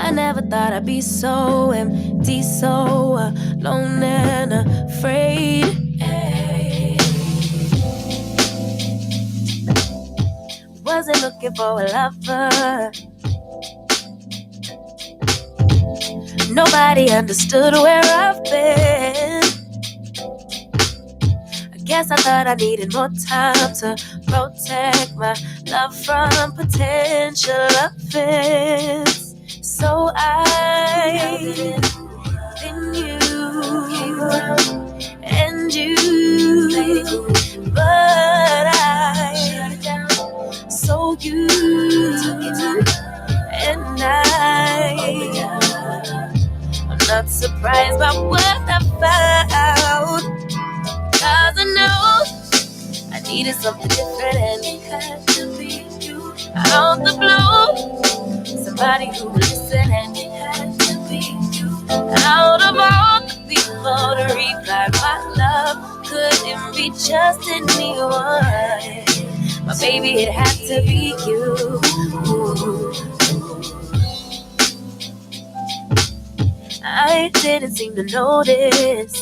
I never thought I'd be so empty, so alone and afraid. Wasn't looking for a lover. Nobody understood where I've been. I guess I thought I needed more time to protect my love from potential offense. So I then you and you, but I so you and I'm not surprised by what I found, 'cause I know I needed something different and it had to be you. Out the blue, somebody who would listen and it had to be you. Out of all the people to reply, my love couldn't be just anyone. My baby, it had to be you. I didn't seem to notice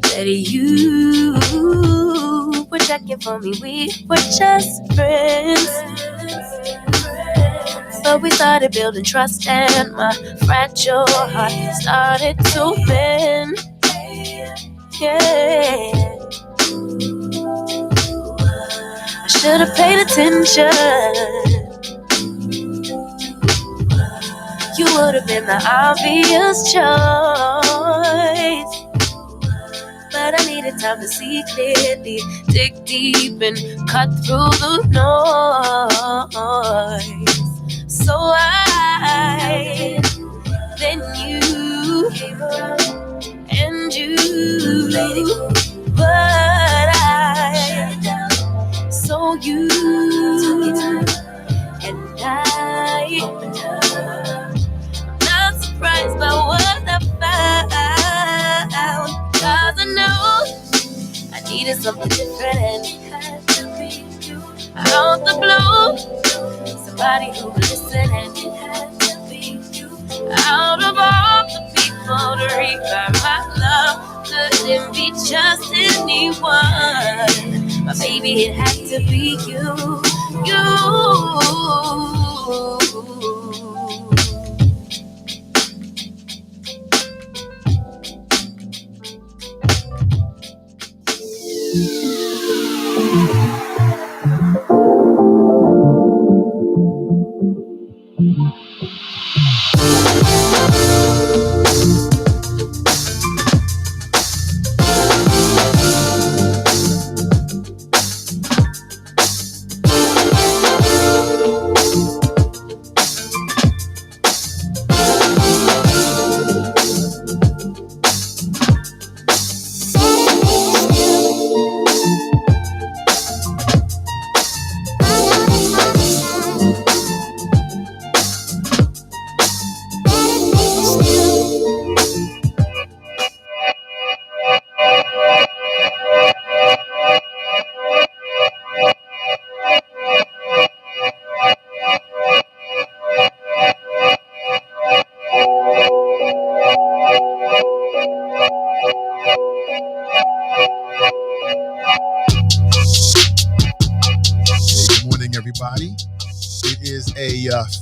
that you were checking for me. We were just friends, but we started building trust and my fragile heart started to bend. Yeah, I should have paid attention. You would have been the obvious choice, but I needed time to see clearly, dig deep and cut through the noise. So I, then you, and you, but I, so you, and I'm not surprised by what I found, 'cause I know I needed something different and it had to be you. Out the blue, somebody who would listen and it had to be you. Out of all the people to revive my love couldn't be just anyone. My baby, it had to be you, you.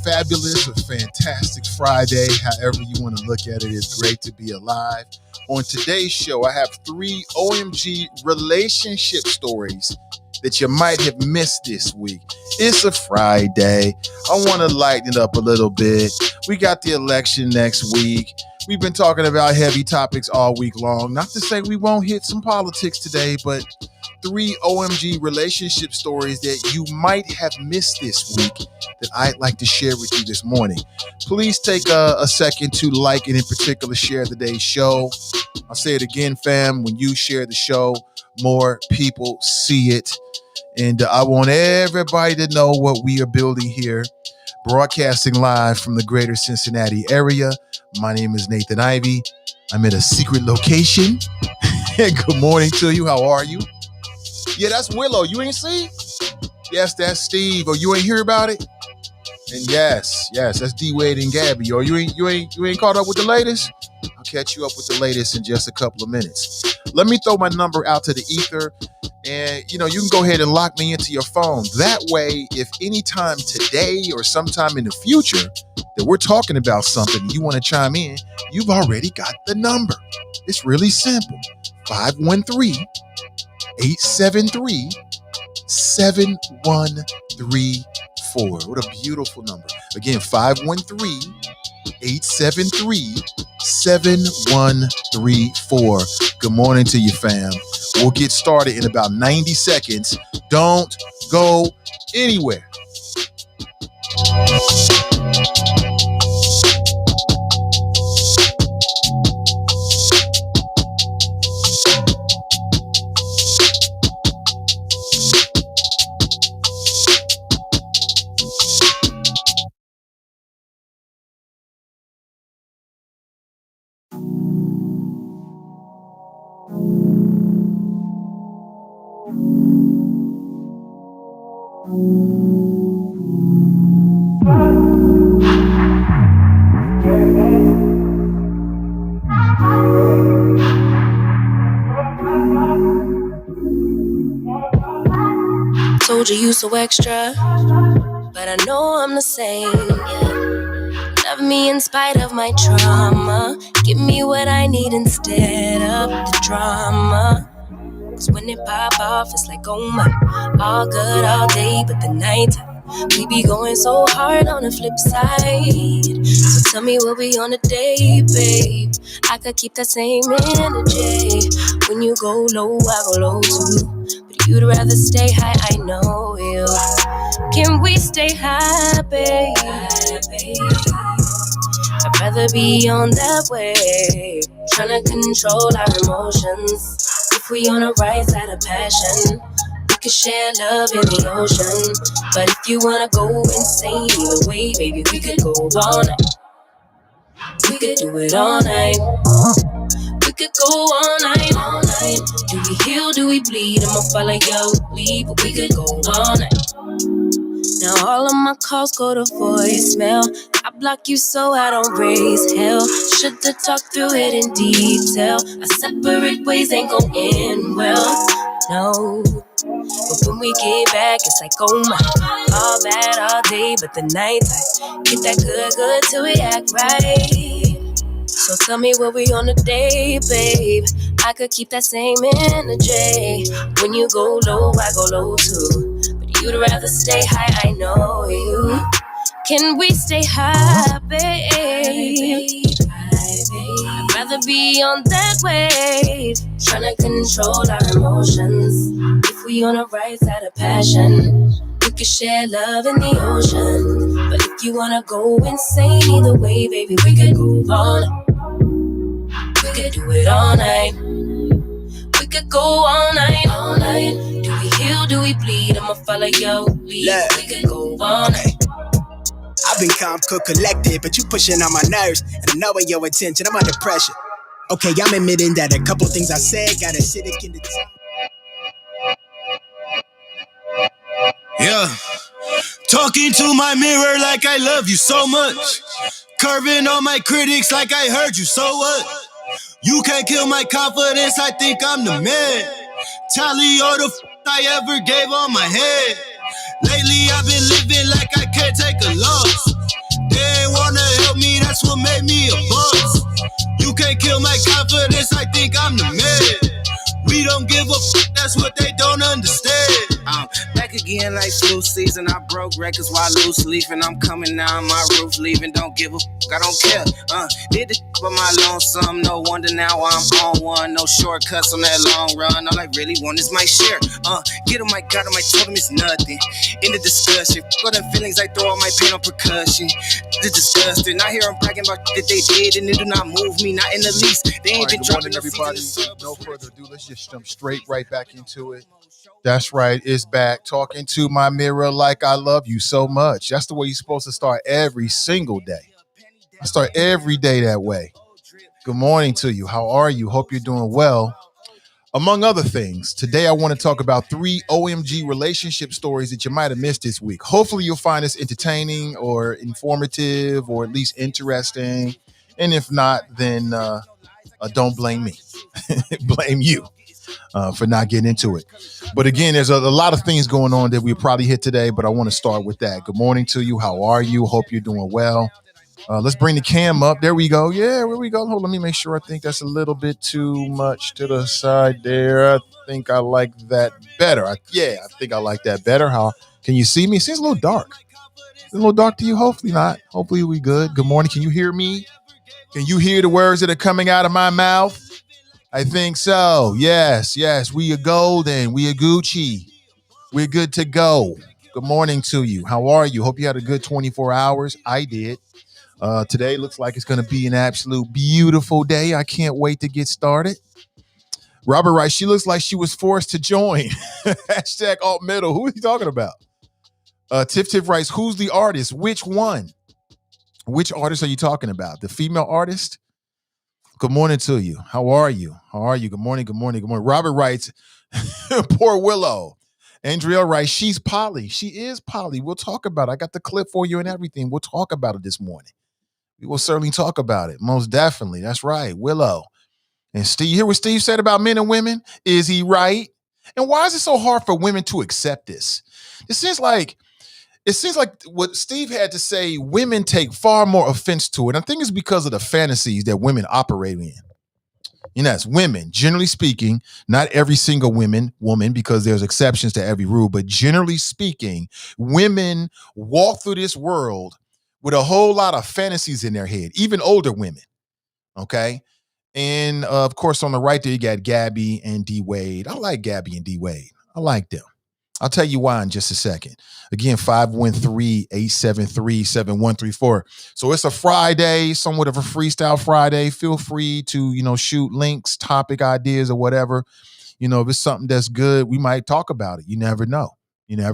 Fabulous or fantastic Friday, however you want to look at it. It's great to be alive. On today's show, I have 3 OMG relationship stories that you might have missed this week. It's a Friday. I want to lighten it up a little bit. We got the election next week. We've been talking about heavy topics all week long. Not to say we won't hit some politics today, but 3 OMG relationship stories that you might have missed this week that I'd like to share with you this morning. Please take a second to like and in particular share today's show. I'll say it again, fam. When you share the show, more people see it. And I want everybody to know what we are building here. Broadcasting live from the greater Cincinnati area. My name is Nathan Ivy. I'm at a secret location. Good morning to you. How are you? Yeah, that's Willow. You ain't see? Yes, that's Steve. Oh, you ain't hear about it? And yes, that's D Wade and Gabby. Or you ain't caught up with the latest? I'll catch you up with the latest in just a couple of minutes. Let me throw my number out to the ether, and you can go ahead and lock me into your phone. That way, if anytime today or sometime in the future that we're talking about something and you want to chime in, you've already got the number. It's really simple. 513-873-7134. What a beautiful number. Again, 513-873-7134. Good morning to you, fam. We'll get started in about 90 seconds. Don't go anywhere. Told you so extra, but I know I'm the same. Yeah. Love me in spite of my trauma. Give me what I need instead of the drama. Cause when it pop off, it's like, oh my, all good all day, but the night we be going so hard on the flip side. So tell me what we on a day, babe. I could keep that same energy. When you go low, I go low too. But you'd rather stay high, I know you. Can we stay high, babe? I'd rather be on that wave, tryna control our emotions. If we on the right side of passion, we could share love in the ocean. But if you wanna go insane either way, baby, we could go all night. We could do it all night. We could go all night, all night. Do we heal, do we bleed? I'ma follow your lead, but we could go all night. Now all of my calls go to voicemail. I block you so I don't raise hell. Should've talked through it in detail. Our separate ways ain't gon' end well, no. But when we get back, it's like, oh my, all bad all day, but the night I get that good till we act right. So tell me what we on a day, babe. I could keep that same energy. When you go low, I go low too. But you'd rather stay high, I know you. Can we stay high, babe? I'd rather be on that wave, tryna control our emotions. If we on the right side of passion, we could share love in the ocean. But if you wanna go insane either way, baby, we could go all night. We could do it all night. We could go all night, all night. Do we heal, do we bleed? I'ma follow your lead. Look. We could go all night. I've been calm, cool, collected, but you pushing on my nerves. And I'm knowing your attention, I'm under pressure. Okay, I'm admitting that a couple things I said got acidic in the tongue. Yeah. Talking to my mirror like I love you so much. Curving on my critics like I heard you, so what? You can't kill my confidence, I think I'm the man. Tally all the I ever gave on my head. Lately I've been living like I can't take a loss. They ain't wanna help me, that's what made me a boss. You can't kill my confidence, I think I'm the man. We don't give a that's what they don't understand. I'm back again like flu season. I broke records while loose leafing. I'm coming down my roof, leaving. Don't give a I don't care. Did the for my lonesome. No wonder now I'm on one. No shortcuts on that long run. All I really want is my share. Get on my God, I told him it's nothing. In the discussion, for the feelings I throw all my pain on percussion. It's disgusting. I hear them bragging about that they did, and it do not move me, not in the least. They ain't been dropping no everybody. No further ado, let's just jump straight right back into it. That's right, it's back. Talking to my mirror like I love you so much. That's the way you're supposed to start every single day. I start every day that way. Good morning to you. How are you? Hope you're doing well. Among other things, today I want to talk about 3 OMG relationship stories that you might have missed this week. Hopefully you'll find this entertaining or informative or at least interesting. And if not, then don't blame me. Blame you for not getting into it. But again, there's a lot of things going on that we'll probably hit today, but I want to start with that. Good morning to you. How are you? Hope you're doing well. Let's bring the cam up. There we go. Yeah, where we go. Hold on, let me make sure. I think that's a little bit too much to the side there. I think I like that better. I think I like that better. How can you see me? It seems a little dark. It's a little dark to you? Hopefully not. Hopefully we good. Good morning. Can you hear me? Can you hear the words that are coming out of my mouth? I think so. Yes. We are golden. We are Gucci. We're good to go. Good morning to you. How are you? Hope you had a good 24 hours. I did. Today looks like it's going to be an absolute beautiful day. I can't wait to get started. Robert writes, she looks like she was forced to join. Hashtag alt middle. Who are you talking about? Tiff writes, who's the artist? Which one? Which artist are you talking about? The female artist? Good morning to you. How are you? Good morning. Robert writes, poor Willow. Andrea writes, she's Polly. She is Polly. We'll talk about it. I got the clip for you and everything. We'll talk about it this morning. We will certainly talk about it. Most definitely. That's right. Willow. And Steve, you hear what Steve said about men and women? Is he right? And why is it so hard for women to accept this? It seems like what Steve had to say, women take far more offense to it. I think it's because of the fantasies that women operate in. You know, it's women, generally speaking, not every single woman, because there's exceptions to every rule, but generally speaking, women walk through this world with a whole lot of fantasies in their head, even older women, okay? And of course, on the right there, you got Gabby and D Wade. I like Gabby and D Wade. I like them. I'll tell you why in just a second. Again, 513-873-7134. So it's a Friday, somewhat of a freestyle Friday. Feel free to, shoot links, topic ideas, or whatever. If it's something that's good, we might talk about it. You never know. I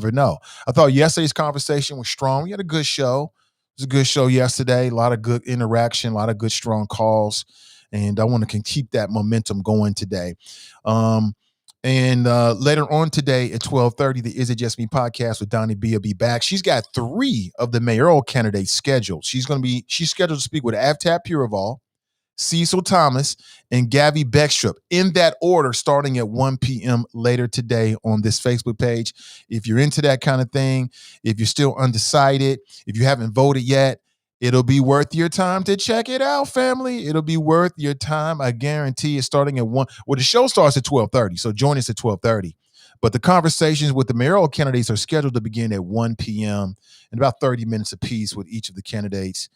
thought yesterday's conversation was strong. We had a good show. It was a good show yesterday. A lot of good interaction, a lot of good, strong calls. And I want to keep that momentum going today. And later on today at 12:30, the Is It Just Me podcast with Donnie B will be back. She's got 3 of the mayoral candidates scheduled. She's scheduled to speak with Avtab Purival, Cecil Thomas, and Gabby Beckstrup in that order, starting at 1 p.m. later today on this Facebook page. If you're into that kind of thing, if you're still undecided, if you haven't voted yet, it'll be worth your time to check it out, family. It'll be worth your time. I guarantee it's starting at 1. Well, the show starts at 12:30, so join us at 12:30. But the conversations with the mayoral candidates are scheduled to begin at 1 p.m. in about 30 minutes apiece with each of the candidates.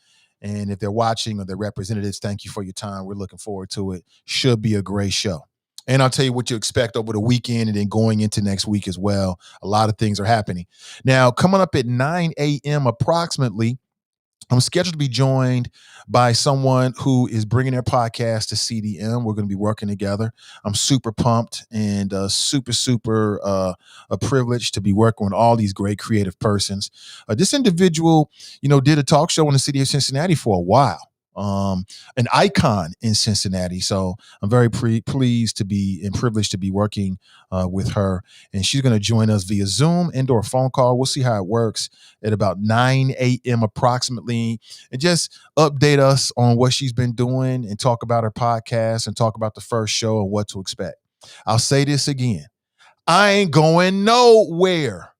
And if they're watching or their representatives, thank you for your time. We're looking forward to it. Should be a great show. And I'll tell you what you expect over the weekend and then going into next week as well. A lot of things are happening. Now, coming up at 9 a.m. approximately, I'm scheduled to be joined by someone who is bringing their podcast to CDM. We're going to be working together. I'm super pumped and super privileged to be working with all these great creative persons. This individual, did a talk show in the city of Cincinnati for a while. An icon in Cincinnati. So I'm very pleased to be and privileged to be working with her. And she's going to join us via Zoom and/or phone call. We'll see how it works at about 9 a.m. approximately, and just update us on what she's been doing and talk about her podcast and talk about the first show and what to expect. I'll say this again. I ain't going nowhere.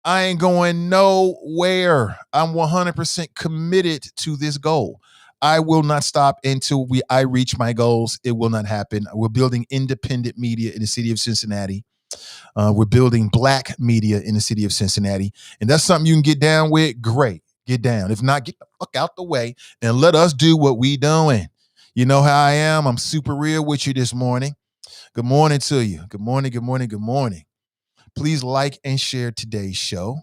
I'm 100% committed to this goal. I will not stop until I reach my goals. It will not happen. We're building independent media in the city of Cincinnati. We're building Black media in the city of Cincinnati. And that's something you can get down with. Great. Get down. If not, get the fuck out the way and let us do what we doing. You know how I am. I'm super real with you this morning. Good morning to you. Good morning. Please like and share today's show.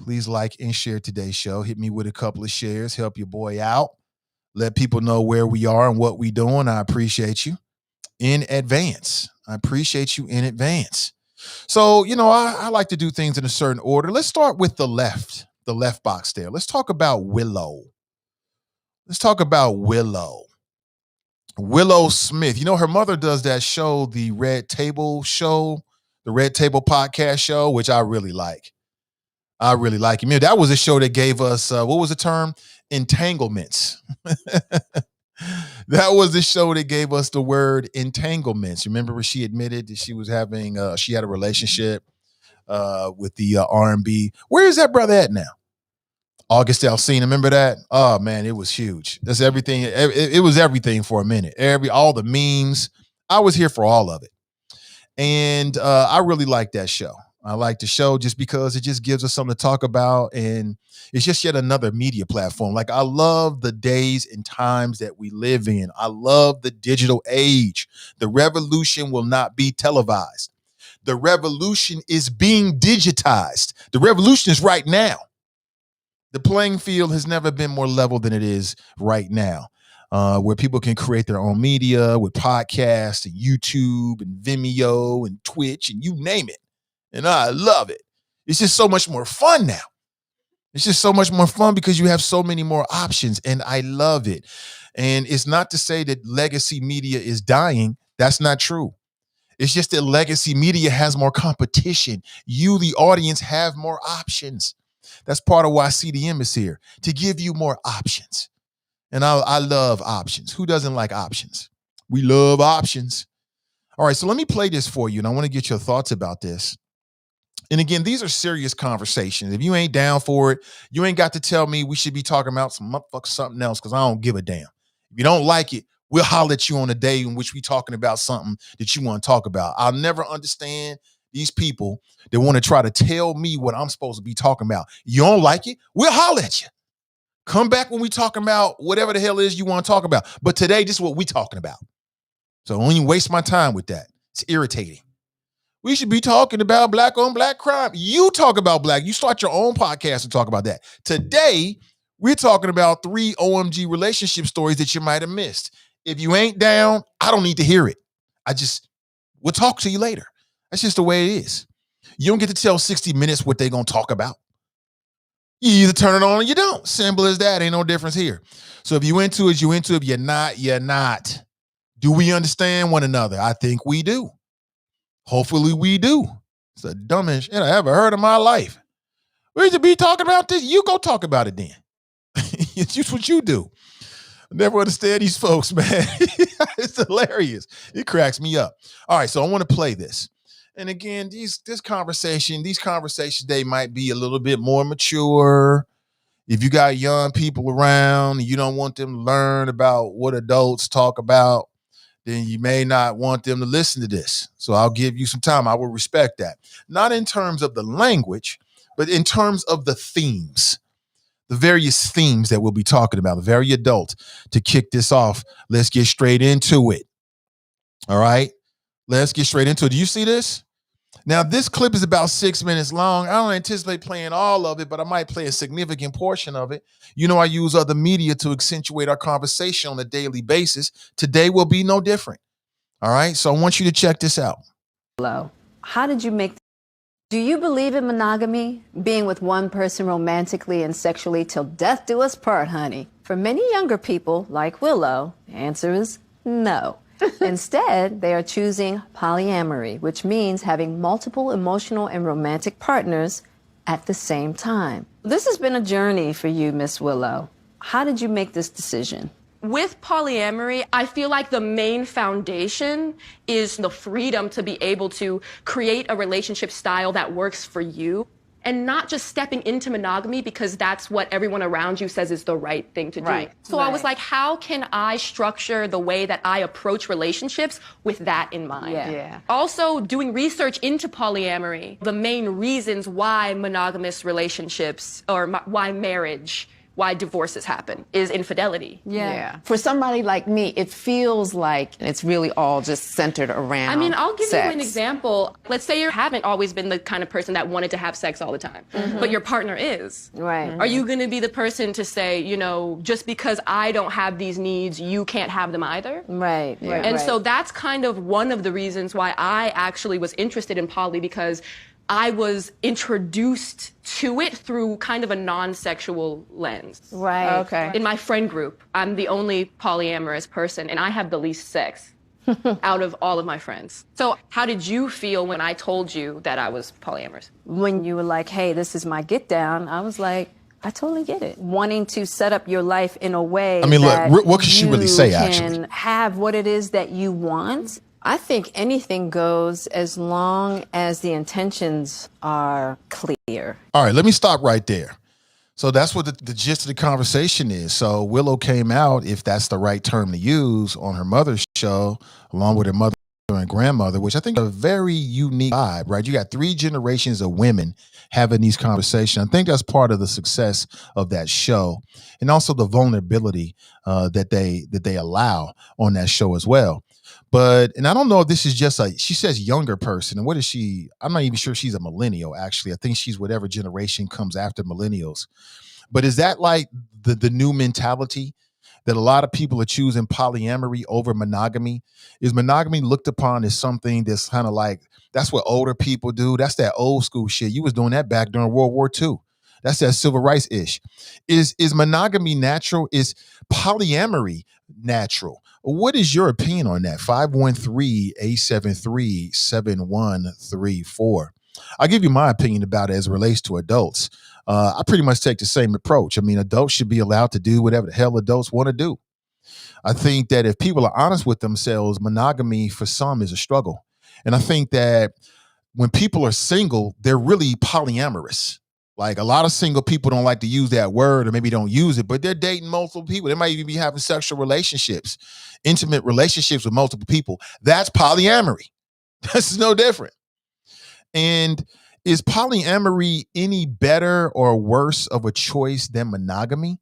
Hit me with a couple of shares. Help your boy out. Let people know where we are and what we doing. I appreciate you in advance. So, I like to do things in a certain order. Let's start with the left box there. Let's talk about Willow. Willow Smith. You know, her mother does that show, the Red Table Show, the Red Table Podcast Show, which I really like. I really like it. Man, that was a show that gave us, what was the term? Entanglements. That was the show that gave us the word entanglements. Remember where she admitted that she was having, she had a relationship with the R&B. Where is that brother at now? August Alsina, remember that? Oh man, it was huge. That's everything. It was everything for a minute. All the memes. I was here for all of it, and I really like that show. I like the show just because it just gives us something to talk about, and it's just yet another media platform. Like, I love the days and times that we live in. I love the digital age. The revolution will not be televised. The revolution is being digitized. The revolution is right now. The playing field has never been more level than it is right now, where people can create their own media with podcasts and YouTube and Vimeo and Twitch and you name it. And I love it. It's just so much more fun now. It's just so much more fun because you have so many more options, and I love it. And it's not to say that legacy media is dying. That's not true. It's just that legacy media has more competition. You, the audience, have more options. That's part of why CDM is here, to give you more options. And I love options. Who doesn't like options? We love options. All right, so let me play this for you, and I want to get your thoughts about this. And again, these are serious conversations. If you ain't down for it, you ain't got to tell me we should be talking about something else, because I don't give a damn. If you don't like it, we'll holler at you on a day in which we talking about something that you want to talk about. I'll never understand these people that want to try to tell me what I'm supposed to be talking about. You don't like it? We'll holler at you. Come back when we talking about whatever the hell is you want to talk about. But today, this is what we talking about. So don't even waste my time with that. It's irritating. We should be talking about black on black crime. You talk about black. You start your own podcast and talk about that. Today, we're talking about 3 OMG relationship stories that you might have missed. If you ain't down, I don't need to hear it. We'll talk to you later. That's just the way it is. You don't get to tell 60 Minutes what they're going to talk about. You either turn it on or you don't. Simple as that. Ain't no difference here. So if you into it, you into it. If you're not, you're not. Do we understand one another? I think we do. Hopefully we do. It's the dumbest shit I ever heard in my life. We should be talking about this. You go talk about it then. It's just what you do. I never understand these folks, man. It's hilarious. It cracks me up. All right, so I want to play this. And again, these conversations, they might be a little bit more mature. If you got young people around and you don't want them to learn about what adults talk about, then you may not want them to listen to this. So I'll give you some time. I will respect that. Not in terms of the language, but in terms of the themes, the various themes that we'll be talking about, very adult. To kick this off, let's get straight into it. All right, let's get straight into it. Do you see this? Now, this clip is about 6 minutes long. I don't anticipate playing all of it, but I might play a significant portion of it. You know, I use other media to accentuate our conversation on a daily basis. Today will be no different. All right, so I want you to check this out. Hello. How did you make? Do you believe in monogamy? Being with one person romantically and sexually till death do us part, honey. For many younger people, like Willow, the answer is no. Instead, they are choosing polyamory, which means having multiple emotional and romantic partners at the same time. This has been a journey for you, Miss Willow. How did you make this decision? With polyamory, I feel like the main foundation is the freedom to be able to create a relationship style that works for you, and not just stepping into monogamy because that's what everyone around you says is the right thing to do. Right. So I was like, how can I structure the way that I approach relationships with that in mind? Yeah. Also, doing research into polyamory, the main reasons why monogamous relationships or why marriage, why divorces happen is infidelity. Yeah. For somebody like me, it feels like it's really all just centered around I mean, I'll give sex. you an example. Let's say you haven't always been the kind of person that wanted to have sex all the time, but your partner is. Right. Are you going to be the person to say, you know, just because I don't have these needs, you can't have them either? Right. And so that's kind of one of the reasons why I actually was interested in poly, because I was introduced to it through kind of a non-sexual lens. Right. Okay. In my friend group, I'm the only polyamorous person, and I have the least sex out of all of my friends. So how did you feel when I told you that I was polyamorous? When you were like, hey, this is my get down, I was like, I totally get it. Wanting to set up your life in a way I mean, that look, what can she really say, you actually? can have what it is that you want. I think anything goes as long as the intentions are clear. All right, let me stop right there. So that's what the gist of the conversation is. So Willow came out, if that's the right term to use, on her mother's show, along with her mother and grandmother, which I think are a very unique vibe, right? You got 3 generations of women having these conversations. I think that's part of the success of that show, and also the vulnerability that they allow on that show as well. And I don't know if this is just she says younger person. And what is she? I'm not even sure she's a millennial, actually. I think she's whatever generation comes after millennials. But is that like the new mentality that a lot of people are choosing polyamory over monogamy? Is monogamy looked upon as something that's kind of like, that's what older people do? That's that old school shit. You was doing that back during World War II. That's that civil rights ish. Is monogamy natural? Is polyamory natural? What is your opinion on that? 513-873-7134. I'll give you my opinion about it as it relates to adults. I pretty much take the same approach. I mean, adults should be allowed to do whatever the hell adults want to do. I think that if people are honest with themselves, monogamy for some is a struggle. And I think that when people are single, they're really polyamorous. Like, a lot of single people don't like to use that word, or maybe don't use it, but they're dating multiple people. They might even be having sexual relationships, intimate relationships with multiple people. That's polyamory. That's no different. And is polyamory any better or worse of a choice than monogamy?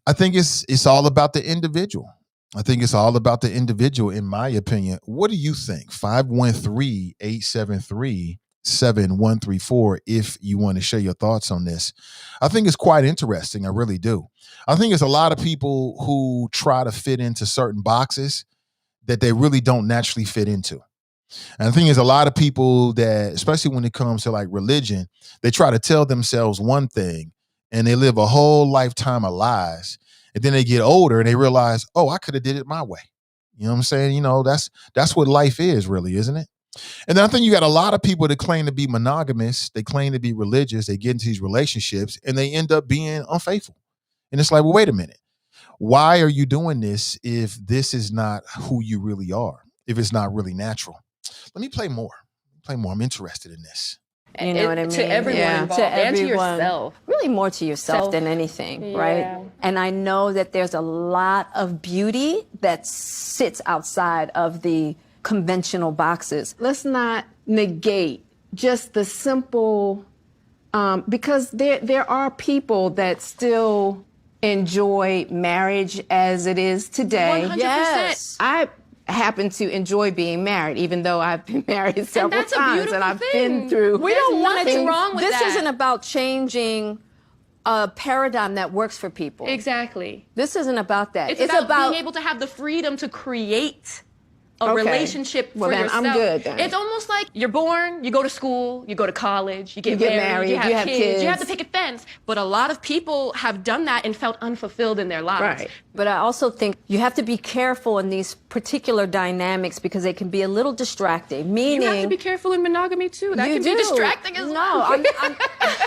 I think it's all about the individual. I think it's all about the individual, in my opinion. What do you think? 513-873-7134 if you want to share your thoughts on this. I think it's quite interesting. I really do. I think it's a lot of people who try to fit into certain boxes that they really don't naturally fit into. And the thing is, a lot of people that, especially when it comes to like religion, they try to tell themselves one thing and they live a whole lifetime of lies. And then they get older and they realize, oh, I could have did it my way. You know what I'm saying? You know, that's what life is, really, isn't it? And then I think you got a lot of people that claim to be monogamous. They claim to be religious. They get into these relationships and they end up being unfaithful. And it's like, well, wait a minute. Why are you doing this if this is not who you really are? If it's not really natural? Let me play more. I'm interested in this. You know what I mean? To everyone involved, to and to everyone. yourself. Really more to yourself than anything, right? And I know that there's a lot of beauty that sits outside of the conventional boxes. Let's not negate just the simple, because there are people that still enjoy marriage as it is today. 100%. Yes. I happen to enjoy being married, even though I've been married several times and I've been through. We don't want nothing wrong with this that. isn't about changing a paradigm that works for people. Exactly. This isn't about that. It's about being able to have the freedom to create a relationship for then yourself. I'm good then. It's almost like you're born, you go to school, you go to college, you get married, you have kids, you have to pick a fence. But a lot of people have done that and felt unfulfilled in their lives. Right. But I also think you have to be careful in these particular dynamics because they can be a little distracting. Meaning, You have to be careful in monogamy too. That you can be distracting as well.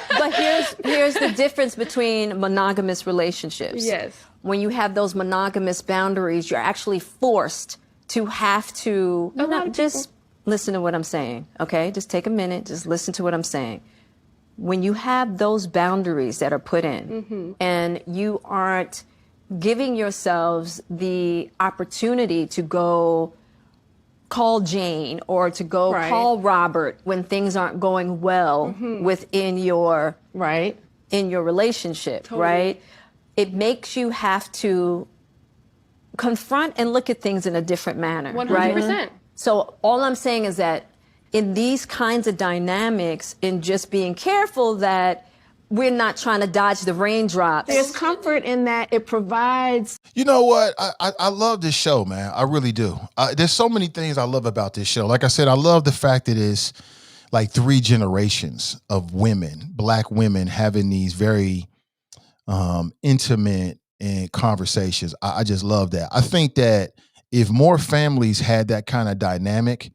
But here's the difference between monogamous relationships. Yes. When you have those monogamous boundaries, you're actually forced to have to just listen to what I'm saying, okay? Just take a minute, just listen to what I'm saying. When you have those boundaries that are put in and you aren't giving yourselves the opportunity to go call Jane or to go call Robert when things aren't going well within your in your relationship, right? It makes you have to confront and look at things in a different manner, 100%. right? So all I'm saying is that in these kinds of dynamics, in just being careful that we're not trying to dodge the raindrops. There's comfort in that. It provides. You know what? I love this show, man. I really do. There's so many things I love about this show. Like I said, I love the fact that like 3 generations of women, black women, having these very intimate and conversations. I just love that. I think that if more families had that kind of dynamic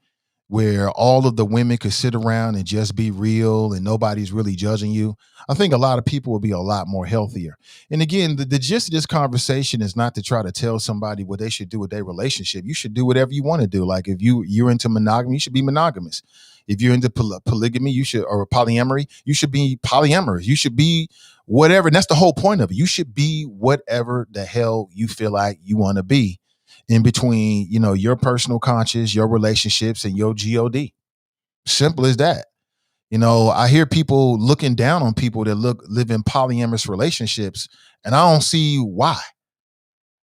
where all of the women could sit around and just be real and nobody's really judging you, I think a lot of people would be a lot more healthier. And again, the gist of this conversation is not to try to tell somebody what they should do with their relationship. You should do whatever you want to do. Like if you're into monogamy, you should be monogamous. If you're into polygamy, you should, or polyamory, you should be polyamorous. You should be whatever. And that's the whole point of it. You should be whatever the hell you feel like you want to be in between, your personal conscience, your relationships, and your God. Simple as that. I hear people looking down on people that live in polyamorous relationships, and I don't see why.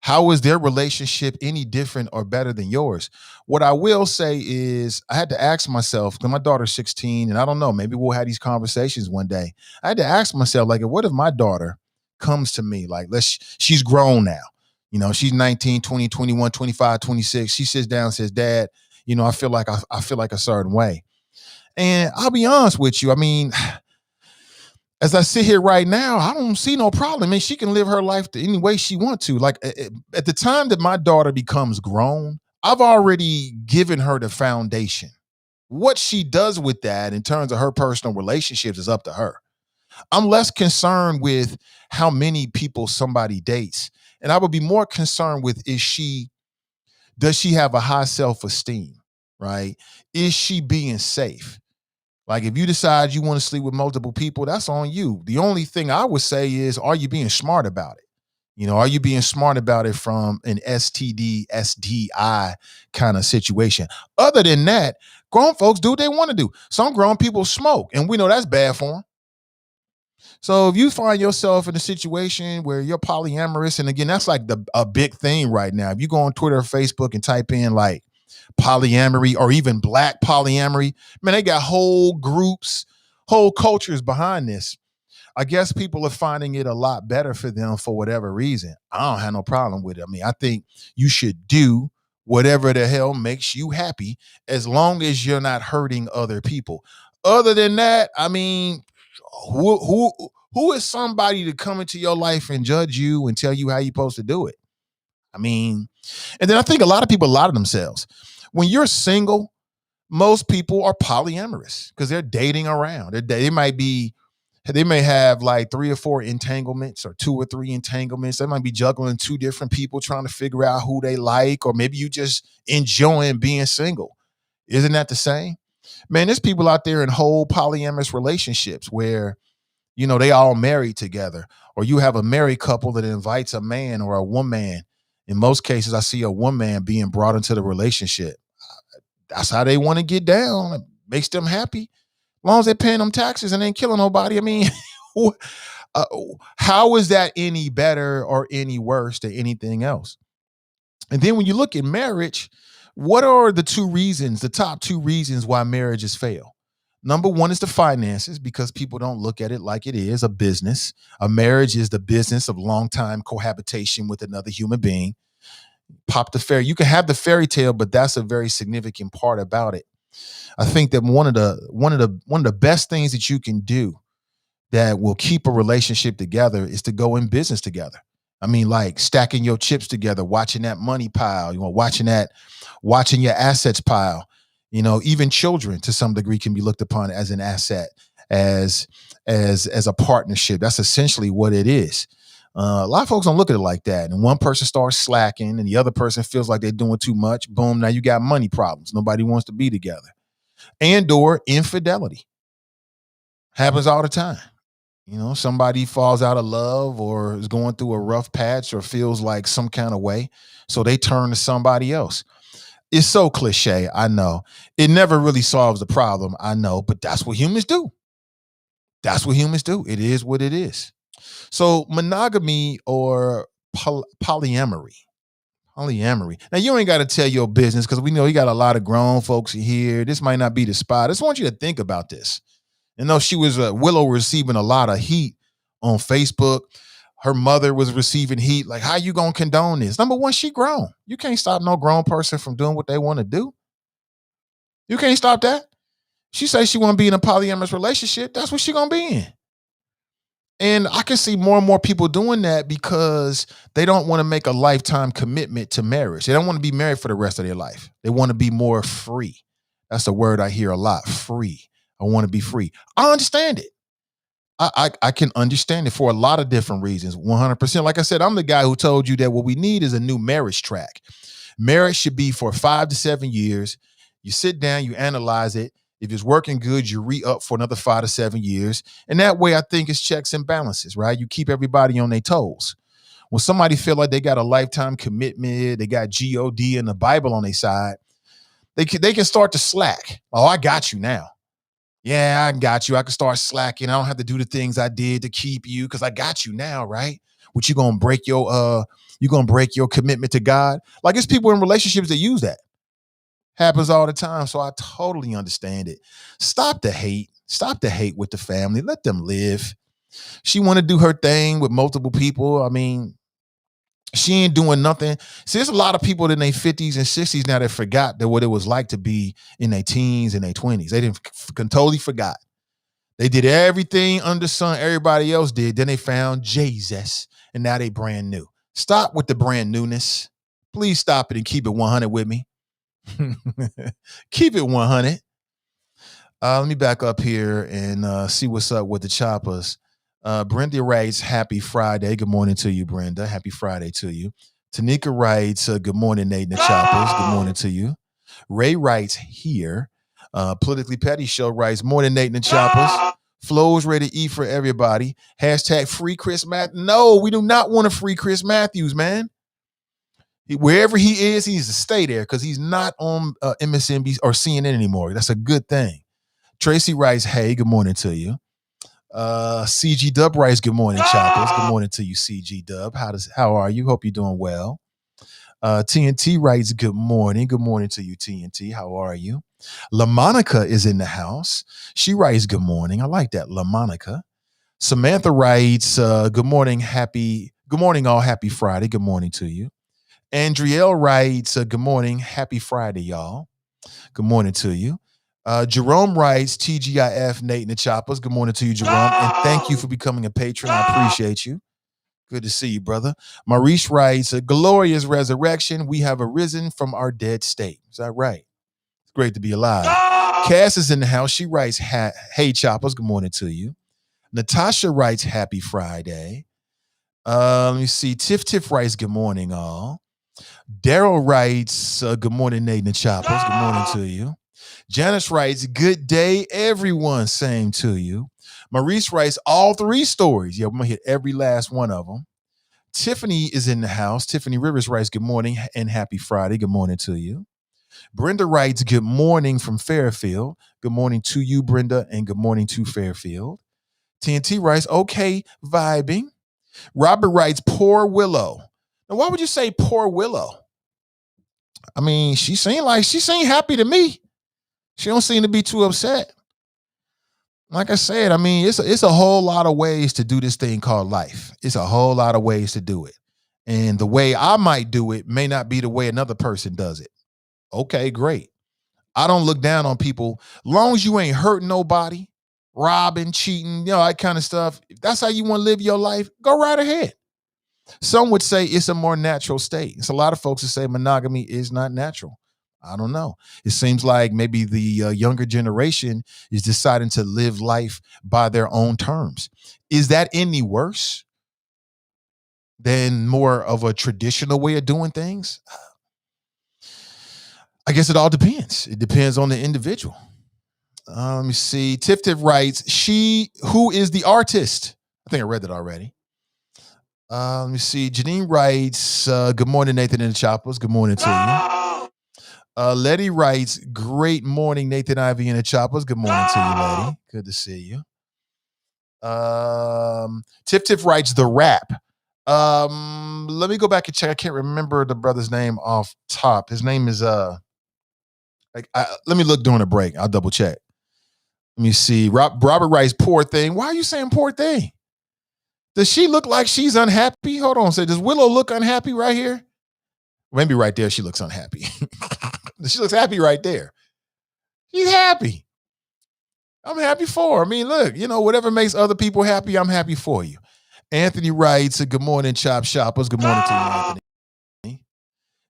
How is their relationship any different or better than yours? What I will say is I had to ask myself, because my daughter's 16, and I don't know, maybe we'll have these conversations one day. I had to ask myself, like, what if my daughter comes to me, like, she's grown now. She's 19, 20, 21, 25, 26. She sits down and says, Dad, I feel like a certain way. And I'll be honest with you. I mean, as I sit here right now, I don't see no problem. I mean, she can live her life any way she wants to. Like at the time that my daughter becomes grown, I've already given her the foundation. What she does with that in terms of her personal relationships is up to her. I'm less concerned with how many people somebody dates. And I would be more concerned with, does she have a high self-esteem, right? Is she being safe? Like if you decide you want to sleep with multiple people, that's on you. The only thing I would say is, are you being smart about it? Are you being smart about it from an STD, SDI kind of situation? Other than that, grown folks do what they want to do. Some grown people smoke, and we know that's bad for them. So if you find yourself in a situation where you're polyamorous, and again, that's like a big thing right now. If you go on Twitter or Facebook and type in like polyamory or even black polyamory, man, they got whole groups, whole cultures behind this. I guess people are finding it a lot better for them for whatever reason. I don't have no problem with it. I mean, I think you should do whatever the hell makes you happy as long as you're not hurting other people. Other than that, I mean, who is somebody to come into your life and judge you and tell you how you're supposed to do it? I mean, and then I think a lot of people lie to themselves. When you're single, most people are polyamorous because they're dating around. They may have like 3 or 4 entanglements or 2 or 3 entanglements. They might be juggling 2 different people trying to figure out who they like, or maybe you just enjoying being single. Isn't that the same? Man, there's people out there in whole polyamorous relationships where, they all married together, or you have a married couple that invites a man or a woman. In most cases, I see a woman being brought into the relationship. That's how they want to get down. It makes them happy. As long as they're paying them taxes and ain't killing nobody. I mean, how is that any better or any worse than anything else? And then when you look at marriage, what are the top 2 reasons why marriages fail? Number 1 is the finances, because people don't look at it like it is a business. A marriage is the business of long-time cohabitation with another human being. Pop the fairy. You can have the fairy tale, but that's a very significant part about it. I think that one of the best things that you can do that will keep a relationship together is to go in business together. I mean, like stacking your chips together, watching that money pile, watching your assets pile. Even children to some degree can be looked upon as an asset, as a partnership. That's essentially what it is. A lot of folks don't look at it like that. And one person starts slacking and the other person feels like they're doing too much. Boom, now you got money problems. Nobody wants to be together. And or infidelity. Happens all the time. Somebody falls out of love or is going through a rough patch or feels like some kind of way, so they turn to somebody else. It's so cliche, I know. It never really solves the problem, I know, but that's what humans do. That's what humans do. It is what it is. So monogamy or polyamory. Polyamory. Now, you ain't got to tell your business because we know you got a lot of grown folks here. This might not be the spot. I just want you to think about this. She was Willow receiving a lot of heat on Facebook. Her mother was receiving heat. Like, how you going to condone this? Number 1, she grown. You can't stop no grown person from doing what they want to do. You can't stop that. She says she want to be in a polyamorous relationship. That's what she gonna be in. And I can see more and more people doing that because they don't want to make a lifetime commitment to marriage. They don't want to be married for the rest of their life. They want to be more free. That's a word I hear a lot, free. I want to be free. I understand it. I can understand it for a lot of different reasons. 100%. Like I said, I'm the guy who told you that what we need is a new marriage track. Marriage should be for 5 to 7 years. You sit down, you analyze it. If it's working good, you re-up for another 5 to 7 years. And that way, I think it's checks and balances, right? You keep everybody on their toes. When somebody feel like they got a lifetime commitment, they got God and the Bible on their side, they can start to slack. Oh, I got you now. Yeah, I got you. I can start slacking. I don't have to do the things I did to keep you because I got you now, right? What you gonna break your commitment to God? Like it's people in relationships that use that. Happens all the time. So I totally understand it. Stop the hate. Stop the hate with the family. Let them live. She want to do her thing with multiple people. I mean, she ain't doing nothing. See, there's a lot of people in their 50s and 60s now that forgot that what it was like to be in their teens and their 20s. They totally forgot. They did everything under the sun everybody else did. Then they found Jesus, and now they brand new. Stop with the brand newness. Please stop it and keep it 100 with me. Keep it 100. Let me back up here and see what's up with the choppers. Brenda writes, happy Friday. Good morning to you, Brenda. Happy Friday to you. Tanika writes, good morning, Nate and the choppers. Good morning to you. Ray writes here. Politically Petty Show writes, morning, Nate and the choppers. Flo's ready to eat for everybody. Hashtag free Chris Matthews. No, we do not want to free Chris Matthews, man. Wherever he is, he needs to stay there because he's not on MSNBC or CNN anymore. That's a good thing. Tracy writes, hey, good morning to you. CG Dub writes, good morning, choppers. Good morning to you, CG Dub. How are you? Hope you're doing well. TNT writes, good morning. Good morning to you, TNT. How are you? LaMonica is in the house. She writes, good morning. I like that, LaMonica. Samantha writes, good morning, all. Happy Friday. Good morning to you. Andrielle writes, good morning. Happy Friday, y'all. Good morning to you. Jerome writes, TGIF, Nate and the Choppers. Good morning to you, Jerome. And thank you for becoming a patron. I appreciate you. Good to see you, brother. Maurice writes, a glorious resurrection. We have arisen from our dead state. Is that right? It's great to be alive. Cass is in the house. She writes, hey, Choppers. Good morning to you. Natasha writes, happy Friday. Let me see. Tiff writes, good morning, all. Daryl writes, good morning, Nate and the Choppers. Good morning to you. Janice writes, good day, everyone. Same to you. Maurice writes, all 3 stories. Yeah, we're going to hit every last one of them. Tiffany is in the house. Tiffany Rivers writes, good morning and happy Friday. Good morning to you. Brenda writes, good morning from Fairfield. Good morning to you, Brenda, and good morning to Fairfield. TNT writes, okay, vibing. Robert writes, poor Willow. Now, why would you say poor Willow? I mean, she seemed happy to me. She don't seem to be too upset. Like I said, I mean, it's a whole lot of ways to do this thing called life. It's a whole lot of ways to do it. And the way I might do it may not be the way another person does it. Okay, great. I don't look down on people. Long as you ain't hurting nobody, robbing, cheating, that kind of stuff. If that's how you want to live your life, go right ahead. Some would say it's a more natural state. It's a lot of folks that say monogamy is not natural. I don't know. It seems like maybe the younger generation is deciding to live life by their own terms. Is that any worse than more of a traditional way of doing things? I guess it all depends. It depends on the individual. Let me see. Tiff writes, who is the artist? I think I read that already. Let me see. Janine writes, good morning, Nathan and the Choppers. Good morning to you. Letty writes, great morning, Nathan, Ivy, and the Choppers. Good morning to you, Letty. Good to see you. Tiff writes, the rap. Let me go back and check. I can't remember the brother's name off top. His name is, let me look during the break. I'll double check. Let me see. Robert writes, poor thing. Why are you saying poor thing? Does she look like she's unhappy? Hold on. Does Willow look unhappy right here? Maybe right there she looks unhappy. She looks happy right there. She's happy. I'm happy for her. I mean, look, whatever makes other people happy, I'm happy for you. Anthony writes, good morning, Chop Shoppers. Good morning to you, Anthony.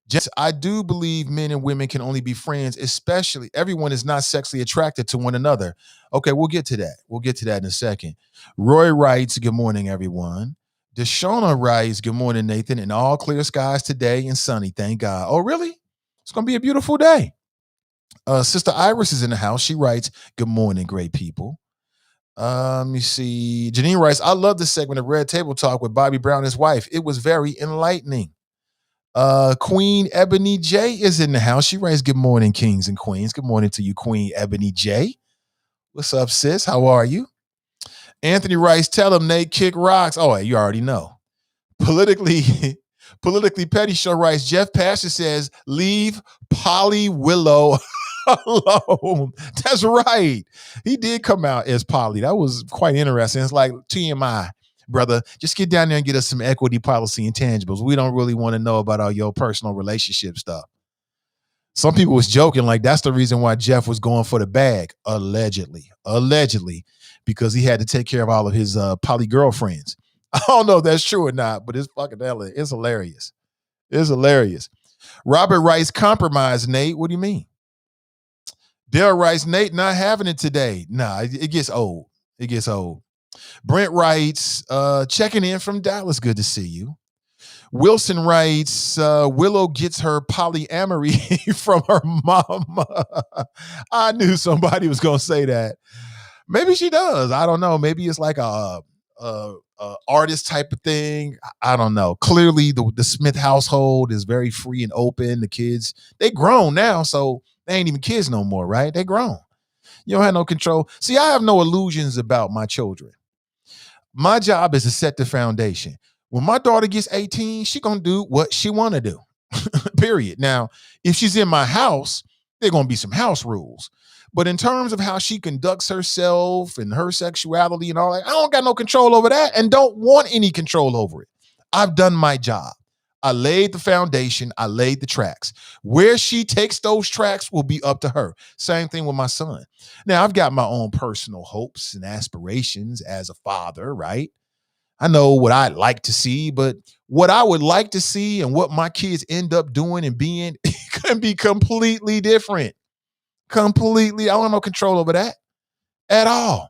Yes, I do believe men and women can only be friends, especially everyone is not sexually attracted to one another. Okay, we'll get to that. We'll get to that in a second. Roy writes, good morning, everyone. Deshauna writes, good morning, Nathan, and all clear skies today and sunny, thank God. Oh, really? It's going to be a beautiful day. Sister Iris is in the house. She writes, good morning, great people. Let me see. Janine writes, I love this segment of Red Table Talk with Bobby Brown and his wife. It was very enlightening. Queen Ebony J is in the house. She writes, good morning, kings and queens. Good morning to you, Queen Ebony J. What's up, sis? How are you? Anthony writes, tell him Nate kick rocks. Oh, you already know. Politically Petty Show writes, Jeff Pastor says, leave Polly Willow alone. That's right. He did come out as Polly. That was quite interesting. It's like TMI. Brother, just get down there and get us some equity policy intangibles. We don't really want to know about all your personal relationship stuff. Some people was joking like that's the reason why Jeff was going for the bag, allegedly, because he had to take care of all of his poly girlfriends. I don't know if that's true or not, but it's fucking it's hilarious. It's hilarious. Robert writes, compromise, Nate. What do you mean? Dale writes, Nate not having it today. Nah, it gets old. It gets old. Brent writes, checking in from Dallas. Good to see you. Wilson writes, Willow gets her polyamory from her mama. I knew somebody was going to say that. Maybe she does. I don't know. Maybe it's like a artist type of thing. I don't know. Clearly, the Smith household is very free and open. The kids, they grown now, so they ain't even kids no more, right? They grown. You don't have no control. See, I have no illusions about my children. My job is to set the foundation. When my daughter gets 18, she gonna do what she want to do, period. Now, if she's in my house, there gonna be some house rules. But in terms of how she conducts herself and her sexuality and all that, I don't got no control over that and don't want any control over it. I've done my job. I laid the foundation. I laid the tracks. Where she takes those tracks will be up to her. Same thing with my son. Now, I've got my own personal hopes and aspirations as a father, right? I know what I'd like to see, but what I would like to see and what my kids end up doing and being can be completely different. Completely. I don't have no control over that at all.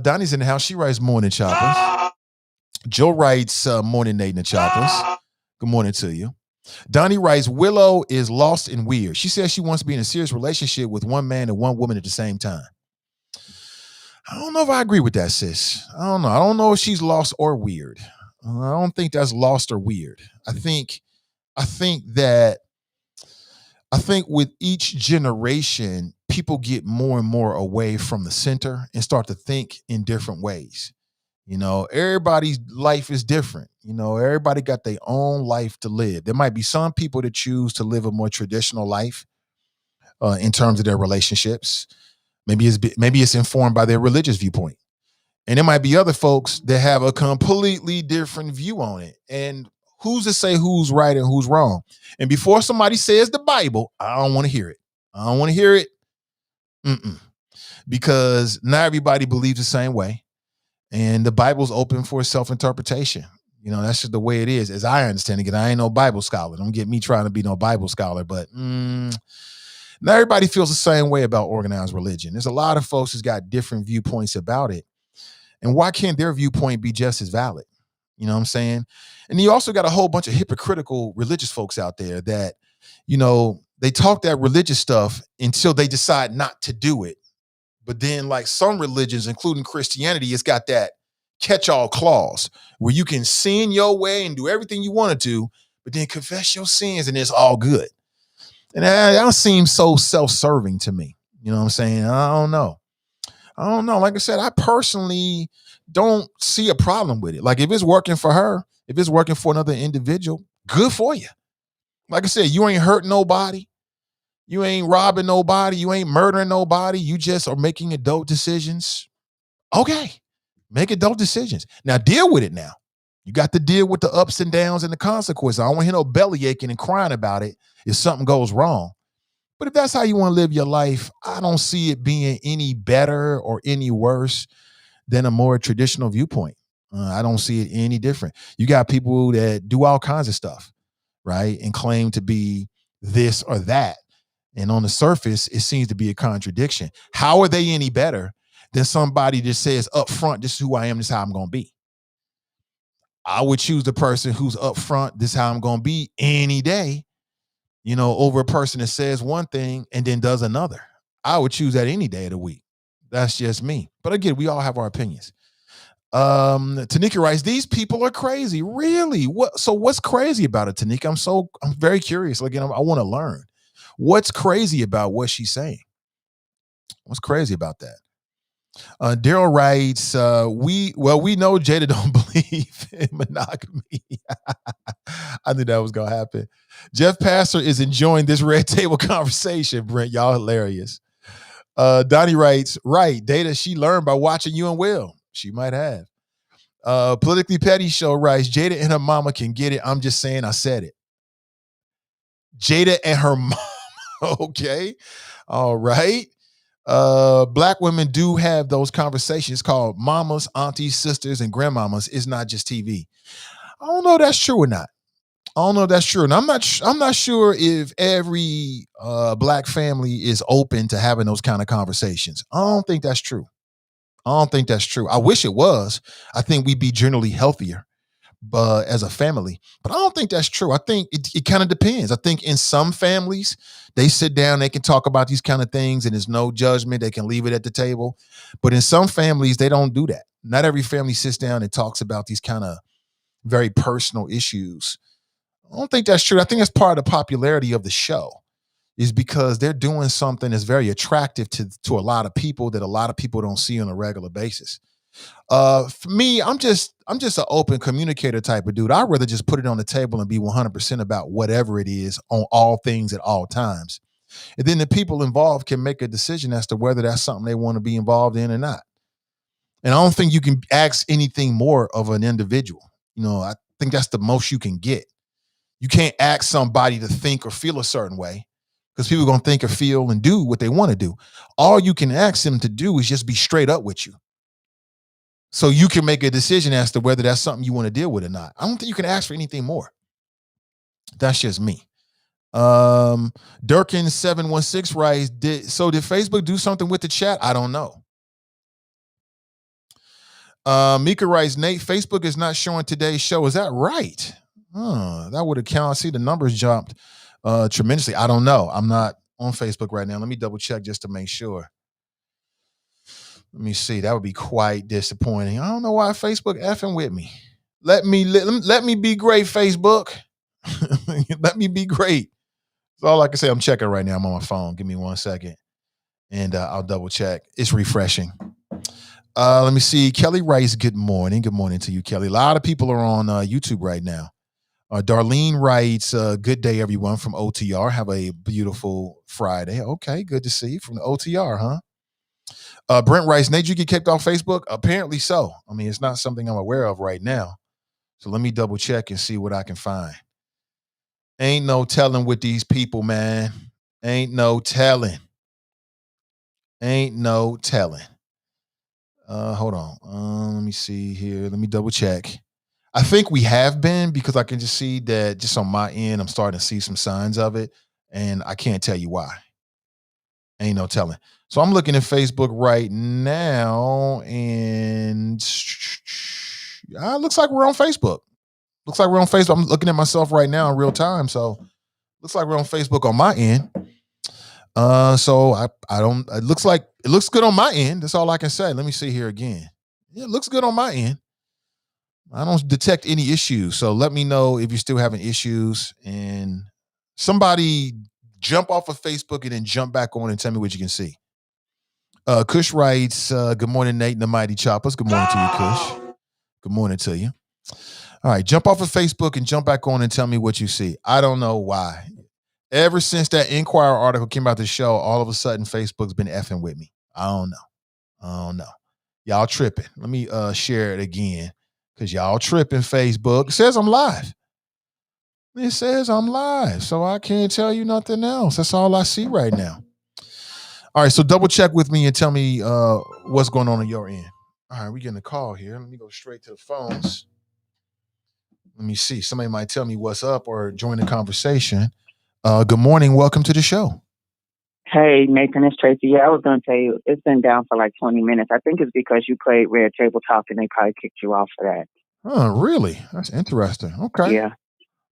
Donnie's in the house. She writes morning choppers. Joe writes morning Nate and the choppers. Good morning to you. Donnie writes, Willow is lost and weird. She says she wants to be in a serious relationship with one man and one woman at the same time. I don't know if I agree with that, sis. I don't know. I don't know if she's lost or weird. I don't think that's lost or weird. I think with each generation, people get more and more away from the center and start to think in different ways. Everybody's life is different. Everybody got their own life to live. There might be some people that choose to live a more traditional life in terms of their relationships. Maybe it's informed by their religious viewpoint. And there might be other folks that have a completely different view on it. And who's to say who's right and who's wrong? And before somebody says the Bible, I don't want to hear it. I don't want to hear it. Because not everybody believes the same way. And the Bible's open for self-interpretation. That's just the way it is, as I understand it. I ain't no Bible scholar. Don't get me trying to be no Bible scholar, but not everybody feels the same way about organized religion. There's a lot of folks who's got different viewpoints about it. And why can't their viewpoint be just as valid? You know what I'm saying? And you also got a whole bunch of hypocritical religious folks out there that, they talk that religious stuff until they decide not to do it. But then like some religions, including Christianity, it's got that catch-all clause where you can sin your way and do everything you want to do, but then confess your sins and it's all good. And that seems so self-serving to me. You know what I'm saying? I don't know. Like I said, I personally don't see a problem with it. Like if it's working for her, if it's working for another individual, good for you. Like I said, you ain't hurting nobody. You ain't robbing nobody. You ain't murdering nobody. You just are making adult decisions. Okay, make adult decisions. Now deal with it now. You got to deal with the ups and downs and the consequences. I don't want to hear no belly aching and crying about it if something goes wrong. But if that's how you want to live your life, I don't see it being any better or any worse than a more traditional viewpoint. I don't see it any different. You got people that do all kinds of stuff, right? And claim to be this or that. And on the surface, it seems to be a contradiction. How are they any better than somebody that says up front, this is who I am, this is how I'm going to be? I would choose the person who's up front, this is how I'm going to be any day, over a person that says one thing and then does another. I would choose that any day of the week. That's just me. But again, we all have our opinions. Tanika writes, these people are crazy. Really? What's crazy about it, Tanika? I'm very curious. Again, I want to learn. What's crazy about what she's saying? What's crazy about that? Daryl writes, we know Jada don't believe in monogamy. I knew that was gonna happen. Jeff Passer is enjoying this red table conversation. Brent, y'all hilarious. Donnie writes, right, Data she learned by watching you and Will. She might have. Politically Petty Show writes, Jada and her mama can get it. I'm just saying I said it. Jada and her mama. Okay. All right. Black women do have those conversations called mamas, aunties, sisters, and grandmamas. It's not just TV. I don't know if that's true or not. And I'm not sure if every black family is open to having those kind of conversations. I don't think that's true. I wish it was. I think we'd be generally healthier, but as a family. But I don't think that's true. I think it kind of depends. I think in some families, they sit down, they can talk about these kind of things, and there's no judgment. They can leave it at the table. But in some families, they don't do that. Not every family sits down and talks about these kind of very personal issues. I don't think that's true. I think that's part of the popularity of the show, is because they're doing something that's very attractive to a lot of people that a lot of people don't see on a regular basis. For me, I'm just an open communicator type of dude. I'd rather just put it on the table and be 100% about whatever it is on all things at all times. And then the people involved can make a decision as to whether that's something they want to be involved in or not. And I don't think you can ask anything more of an individual. I think that's the most you can get. You can't ask somebody to think or feel a certain way, because people are going to think or feel and do what they want to do. All you can ask them to do is just be straight up with you, so you can make a decision as to whether that's something you want to deal with or not. I don't think you can ask for anything more. That's just me. Durkin716 writes, did Facebook do something with the chat? I don't know. Mika writes, Nate, Facebook is not showing today's show. Is that right? That would account. I see the numbers jumped tremendously. I don't know. I'm not on Facebook right now. Let me double check just to make sure. Let me see. That would be quite disappointing. I don't know why Facebook effing with me. Let me be great, Facebook. Let me be great. That's all I can say. I'm checking right now. I'm on my phone. Give me 1 second, and I'll double check. It's refreshing. Let me see. Kelly writes, good morning. Good morning to you, Kelly. A lot of people are on YouTube right now. Darlene writes, good day, everyone, from OTR. Have a beautiful Friday. Okay, good to see you from the OTR, huh? Brent writes, Nate, you get kicked off Facebook? Apparently so. I mean, it's not something I'm aware of right now. So let me double check and see what I can find. Ain't no telling with these people, man. Ain't no telling. Hold on. Let me see here. Let me double check. I think we have been, because I can just see that just on my end, I'm starting to see some signs of it, and I can't tell you why. Ain't no telling. So I'm looking at Facebook right now, and looks like we're on Facebook. I'm looking at myself right now in real time, so looks like we're on Facebook on my end. So I don't. It looks good on my end. That's all I can say. Let me see here again. Yeah, it looks good on my end. I don't detect any issues. So let me know if you're still having issues, and somebody jump off of Facebook and then jump back on and tell me what you can see. Kush writes, good morning, Nate and the Mighty Choppers. Good morning to you, Kush. Good morning to you. All right, jump off of Facebook and jump back on and tell me what you see. I don't know why. Ever since that Inquirer article came out the show, all of a sudden Facebook's been effing with me. I don't know. Y'all tripping. Let me share it again, because y'all tripping, Facebook. It says I'm live. It says I'm live, so I can't tell you nothing else. That's all I see right now. All right, so double check with me and tell me what's going on your end. All right, we getting a call here. Let me go straight to the phones. Let me see. Somebody might tell me what's up or join the conversation. Good morning. Welcome to the show. Hey, Nathan, it's Tracy. Yeah, I was going to tell you, it's been down for like 20 minutes. I think it's because you played Red Table Talk and they probably kicked you off for that. Oh, really? That's interesting. Okay. Yeah.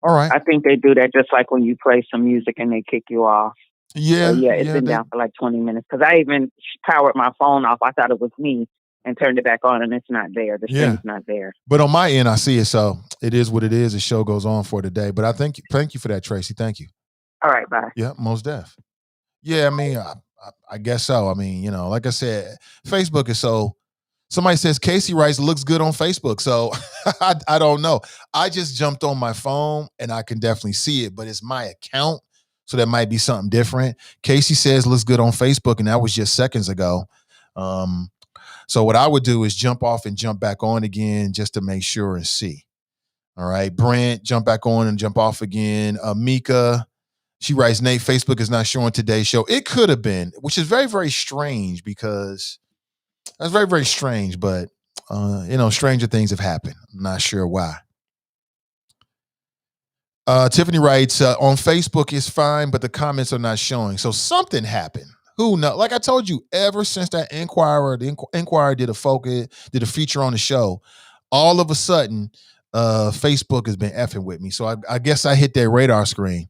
All right. I think they do that just like when you play some music and they kick you off. Yeah. So, yeah, it's been down for like 20 minutes. Because I even powered my phone off. I thought it was me and turned it back on and it's not there. The screen's not there. But on my end, I see it. So it is what it is. The show goes on for today. But I thank you for that, Tracy. Thank you. All right, bye. Yeah, most def. Yeah, I mean, I guess so. I mean, you know, like I said, Facebook is so. Somebody says Casey Rice looks good on Facebook, so I don't know. I just jumped on my phone and I can definitely see it, but it's my account, so that might be something different. Casey says looks good on Facebook, and that was just seconds ago. So what I would do is jump off and jump back on again just to make sure and see. All right, Brent, jump back on and jump off again. Mika. She writes, Nate, Facebook is not showing today's show. It could have been, which is very, very strange because that's very, very strange. But, stranger things have happened. I'm not sure why. Tiffany writes, on Facebook it's fine, but the comments are not showing. So something happened. Who knows? Like I told you, ever since that Inquirer did a feature on the show, all of a sudden, Facebook has been effing with me. So I guess I hit that radar screen.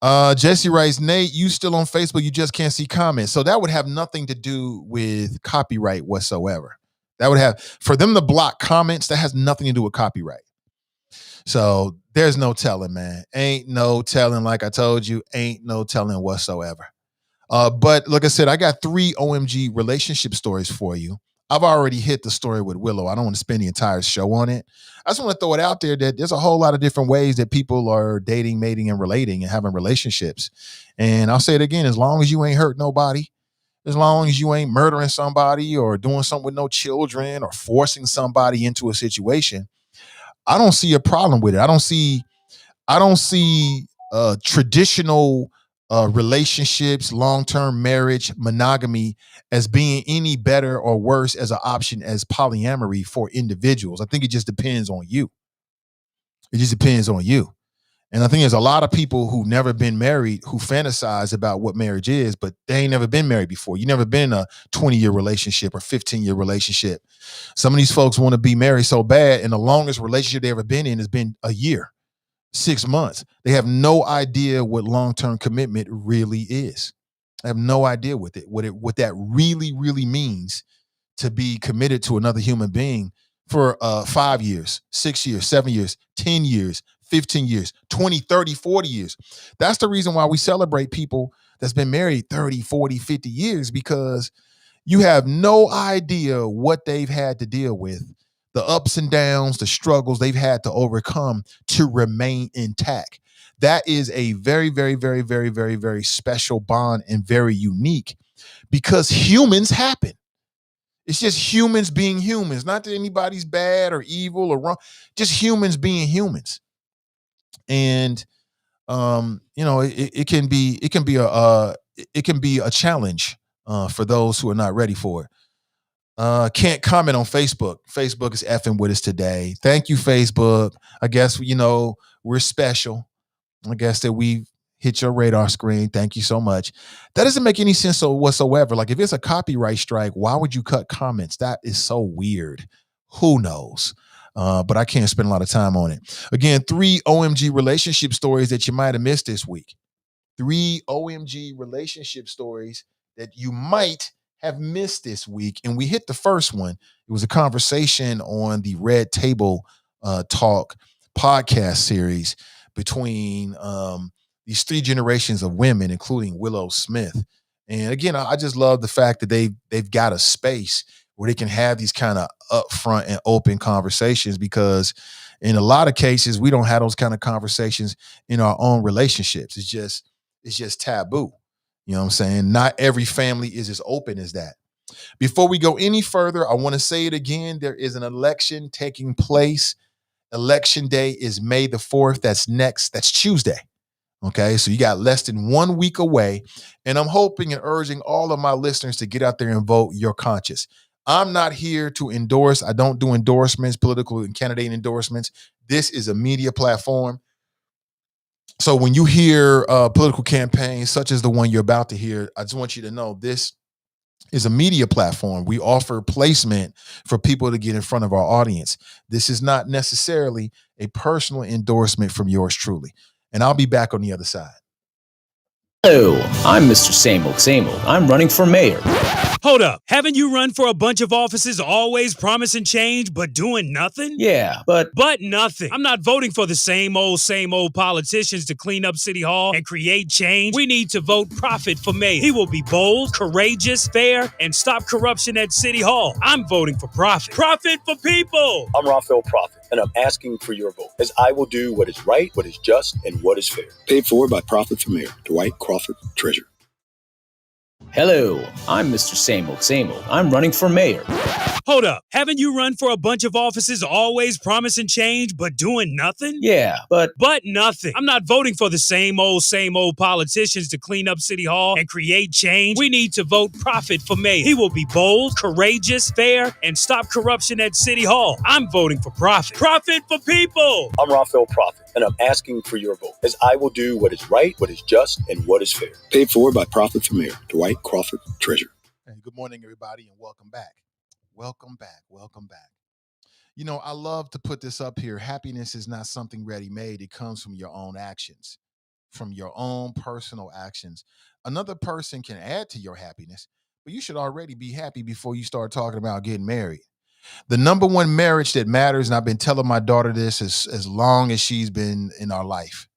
Jesse writes, Nate, you still on Facebook, you just can't see comments. So that would have nothing to do with copyright whatsoever. That would have, for them to block comments, that has nothing to do with copyright. So there's no telling, man. Ain't no telling, like I told you, ain't no telling whatsoever. But like I said, I got 3 OMG relationship stories for you. I've already hit the story with Willow. I don't want to spend the entire show on it. I just want to throw it out there that there's a whole lot of different ways that people are dating, mating, and relating and having relationships. And I'll say it again, as long as you ain't hurt nobody, as long as you ain't murdering somebody or doing something with no children or forcing somebody into a situation, I don't see a problem with it. I don't see traditional relationships, long-term marriage, monogamy as being any better or worse as an option as polyamory for individuals. I think it just depends on you. It just depends on you. And I think there's a lot of people who've never been married who fantasize about what marriage is, but they ain't never been married before. You never been in a 20-year relationship or 15-year relationship. Some of these folks want to be married so bad, and the longest relationship they ever been in has been a year. 6 months. They have no idea what long-term commitment really is. I have no idea what that really, really means to be committed to another human being for 5 years, 6 years, 7 years, 10 years, 15 years, 20, 30, 40 years. That's the reason why we celebrate people that's been married 30, 40, 50 years, because you have no idea what they've had to deal with, the ups and downs, the struggles they've had to overcome to remain intact. That is a very, very, very, very, very, very special bond and very unique because humans happen. It's just humans being humans. Not that anybody's bad or evil or wrong, just humans being humans. And it can be a challenge for those who are not ready for it. Can't comment on Facebook. Facebook is effing with us today. Thank you, Facebook. I guess, we're special. I guess that we've hit your radar screen. Thank you so much. That doesn't make any sense whatsoever. Like, if it's a copyright strike, why would you cut comments? That is so weird. Who knows? But I can't spend a lot of time on it. Again, 3 OMG relationship stories that you might have missed this week. 3 OMG relationship stories that you might have missed this week. And we hit the first one. It was a conversation on the Red Table Talk podcast series between these 3 generations of women, including Willow Smith. And again, I just love the fact that they've got a space where they can have these kind of upfront and open conversations, because in a lot of cases, we don't have those kind of conversations in our own relationships. It's just taboo. You know what I'm saying? Not every family is as open as that. Before we go any further, I want to say it again. There is an election taking place Election day is May the 4th. That's Tuesday. Okay, so you got less than 1 week away. And I'm hoping and urging all of my listeners to get out there and vote your conscience. I'm not here to endorse. I don't do endorsements, political and candidate endorsements. This is a media platform. So when you hear political campaigns such as the one you're about to hear, I just want you to know this is a media platform. We offer placement for people to get in front of our audience. This is not necessarily a personal endorsement from yours truly. And I'll be back on the other side. Hello, I'm Mr. Same Old Same Old. I'm running for mayor. Hold up. Haven't you run for a bunch of offices always promising change but doing nothing? Yeah, but nothing. I'm not voting for the same old politicians to clean up City Hall and create change. We need to vote Prophet for mayor. He will be bold, courageous, fair, and stop corruption at City Hall. I'm voting for Prophet. Prophet for people. I'm Raphael Prophet, and I'm asking for your vote, as I will do what is right, what is just, and what is fair. Paid for by Prophet for Mayor, Dwight Crawford, Treasurer. hello, I'm Mr. Same Old Same Old. I'm running for mayor. Hold up. Haven't you run for a bunch of offices always promising change but doing nothing? Yeah, but nothing. I'm not voting for the same old politicians to clean up City Hall and create change. We need to vote Prophet for mayor. He will be bold, courageous, fair, and stop corruption at City Hall. I'm voting for Prophet. Prophet for people. I'm Raphael Prophet, and I'm asking for your vote, as I will do what is right, what is just, and what is fair. Paid for by Prophet for Mayor, Dwight Crawford, Treasurer. Hey, good morning, everybody, and welcome back. Welcome back. Welcome back. You know, I love to put this up here. Happiness is not something ready-made. It comes from your own actions, from your own personal actions. Another person can add to your happiness, but you should already be happy before you start talking about getting married. The number one marriage that matters, and I've been telling my daughter this as long as she's been in our life,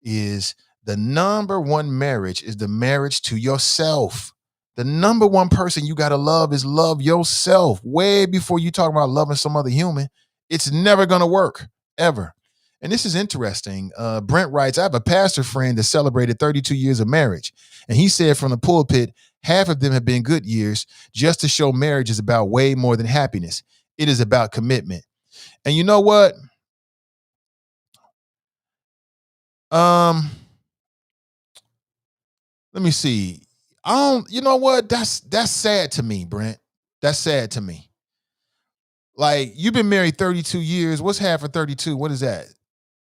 is the number one marriage is the marriage to yourself. The number one person you got to love is love yourself. Way before you talk about loving some other human, it's never going to work, ever. And this is interesting. Brent writes, I have a pastor friend that celebrated 32 years of marriage. And he said from the pulpit, half of them have been good years, just to show marriage is about way more than happiness. It is about commitment. And you know what? Let me see. You know what? That's sad to me, Brent. That's sad to me. Like, you've been married 32 years. What's half of 32? What is that?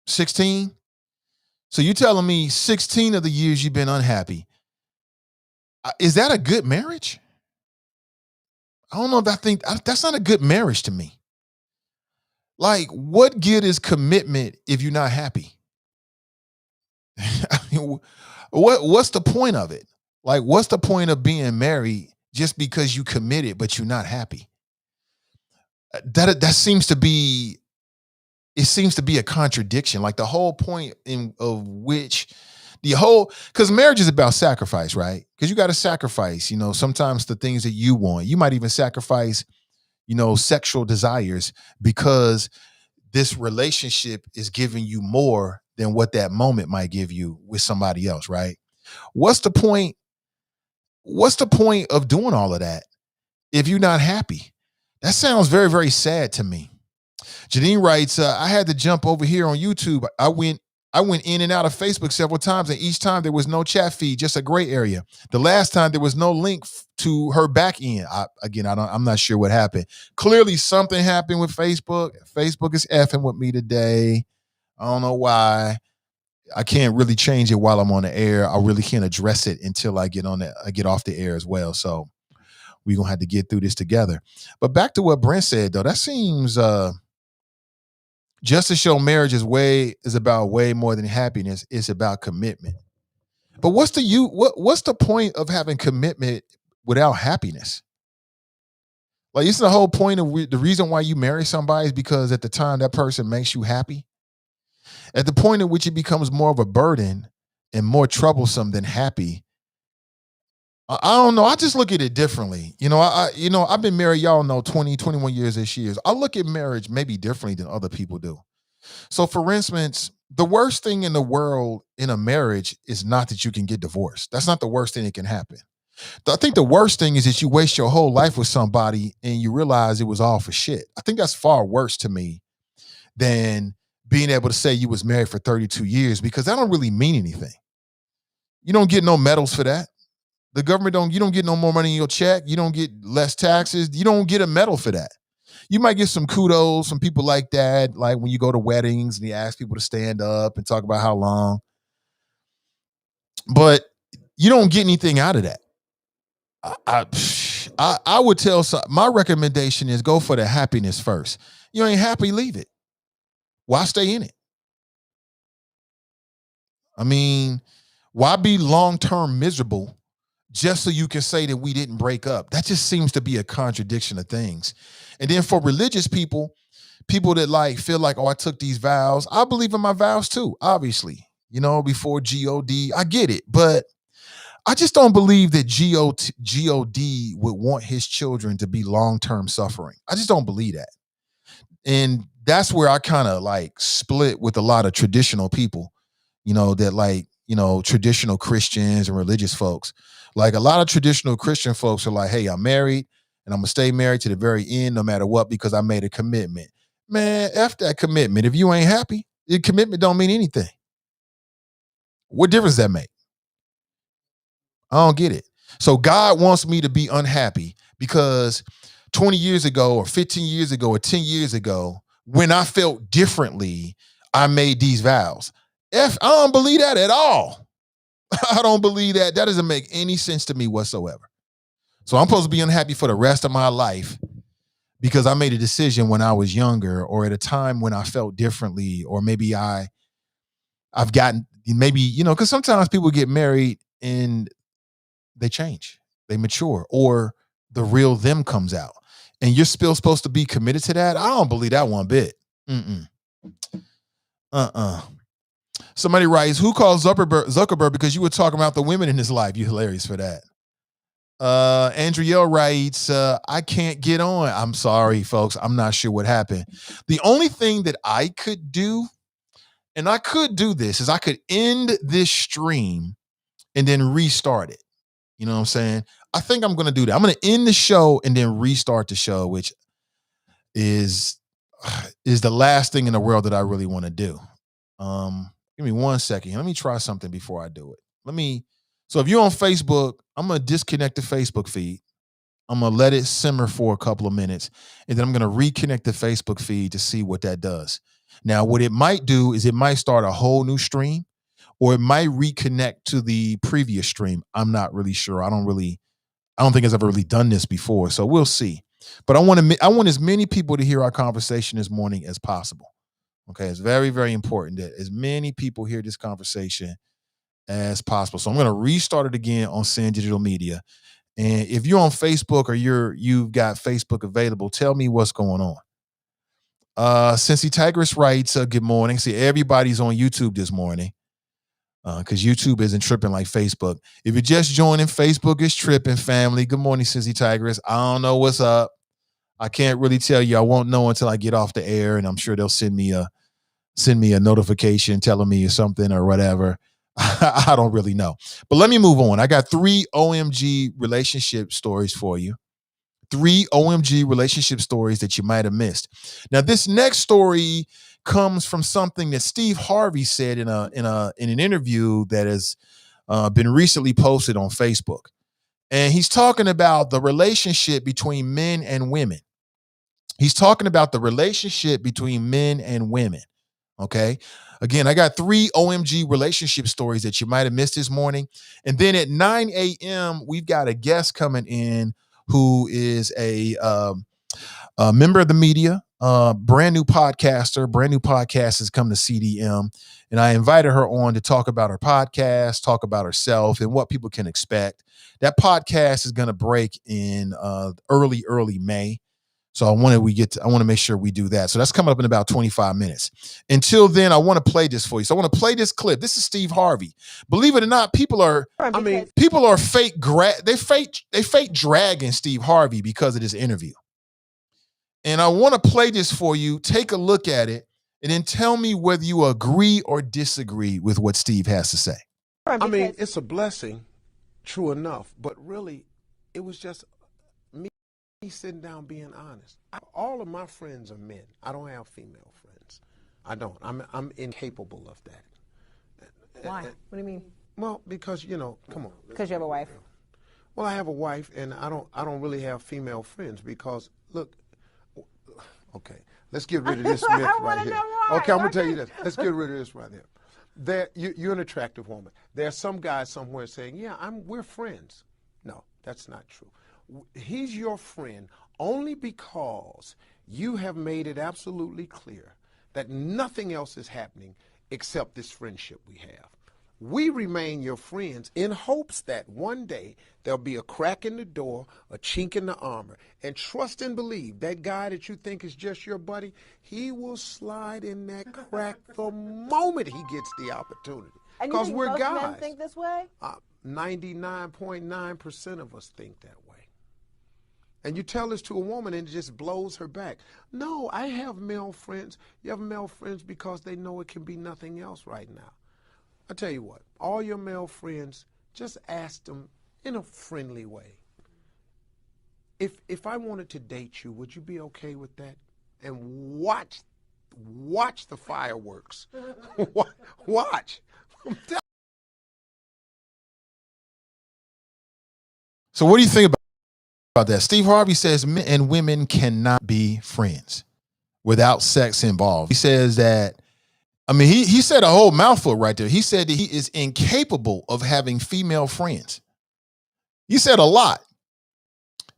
16? So you're telling me 16 of the years you've been unhappy. Is that a good marriage? I don't know if I think that's not a good marriage to me. Like, what good is commitment if you're not happy? I mean, what's the point of it? Like, what's the point of being married just because you committed but you're not happy? That seems to be a contradiction. Like, the whole point because marriage is about sacrifice, right? Because you got to sacrifice, sometimes the things that you want. You might even sacrifice, sexual desires because this relationship is giving you more than what that moment might give you with somebody else, right? What's the point? What's the point of doing all of that if you're not happy? That sounds very, very sad to me. Janine writes, I had to jump over here on YouTube. I went in and out of Facebook several times, and each time there was no chat feed, just a gray area. The last time there was no link to her back end. I'm not sure what happened. Clearly something happened with Facebook. Facebook is effing with me today. I don't know why. I can't really change it while I'm on the air. I really can't address it until I get off the air as well. So we're going to have to get through this together. But back to what Brent said, though, that seems just to show marriage is about way more than happiness. It's about commitment. But what's the point of having commitment without happiness? Like, isn't the whole point of the reason why you marry somebody is because at the time that person makes you happy? At the point at which it becomes more of a burden and more troublesome than happy, I don't know. I just look at it differently. I've been married, y'all know, 20, 21 years this year. I look at marriage maybe differently than other people do. So, for instance, the worst thing in the world in a marriage is not that you can get divorced. That's not the worst thing that can happen. I think the worst thing is that you waste your whole life with somebody and you realize it was all for shit. I think that's far worse to me than being able to say you was married for 32 years, because that don't really mean anything. You don't get no medals for that. The government you don't get no more money in your check. You don't get less taxes. You don't get a medal for that. You might get some kudos from people like that, like when you go to weddings and you ask people to stand up and talk about how long. But you don't get anything out of that. I would tell my recommendation is go for the happiness first. You ain't happy, leave it. Why stay in it? I mean, why be long-term miserable just so you can say that we didn't break up? That just seems to be a contradiction of things. And then for religious people that like feel like, oh, I took these vows. I believe in my vows too, obviously. Before God, I get it. But I just don't believe that God would want his children to be long-term suffering. I just don't believe that. And that's where I kind of like split with a lot of traditional people, that like, traditional Christians and religious folks. Like a lot of traditional Christian folks are like, hey, I'm married and I'm going to stay married to the very end, no matter what, because I made a commitment. Man, F that commitment. If you ain't happy, the commitment don't mean anything. What difference does that make? I don't get it. So God wants me to be unhappy because 20 years ago or 15 years ago or 10 years ago, when I felt differently, I made these vows. I don't believe that at all. I don't believe that. That doesn't make any sense to me whatsoever. So I'm supposed to be unhappy for the rest of my life because I made a decision when I was younger or at a time when I felt differently, or maybe I've gotten, maybe, because sometimes people get married and they change, they mature, or the real them comes out. And you're still supposed to be committed to that? I don't believe that one bit. Somebody writes, who calls Zuckerberg because you were talking about the women in his life? You hilarious for that. Andrielle writes, I can't get on. I'm sorry, folks. I'm not sure what happened. The only thing that I could do, and I could do this, is I could end this stream and then restart it. You know what I'm saying? I think I'm going to do that. I'm going to end the show and then restart the show, which is the last thing in the world that I really want to do. Give me 1 second. Let me try something before I do it. So if you're on Facebook, I'm going to disconnect the Facebook feed. I'm going to let it simmer for a couple of minutes, and then I'm going to reconnect the Facebook feed to see what that does. Now, what it might do is it might start a whole new stream, or it might reconnect to the previous stream. I'm not really sure. I don't think it's ever really done this before, so we'll see. But I want as many people to hear our conversation this morning as possible. Okay, it's very, very important that as many people hear this conversation as possible. So I'm going to restart it again on Sin Digital Media. And if you're on Facebook or you've got Facebook available, tell me what's going on. Cincy Tigress writes, good morning. See, everybody's on YouTube this morning because YouTube isn't tripping like Facebook. If you're just joining, Facebook is tripping, family. Good morning, Cincy Tigress. I don't know what's up. I can't really tell you. I won't know until I get off the air, and I'm sure they'll send me a notification telling me something or whatever. I don't really know. But let me move on. I got 3 OMG relationship stories for you. 3 OMG relationship stories that you might have missed. Now, this next story comes from something that Steve Harvey said in an interview that has been recently posted on Facebook. And he's talking about the relationship between men and women. He's talking about the relationship between men and women. Okay. Again, I got 3 OMG relationship stories that you might have missed this morning. And then at 9 a.m., we've got a guest coming in who is a member of the media, brand new podcaster. Brand new podcast has come to CDM. And I invited her on to talk about her podcast, talk about herself, and what people can expect. That podcast is going to break in early May. So I want to make sure we do that. So that's coming up in about 25 minutes. Until then, I want to play this for you. So I want to play this clip. This is Steve Harvey. Believe it or not, people are fake. They fake dragging Steve Harvey because of this interview. And I want to play this for you. Take a look at it, and then tell me whether you agree or disagree with what Steve has to say. I mean, it's a blessing, true enough, but really, it was just me sitting down being honest. All of my friends are men. I don't have female friends. I don't. I'm incapable of that. Why? What do you mean? Well, because come on. Because you have a wife. Well, I have a wife, and I don't really have female friends because look. Okay, let's get rid of this myth right here. Okay, I'm gonna tell you this. Let's get rid of this right here. You're an attractive woman. There's some guy somewhere saying, "Yeah, we're friends." No, that's not true. He's your friend only because you have made it absolutely clear that nothing else is happening except this friendship we have. We remain your friends in hopes that one day there'll be a crack in the door, a chink in the armor, and trust and believe that guy that you think is just your buddy, he will slide in that crack the moment he gets the opportunity. And you think we're most guys. men think this way? 99.9% of us think that way. And you tell this to a woman and it just blows her back. No, I have male friends. You have male friends because they know it can be nothing else right now. I tell you what, all your male friends, just ask them in a friendly way. If I wanted to date you, would you be okay with that? And watch the fireworks. Watch. So what do you think about that? Steve Harvey says men and women cannot be friends without sex involved. He says that, he said a whole mouthful right there. He said that he is incapable of having female friends. He said a lot.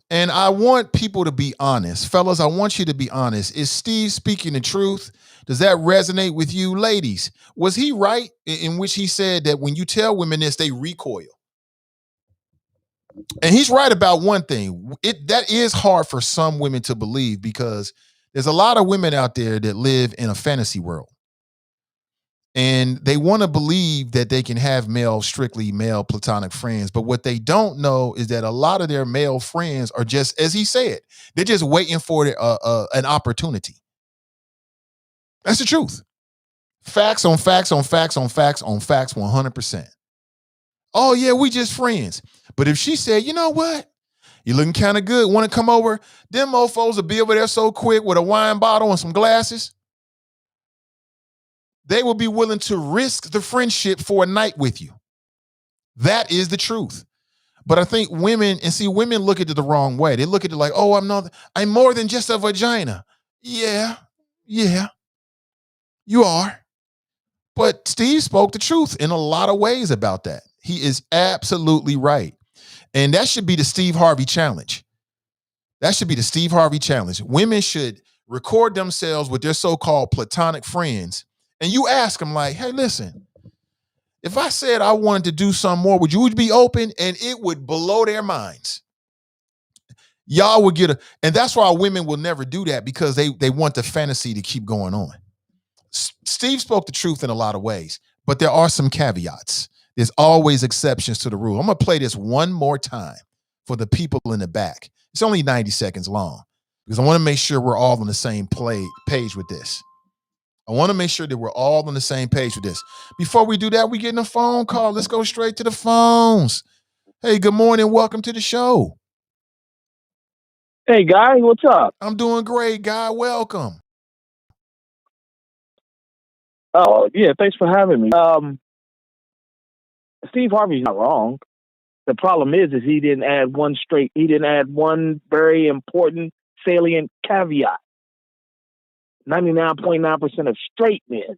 And I want people to be honest. Fellas, I want you to be honest. Is Steve speaking the truth? Does that resonate with you? Ladies, was he right in which he said that when you tell women this, they recoil? And he's right about one thing. That is hard for some women to believe because there's a lot of women out there that live in a fantasy world. And they want to believe that they can have strictly male platonic friends. But what they don't know is that a lot of their male friends are just, as he said, they're just waiting for an opportunity. That's the truth. Facts on facts on facts on facts on facts 100%. Oh, yeah, we just friends. But if she said, you know what? You're looking kind of good. Want to come over? Them mofos will be over there so quick with a wine bottle and some glasses. They will be willing to risk the friendship for a night with you. That is the truth. But I think women look at it the wrong way. They look at it like, oh, I'm more than just a vagina. Yeah, you are. But Steve spoke the truth in a lot of ways about that. He is absolutely right. And that should be the Steve Harvey challenge. That should be the Steve Harvey challenge. Women should record themselves with their so-called platonic friends. And you ask them like, hey, listen, if I said I wanted to do something more, would you be open? And it would blow their minds. Y'all would and that's why women will never do that because they want the fantasy to keep going on. Steve spoke the truth in a lot of ways, but there are some caveats. There's always exceptions to the rule. I'm going to play this one more time for the people in the back. It's only 90 seconds long because I want to make sure we're all on the same page with this. I want to make sure that we're all on the same page with this. Before we do that, we getting a phone call. Let's go straight to the phones. Hey, good morning. Welcome to the show. Hey, Guy. What's up? I'm doing great, Guy. Welcome. Oh, yeah. Thanks for having me. Steve Harvey's not wrong. The problem is he didn't add one very important, salient caveat. 99.9% of straight men.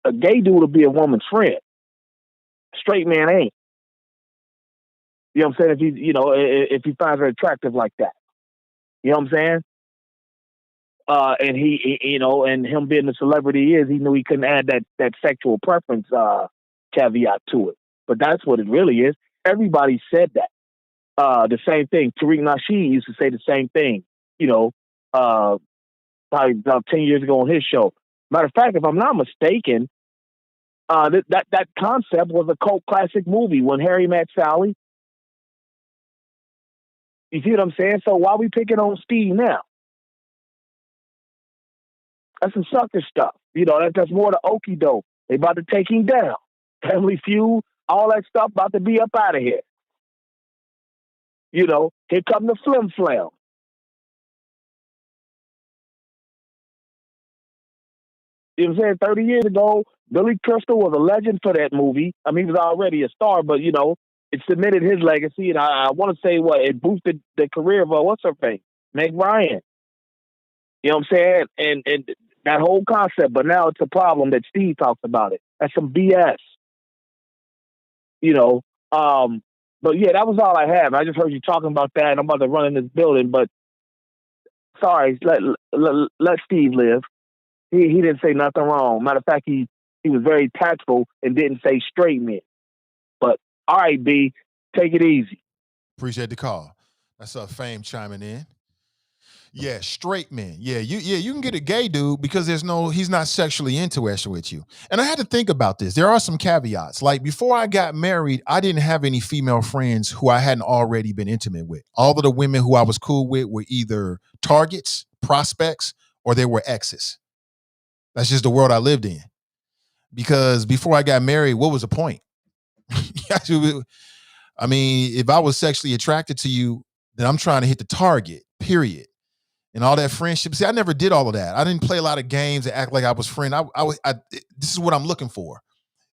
A gay dude will be a woman's friend. Straight man ain't. You know what I'm saying? If he finds her attractive like that. You know what I'm saying? And he and him being the celebrity he knew he couldn't add that sexual preference caveat to it. But that's what it really is. Everybody said that. The same thing. Tariq Nasheed used to say the same thing. Probably about 10 years ago on his show. Matter of fact, if I'm not mistaken, that concept was a cult classic movie when Harry met Sally. You see what I'm saying? So why are we picking on Steve now? That's some sucker stuff. That's more the okie doke. They about to take him down. Family Feud, all that stuff about to be up out of here. Here come the flim flam. You know what I'm saying? 30 years ago, Billy Crystal was a legend for that movie. I mean, he was already a star, but, it cemented his legacy. And I want to say it boosted the career of, what's her face? Meg Ryan. You know what I'm saying? And that whole concept, but now it's a problem that Steve talks about it. That's some BS. But yeah, that was all I had. I just heard you talking about that, and I'm about to run in this building, but sorry, let Steve live. He didn't say nothing wrong. Matter of fact, he was very tactful and didn't say straight men. But all right, B, take it easy. Appreciate the call. That's Fame chiming in. Yeah, straight men. Yeah, you can get a gay dude because he's not sexually interested with you. And I had to think about this. There are some caveats. Like before I got married, I didn't have any female friends who I hadn't already been intimate with. All of the women who I was cool with were either targets, prospects, or they were exes. That's just the world I lived in. Because before I got married, what was the point? I mean, if I was sexually attracted to you, then I'm trying to hit the target, period. And all that friendship. See, I never did all of that. I didn't play a lot of games and act like I was friend. This is what I'm looking for.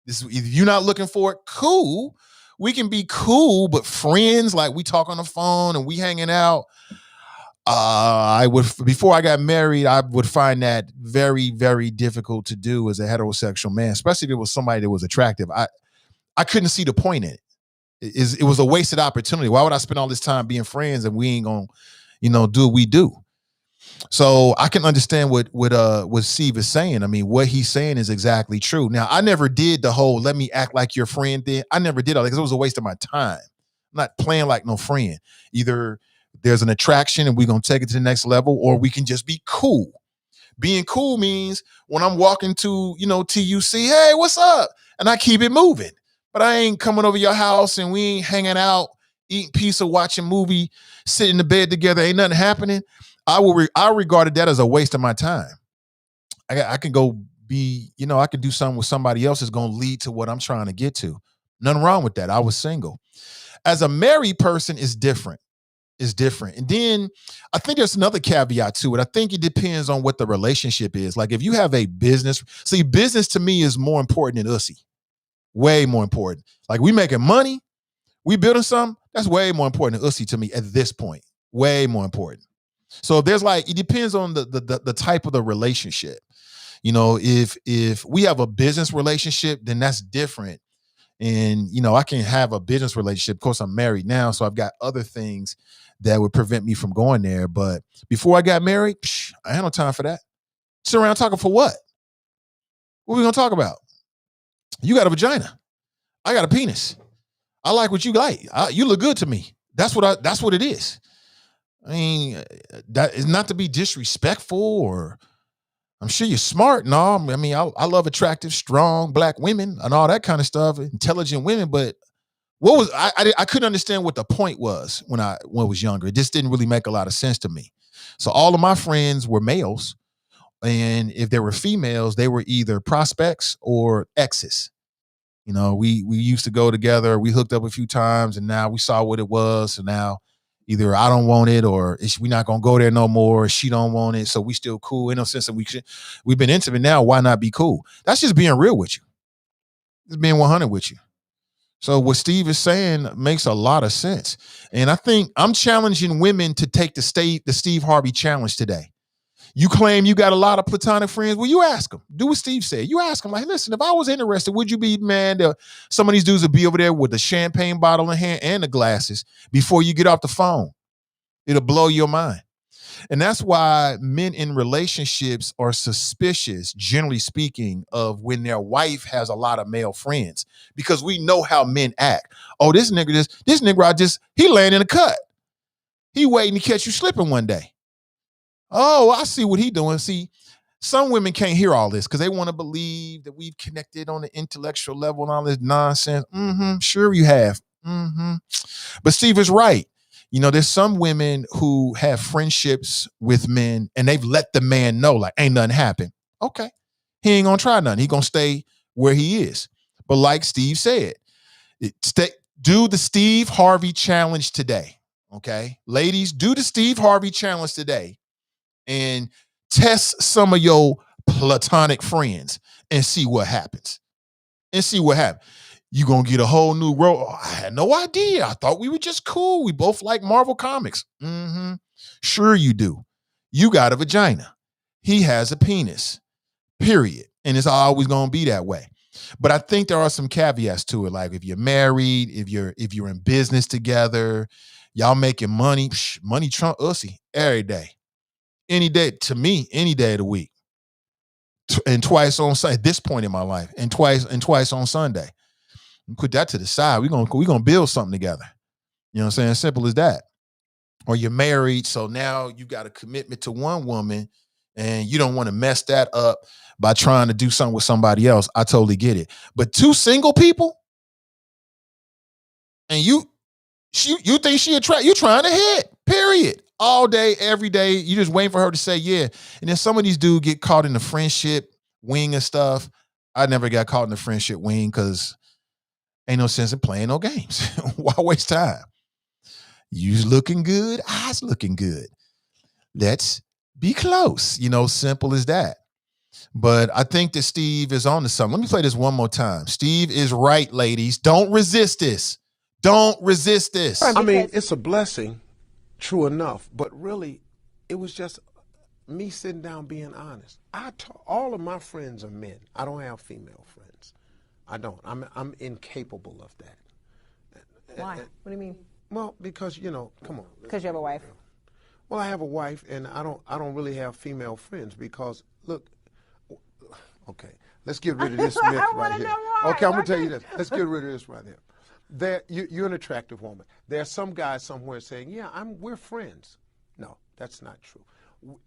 If you're not looking for it, cool. We can be cool, but friends, like we talk on the phone and we hanging out. Before I got married, I would find that very, very difficult to do as a heterosexual man, especially if it was somebody that was attractive. I couldn't see the point in it. It was a wasted opportunity. Why would I spend all this time being friends and we ain't gonna, do what we do? So I can understand what Steve is saying. I mean, what he's saying is exactly true. Now, I never did the whole let me act like your friend thing. I never did all that because it was a waste of my time. I'm not playing like no friend. Either there's an attraction and we're going to take it to the next level, or we can just be cool. Being cool means when I'm walking to, TUC, hey, what's up? And I keep it moving. But I ain't coming over your house and we ain't hanging out, eating pizza, watching movie, sitting in the bed together. Ain't nothing happening. I regarded that as a waste of my time. I can go be, I can do something with somebody else that's going to lead to what I'm trying to get to. Nothing wrong with that. I was single. As a married person, it's different. It's different. And then I think there's another caveat to it. I think it depends on what the relationship is. Like if you have a business, see, business to me is more important than ussy. Way more important. Like we making money, we building something, that's way more important than ussy to me at this point. Way more important. So there's it depends on the type of the relationship. If we have a business relationship, then that's different. And, I can have a business relationship. Of course, I'm married now, so I've got other things that would prevent me from going there. But before I got married, I had no time for that. Sit around talking for what? What are we going to talk about? You got a vagina. I got a penis. I like what you like. You look good to me. That's what it is. I mean, that is not to be disrespectful, or I'm sure you're smart and all. I mean, I love attractive, strong Black women and all that kind of stuff, intelligent women. But I couldn't understand what the point was when I was younger. It just didn't really make a lot of sense to me. So all of my friends were males, and if they were females, they were either prospects or exes. We used to go together. We hooked up a few times, and now we saw what it was. So now either I don't want it, or we're not gonna go there no more, or she don't want it. So we still cool in no sense that we've been intimate now. Why not be cool? That's just being real with you. It's being 100 with you. So what Steve is saying makes a lot of sense. And I think I'm challenging women to take the Steve Harvey challenge today. You claim you got a lot of platonic friends. Well, you ask them. Do what Steve said. You ask them, like, listen, if I was interested, would you be, man, some of these dudes would be over there with the champagne bottle in hand and the glasses before you get off the phone. It'll blow your mind. And that's why men in relationships are suspicious, generally speaking, of when their wife has a lot of male friends, because we know how men act. Oh, this nigga, he laying in a cut. He waiting to catch you slipping one day. Oh, I see what he doing. See, some women can't hear all this because they want to believe that we've connected on the intellectual level and all this nonsense. Sure you have. But Steve is right. There's some women who have friendships with men and they've let the man know, like, ain't nothing happen. Okay. He ain't gonna try nothing. He gonna stay where he is. But like Steve said, do the Steve Harvey challenge today. Okay. Ladies, do the Steve Harvey challenge today and test some of your platonic friends and see what happens. And see what happens. You gonna get a whole new role. Oh, I had no idea. I thought we were just cool. We both like Marvel comics. Mm-hmm. Sure you do. You got a vagina. He has a penis. Period. And it's always gonna be that way. But I think there are some caveats to it. Like if you're married, if you're in business together, y'all making money, money trump ussy every day. Any day, to me, any day of the week. And twice on Sunday, at this point in my life, and twice on Sunday. Put that to the side. We're gonna build something together. You know what I'm saying? Simple as that. Or you're married, so now you got a commitment to one woman and you don't want to mess that up by trying to do something with somebody else. I totally get it. But two single people, and you think she attract, you trying to hit, period. All day, every day. You just waiting for her to say yeah. And then some of these dudes get caught in the friendship wing and stuff. I never got caught in the friendship wing because ain't no sense in playing no games. Why waste time? You's looking good, I's looking good. Let's be close. Simple as that. But I think that Steve is on to something. Let me play this one more time. Steve is right, ladies. Don't resist this. Don't resist this. I mean, it's a blessing, true enough. But really, it was just me sitting down being honest. All of my friends are men. I don't have female friends. I don't. I'm incapable of that. Why? What do you mean? Well, because come on. Because you have a wife. Well, I have a wife, and I don't really have female friends because look. Okay, let's get rid of this myth right here. Okay, I'm gonna tell you this. Let's get rid of this right here. You're an attractive woman. There are some guys somewhere saying, "Yeah, we're friends." No, that's not true.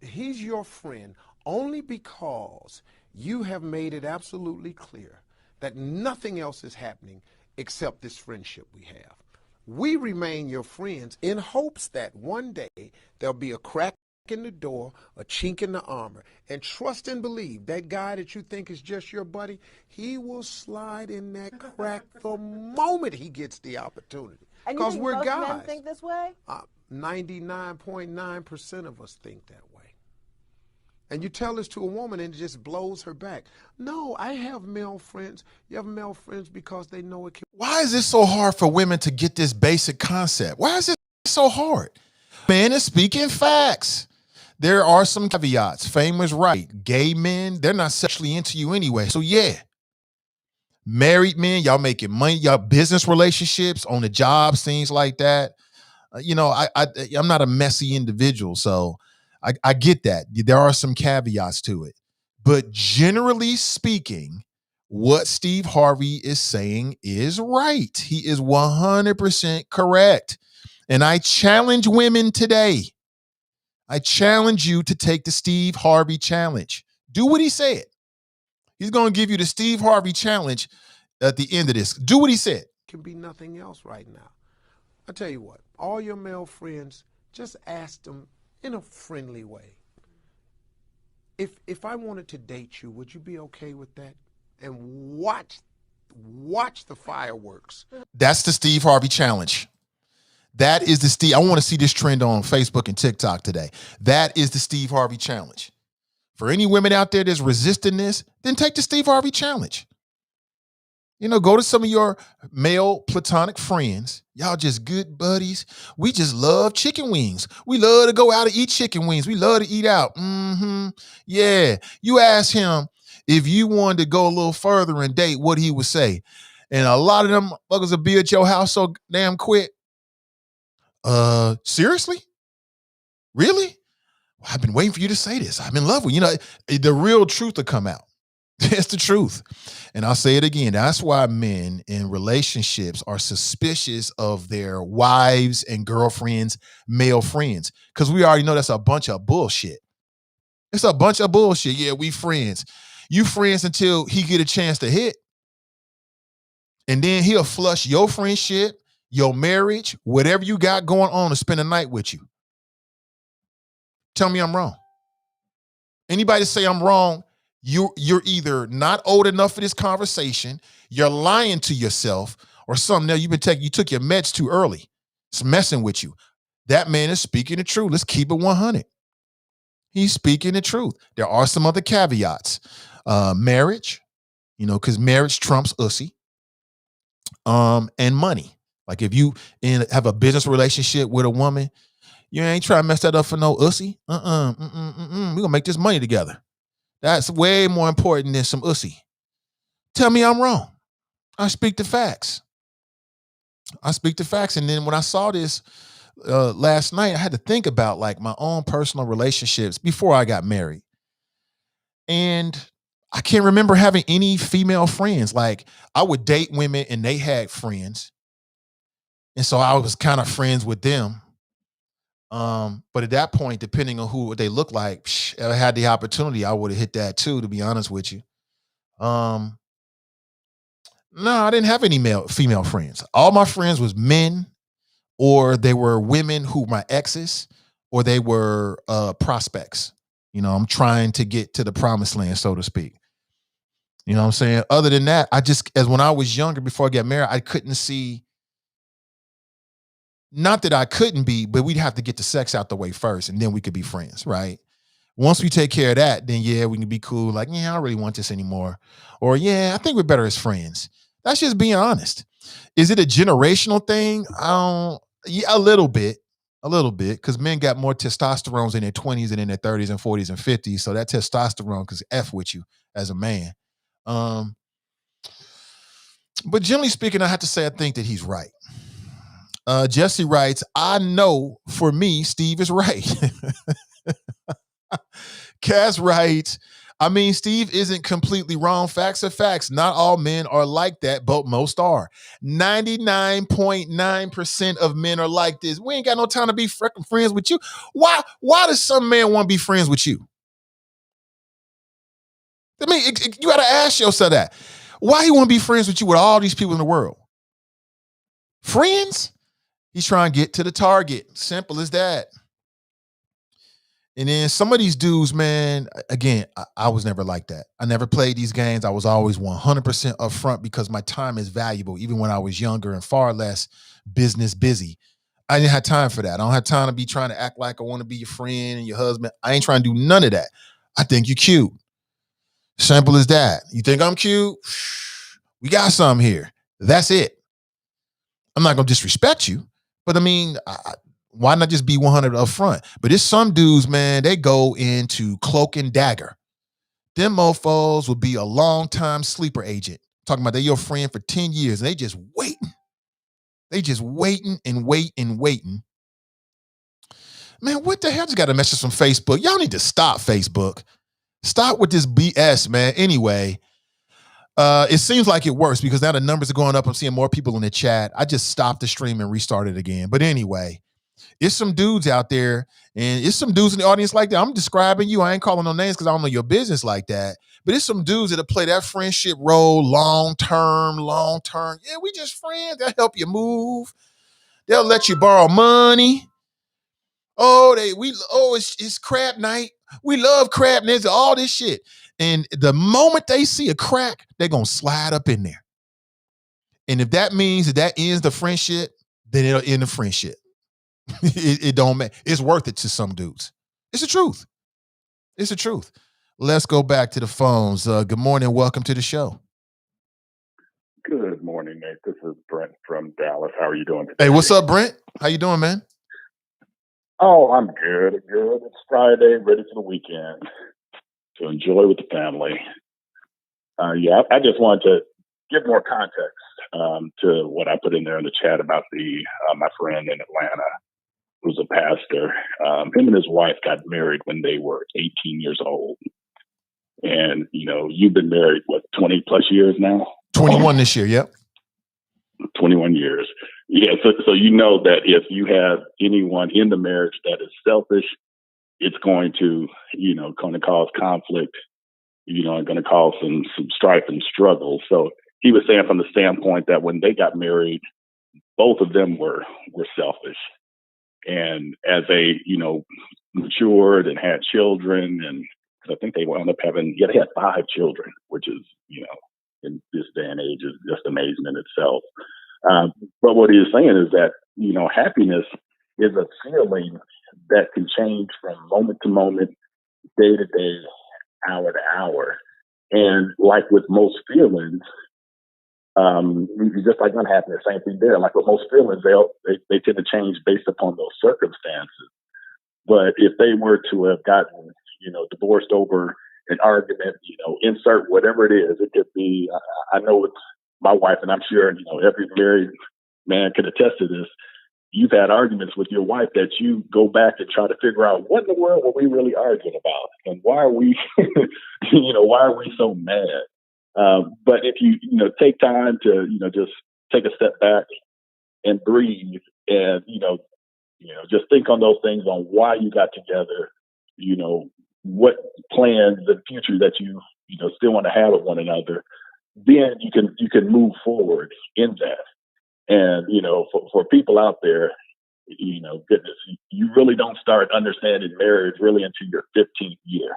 He's your friend only because you have made it absolutely clear that nothing else is happening except this friendship we have. We remain your friends in hopes that one day there'll be a crack in the door, a chink in the armor, and trust and believe that guy that you think is just your buddy, he will slide in that crack the moment he gets the opportunity. Because we're most guys. Men think this way? 99.9% of us think that way. And you tell this to a woman and it just blows her back. No, I have male friends. You have male friends because they know it can. Why is it so hard for women to get this basic concept? Why is it so hard? Man is speaking facts. There are some caveats. Fame was right. Gay men, they're not sexually into you anyway. So yeah. Married men, y'all making money, y'all business relationships, on the jobs, things like that. I'm not a messy individual, so I get that. There are some caveats to it. But generally speaking, what Steve Harvey is saying is right. He is 100% correct. And I challenge women today. I challenge you to take the Steve Harvey challenge. Do what he said. He's going to give you the Steve Harvey challenge at the end of this. Do what he said. Can be nothing else right now. I tell you what, all your male friends, just ask them in a friendly way. If I wanted to date you, would you be okay with that? And watch the fireworks. That's the Steve Harvey challenge. That is the Steve. I want to see this trend on Facebook and TikTok today. That is the Steve Harvey challenge. For any women out there that's resisting this, then take the Steve Harvey challenge. Go to some of your male platonic friends. Y'all just good buddies. We just love chicken wings. We love to go out and eat chicken wings. We love to eat out. Yeah. You ask him if you wanted to go a little further and date, what he would say. And a lot of them fuckers will be at your house so damn quick. Seriously? Really? Well, I've been waiting for you to say this. I'm in love with you. The real truth will come out. It's the truth. And I'll say it again. That's why men in relationships are suspicious of their wives and girlfriends, male friends, because we already know that's a bunch of bullshit. It's a bunch of bullshit. Yeah, we friends. You friends until he get a chance to hit. And then he'll flush your friendship, your marriage, whatever you got going on to spend a night with you. Tell me I'm wrong. Anybody say I'm wrong, you're either not old enough for this conversation, you're lying to yourself, or something else. You took your meds too early. It's messing with you. That man is speaking the truth. Let's keep it 100. He's speaking the truth. There are some other caveats. Marriage, because marriage trumps ussy. And money. Like if you have a business relationship with a woman, you ain't trying to mess that up for no ussy. We're gonna make this money together. That's way more important than some ussy. Tell me I'm wrong. I speak the facts. And then when I saw this last night, I had to think about like my own personal relationships before I got married. And I can't remember having any female friends. Like I would date women and they had friends. And so I was kind of friends with them. But at that point, depending on what they look like, if I had the opportunity, I would have hit that too, to be honest with you. No, I didn't have any female friends. All my friends was men, or they were women who were my exes, or they were prospects. I'm trying to get to the promised land, so to speak. You know what I'm saying? Other than that, as when I was younger, before I got married, I couldn't see. Not that I couldn't be, but we'd have to get the sex out the way first, and then we could be friends, right? Once we take care of that, then yeah, we can be cool. Like, yeah, I don't really want this anymore. Or yeah, I think we're better as friends. That's just being honest. Is it a generational thing? Yeah, a little bit. Because men got more testosterone in their 20s and in their 30s and 40s and 50s. So that testosterone can F with you as a man. But generally speaking, I have to say I think that he's right. Jesse writes, I know for me, Steve is right. Cass writes, I mean, Steve isn't completely wrong. Facts are facts. Not all men are like that, but most are. 99.9% of men are like this. We ain't got no time to be freaking friends with you. Why does some man want to be friends with you? I mean, you got to ask yourself that. Why he want to be friends with you with all these people in the world? Friends? He's trying to get to the target. Simple as that. And then some of these dudes, man, again, I was never like that. I never played these games. I was always 100% upfront because my time is valuable, even when I was younger and far less business busy. I didn't have time for that. I don't have time to be trying to act like I want to be your friend and your husband. I ain't trying to do none of that. I think you're cute. Simple as that. You think I'm cute? We got something here. That's it. I'm not going to disrespect you. But I mean, why not just be 100 up front? But it's some dudes, man, they go into cloak and dagger. Them mofos will be a long-time sleeper agent. Talking about they're your friend for 10 years and they just waiting. They just waiting and waiting. Man, what the hell? Just got a message from Facebook. Y'all need to stop, Facebook. Stop with this BS, man. Anyway, it seems like it works because now the numbers are going up. I'm seeing more people in the chat. I just stopped the stream and restarted again. But anyway, it's some dudes out there and it's some dudes in the audience like that. I'm describing you. I ain't calling no names because I don't know your business like that. But it's some dudes that'll play that friendship role long term. Yeah, we just friends. They'll help you move. They'll let you borrow money. It's crab night. We love crab nights, all this shit. And the moment they see a crack, they're going to slide up in there. And if that means that ends the friendship, then it'll end the friendship. It don't matter. It's worth it to some dudes. It's the truth. Let's go back to the phones. Good morning. Welcome to the show. Good morning, Nate. This is Brent from Dallas. How are you doing today? Hey, what's up, Brent? How you doing, man? Oh, I'm good. It's Friday, ready for the weekend to enjoy with the family. I just wanted to give more context to what I put in there in the chat about my friend in Atlanta who's a pastor. Him and his wife got married when they were 18 years old. And, you've been married, 20 plus years now? 21 this year, yep. 21 years. Yeah, so you know that if you have anyone in the marriage that is selfish, it's going to cause conflict, and going to cause some strife and struggle. So he was saying from the standpoint that when they got married, both of them were selfish. And as they, matured and had children, and I think they wound up they had 5 children, which is, in this day and age is just amazing in itself. But what he is saying is that, happiness is a feeling that can change from moment to moment, day to day, hour to hour. And like with most feelings, just like unhappiness, same thing there. Like with most feelings, they tend to change based upon those circumstances. But if they were to have gotten, divorced over an argument, insert whatever it is, it could be, I know with my wife, and I'm sure, every married man can attest to this. You've had arguments with your wife that you go back and try to figure out what in the world were we really arguing about, and why are we, why are we so mad? But if you, take time to, just take a step back and breathe, and just think on those things, on why you got together, what plans in the future that you still want to have with one another, then you can move forward in that. And, for people out there, goodness, you really don't start understanding marriage really until your 15th year.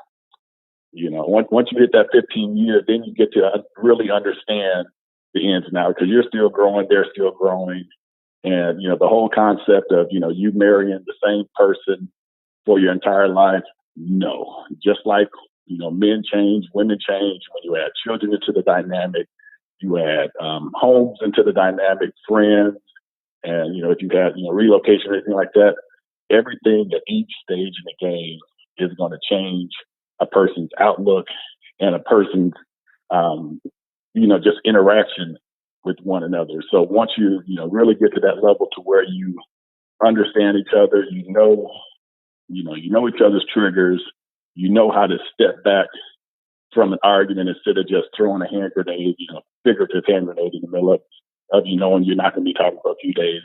Once you hit that 15 year, then you get to really understand the ins and outs, because you're still growing, they're still growing. And, the whole concept of, you marrying the same person for your entire life, no. Just like, men change, women change. When you add children into the dynamic, you add homes into the dynamic, friends, and, if you had, relocation or anything like that, everything at each stage in the game is going to change a person's outlook and a person's, just interaction with one another. So once you, really get to that level to where you understand each other, you know each other's triggers, you know how to step back from an argument instead of just throwing a hand grenade, figurative hand grenade in the middle of you knowing you're not going to be talking for a few days,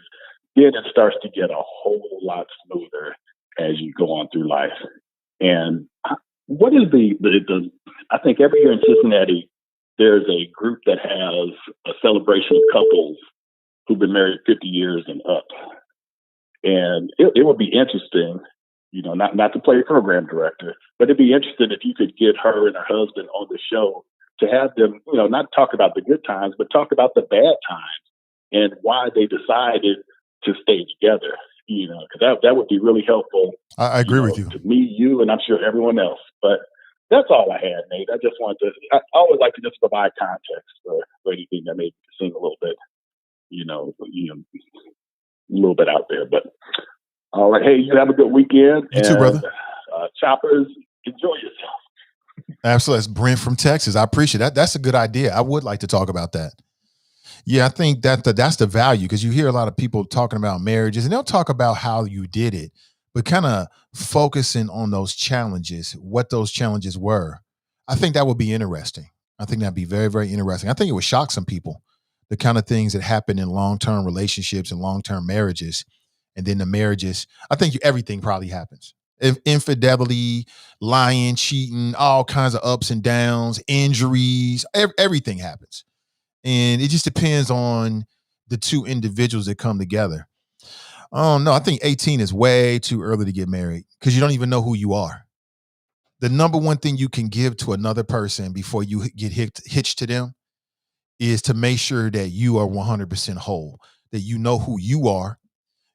then it starts to get a whole lot smoother as you go on through life. And what is the I think every year in Cincinnati, there's a group that has a celebration of couples who've been married 50 years and up. And it would be interesting, not to play program director, but it'd be interesting if you could get her and her husband on the show to have them, not talk about the good times, but talk about the bad times and why they decided to stay together, because that would be really helpful. I agree with you. To me, you, and I'm sure everyone else. But that's all I had, Nate. I just wanted to, I always like to just provide context for anything that maybe seem a little bit, a little bit out there. But all right, hey, you have a good weekend. You too, brother. Choppers, enjoy yourself. Absolutely. That's Brent from Texas. I appreciate that. That's a good idea. I would like to talk about that. Yeah, I think that's the value, because you hear a lot of people talking about marriages, and they'll talk about how you did it, but kind of focusing on those challenges, what those challenges were. I think that would be interesting. I think that'd be very, very interesting. I think it would shock some people, the kind of things that happen in long-term relationships and long-term marriages. And then the marriages, I think everything probably happens. Infidelity, lying, cheating, all kinds of ups and downs, injuries, everything happens. And it just depends on the two individuals that come together. Oh, no, I think 18 is way too early to get married, because you don't even know who you are. The number one thing you can give to another person before you get hitched to them is to make sure that you are 100% whole, that you know who you are,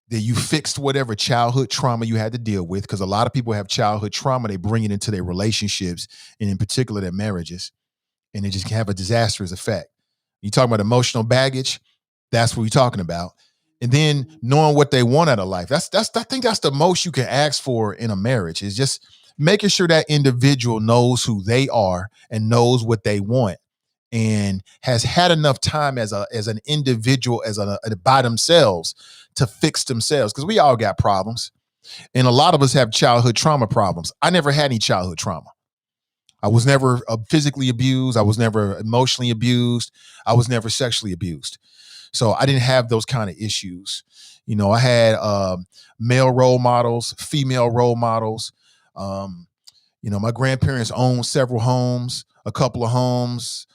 that you fixed whatever childhood trauma you had to deal with, because a lot of people have childhood trauma. They bring it into their relationships, and in particular their marriages, and it just can have a disastrous effect. You talking about emotional baggage, that's what we're talking about. And then knowing what they want out of life. I think that's the most you can ask for in a marriage, is just making sure that individual knows who they are and knows what they want, and has had enough time as an individual, by themselves, to fix themselves. Because we all got problems, and a lot of us have childhood trauma problems. I never had any childhood trauma. I was never physically abused. I was never emotionally abused. I was never sexually abused. So I didn't have those kind of issues. I had male role models, female role models. My grandparents owned several homes, a couple of homes.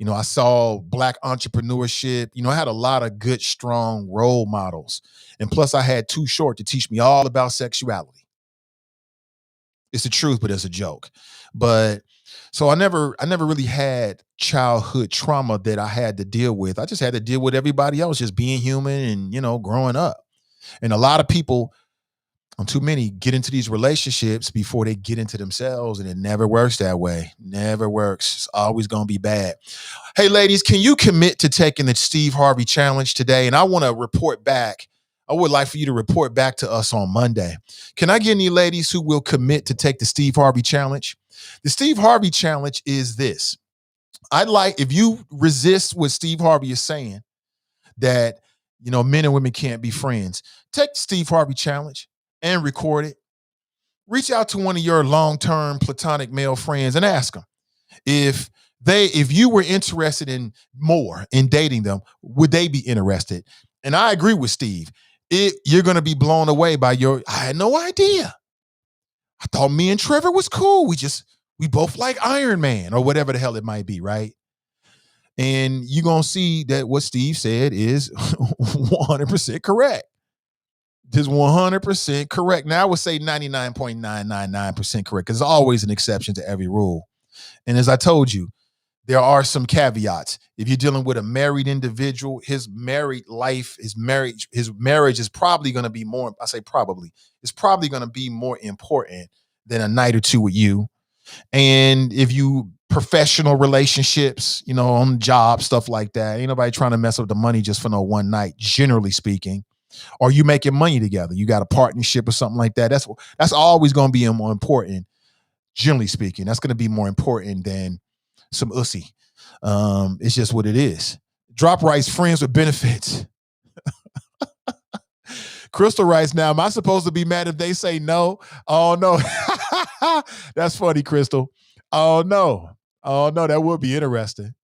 I saw Black entrepreneurship. I had a lot of good, strong role models. And plus I had Too Short to teach me all about sexuality. It's the truth, but it's a joke. But so I never really had childhood trauma that I had to deal with. I just had to deal with everybody else, just being human and, growing up. And a lot of people, Too many get into these relationships before they get into themselves, and it never works that way. Never works. It's always going to be bad. Hey, ladies, can you commit to taking the Steve Harvey challenge today? And I want to report back. I would like for you to report back to us on Monday. Can I get any ladies who will commit to take the Steve Harvey challenge? The Steve Harvey challenge is this. I'd like, if you resist what Steve Harvey is saying, that, you know, men and women can't be friends, take the Steve Harvey challenge and record it. Reach out to one of your long-term platonic male friends and ask them if you were interested in more in dating them, would they be interested? And I agree with Steve. You're going to be blown away by I had no idea. I thought me and Trevor was cool. We both like Iron Man or whatever the hell it might be, right? And you're going to see that what Steve said is 100% correct. Just 100% correct. Now I would say 99.999% correct, because there's always an exception to every rule. And as I told you, there are some caveats. If you're dealing with a married individual, his marriage is probably going to be more, I say probably, it's probably going to be more important than a night or two with you. And if you professional relationships, you know, on the job, stuff like that, ain't nobody trying to mess up the money just for no one night, generally speaking. Or you making money together, you got a partnership or something like that. That's always going to be more important, generally speaking. That's going to be more important than some ussy. It's just what it is. Drop writes friends with benefits. Crystal writes, now, am I supposed to be mad if they say no? Oh, no. That's funny, Crystal. Oh, no, that would be interesting.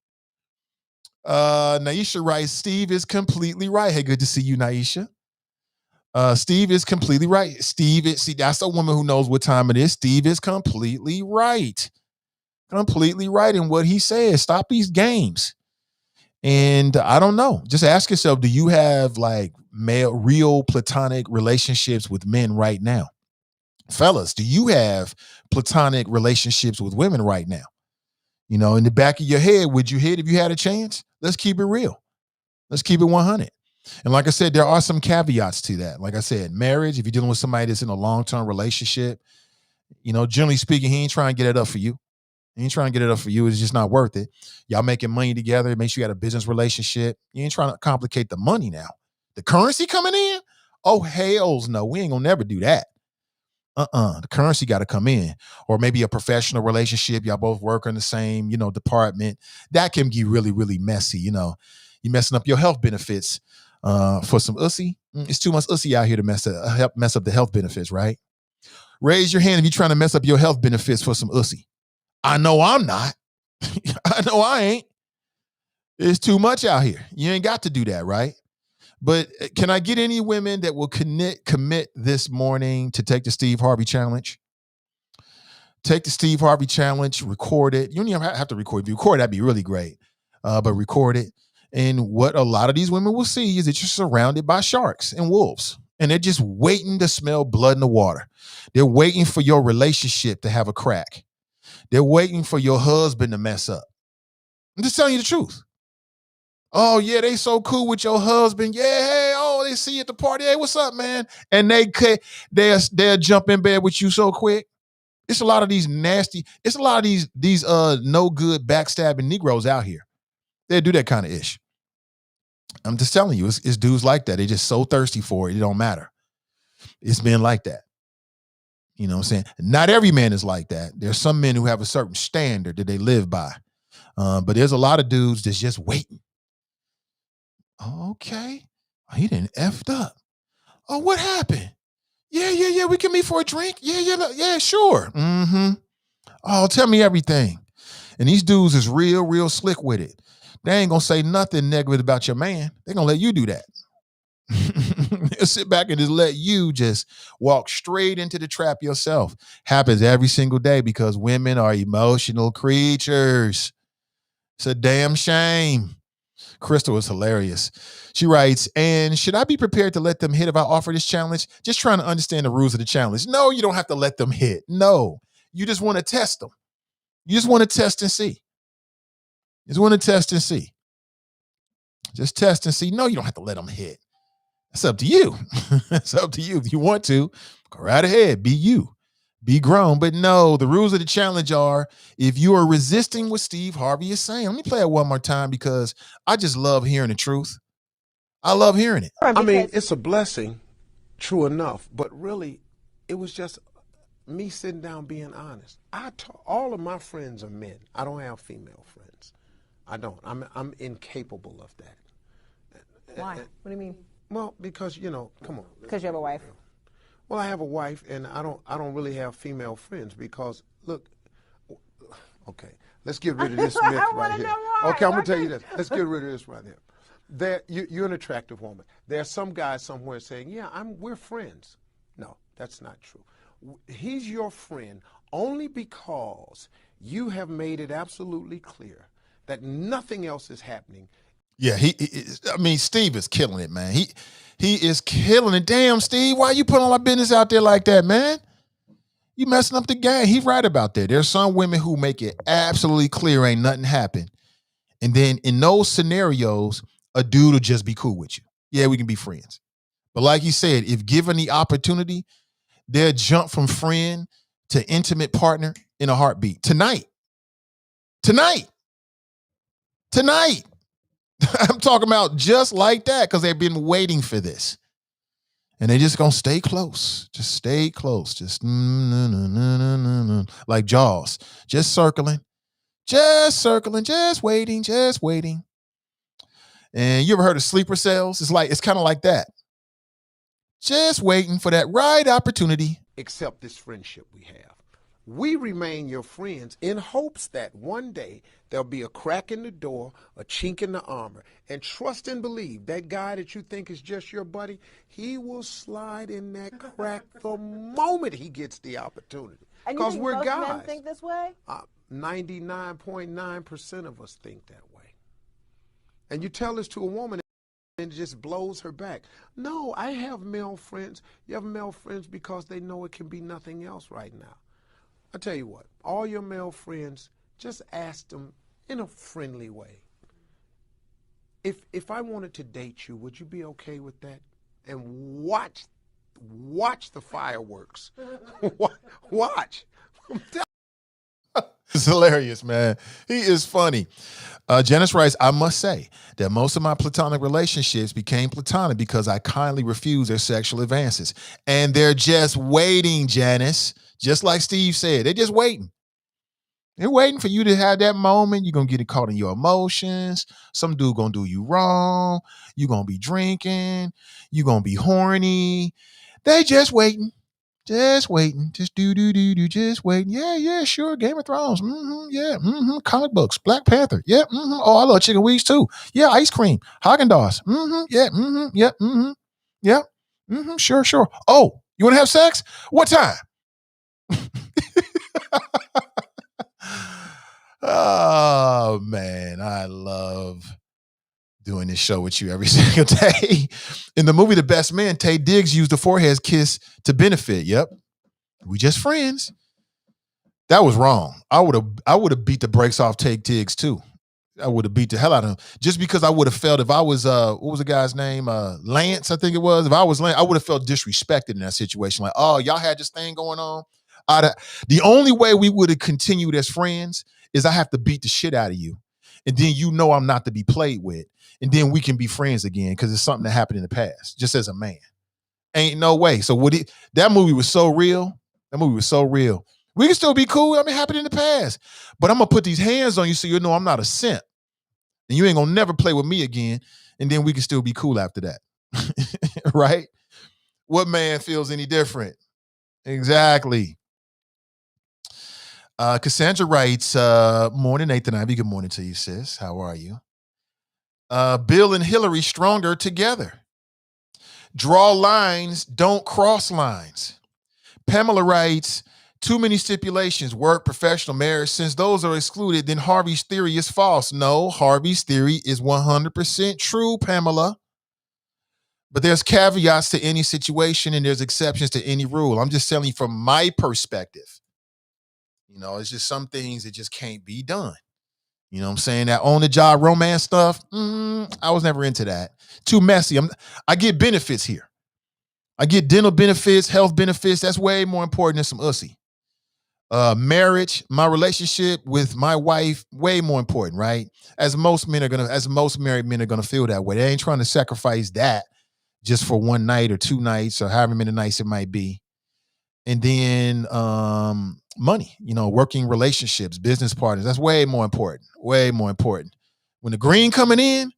Naisha writes, Steve is completely right. Hey, good to see you, Naisha. Steve is completely right. That's a woman who knows what time it is. Steve is completely right. Completely right in what he says. Stop these games. And I don't know. Just ask yourself, do you have like real platonic relationships with men right now? Fellas, do you have platonic relationships with women right now? You know, in the back of your head, would you hit if you had a chance? Let's keep it real. Let's keep it 100. And like I said, there are some caveats to that. Like I said, marriage, if you're dealing with somebody that's in a long-term relationship, you know, generally speaking, he ain't trying to get it up for you. He ain't trying to get it up for you. It's just not worth it. Y'all making money together. Make sure you got a business relationship. You ain't trying to complicate the money now. The currency coming in? Oh, hells no. We ain't gonna never do that. The currency got to come in. Or maybe a professional relationship. Y'all both work in the same, you know, department. That can be really, really messy. You know, you messing up your health benefits for some ussy. It's too much ussy out here to mess up the health benefits, right? Raise your hand if you're trying to mess up your health benefits for some ussy. I know I'm not. I know I ain't. It's too much out here. You ain't got to do that, right? But can I get any women that will commit this morning to take the Steve Harvey challenge? Take the Steve Harvey challenge, record it. You don't even have to record. If you record, that'd be really great. But record it. And what a lot of these women will see is that you're surrounded by sharks and wolves. And they're just waiting to smell blood in the water. They're waiting for your relationship to have a crack. They're waiting for your husband to mess up. I'm just telling you the truth. Oh, yeah, they so cool with your husband. Yeah, hey, oh, they see you at the party. Hey, what's up, man? And they'll jump in bed with you so quick. It's a lot of these it's a lot of these no good backstabbing Negroes out here. They do that kind of ish. I'm just telling you, it's dudes like that. They just so thirsty for it. It don't matter. It's men like that. You know what I'm saying? Not every man is like that. There's some men who have a certain standard that they live by. But there's a lot of dudes that's just waiting. Okay. Oh, he didn't effed up. Oh, what happened? Yeah. We can meet for a drink. Yeah, sure. Mm-hmm. Oh, tell me everything. And these dudes is real slick with it. They ain't gonna say nothing negative about your man. They're gonna let you do that. They'll sit back and just let you just walk straight into the trap yourself. Happens every single day because women are emotional creatures. It's a damn shame. Crystal is hilarious. She writes, and should I be prepared to let them hit if I offer this challenge? Just trying to understand the rules of the challenge. No, you don't have to let them hit. No, you just want to test them. You just want to test and see. You just want to test and see. Just test and see. No, you don't have to let them hit. It's up to you. It's up to you. If you want to, go right ahead. Be you. Be grown. But no, the rules of the challenge are if you are resisting what Steve Harvey is saying. Let me play it one more time because I just love hearing the truth. I love hearing it. I mean, it's a blessing, true enough, but really, it was just me sitting down being honest. All of my friends are men. I don't have female friends. I don't. I'm incapable of that. Why? What do you mean? Well, because come on. Because you have a wife. Well, I have a wife, and I don't really have female friends because look. Okay, let's get rid of this myth right here. Okay, I'm gonna tell you this. Let's get rid of this right here. You're an attractive woman. There's some guy somewhere saying, "Yeah, we're friends." No, that's not true. He's your friend only because you have made it absolutely clear that nothing else is happening. Yeah, Steve is killing it, man. He is killing it. Damn, Steve, why you putting all our business out there like that, man? You messing up the game. He's right about that. There's some women who make it absolutely clear ain't nothing happen. And then in those scenarios, a dude will just be cool with you. Yeah, we can be friends. But like you said, if given the opportunity, they'll jump from friend to intimate partner in a heartbeat. Tonight. I'm talking about just like that because they've been waiting for this. And they just gonna stay close. Just stay close. Just like Jaws. Just circling, just waiting. And you ever heard of sleeper cells? It's kind of like that. Just waiting for that right opportunity. Accept this friendship we have. We remain your friends in hopes that one day there'll be a crack in the door, a chink in the armor, and trust and believe that guy that you think is just your buddy, he will slide in that crack the moment he gets the opportunity. Because we're most guys. men think this way? 99.9% of us think that way. And you tell this to a woman and it just blows her back. No, I have male friends. You have male friends because they know it can be nothing else right now. I tell you what, all your male friends, just ask them in a friendly way. If I wanted to date you, would you be okay with that? And watch the fireworks. Watch. It's hilarious, man. He is funny. Janice writes, I must say that most of my platonic relationships became platonic because I kindly refused their sexual advances. And they're just waiting, Janice. Just like Steve said, they're just waiting. They're waiting for you to have that moment. You're going to get caught in your emotions. Some dude going to do you wrong. You're going to be drinking. You're going to be horny. They just waiting. Just waiting. Just do, just waiting. Yeah, sure. Game of Thrones. Yeah. Comic books. Black Panther. Yeah. Oh, I love chicken wings too. Yeah, ice cream. Haagen-Dazs. Yeah. Yeah. Sure. Oh, you want to have sex? What time? Oh, man. I love doing this show with you every single day. In the movie The Best Man, Taye Diggs used the forehead kiss to benefit. Yep. We just friends. That was wrong. I would have beat the brakes off Taye Diggs too. I would have beat the hell out of him just because I would have felt if I was what was the guy's name? Lance, I think it was. If I was Lance, I would have felt disrespected in that situation. Like, oh, y'all had this thing going on. The only way we would have continued as friends is I have to beat the shit out of you. And then you know I'm not to be played with. And then we can be friends again because it's something that happened in the past, just as a man. Ain't no way. So that movie was so real. That movie was so real. We can still be cool. I mean, it happened in the past. But I'm going to put these hands on you so you know I'm not a simp. And you ain't going to never play with me again. And then we can still be cool after that. Right? What man feels any different? Exactly. Cassandra writes, morning, Nathan Ivy. Good morning to you, sis. How are you? Bill and Hillary stronger together. Draw lines, don't cross lines. Pamela writes, too many stipulations, work, professional, marriage. Since those are excluded, then Harvey's theory is false. No, Harvey's theory is 100% true, Pamela. But there's caveats to any situation and there's exceptions to any rule. I'm just telling you from my perspective. You know, it's just some things that just can't be done. You know what I'm saying? That on-the-job romance stuff, I was never into that. Too messy. I get benefits here. I get dental benefits, health benefits. That's way more important than some ussy. Marriage, my relationship with my wife, way more important, right? As most married men are gonna feel that way. They ain't trying to sacrifice that just for one night or 2 nights or however many nights it might be. And then money, working relationships, business partners. That's way more important. Way more important. When the green coming in,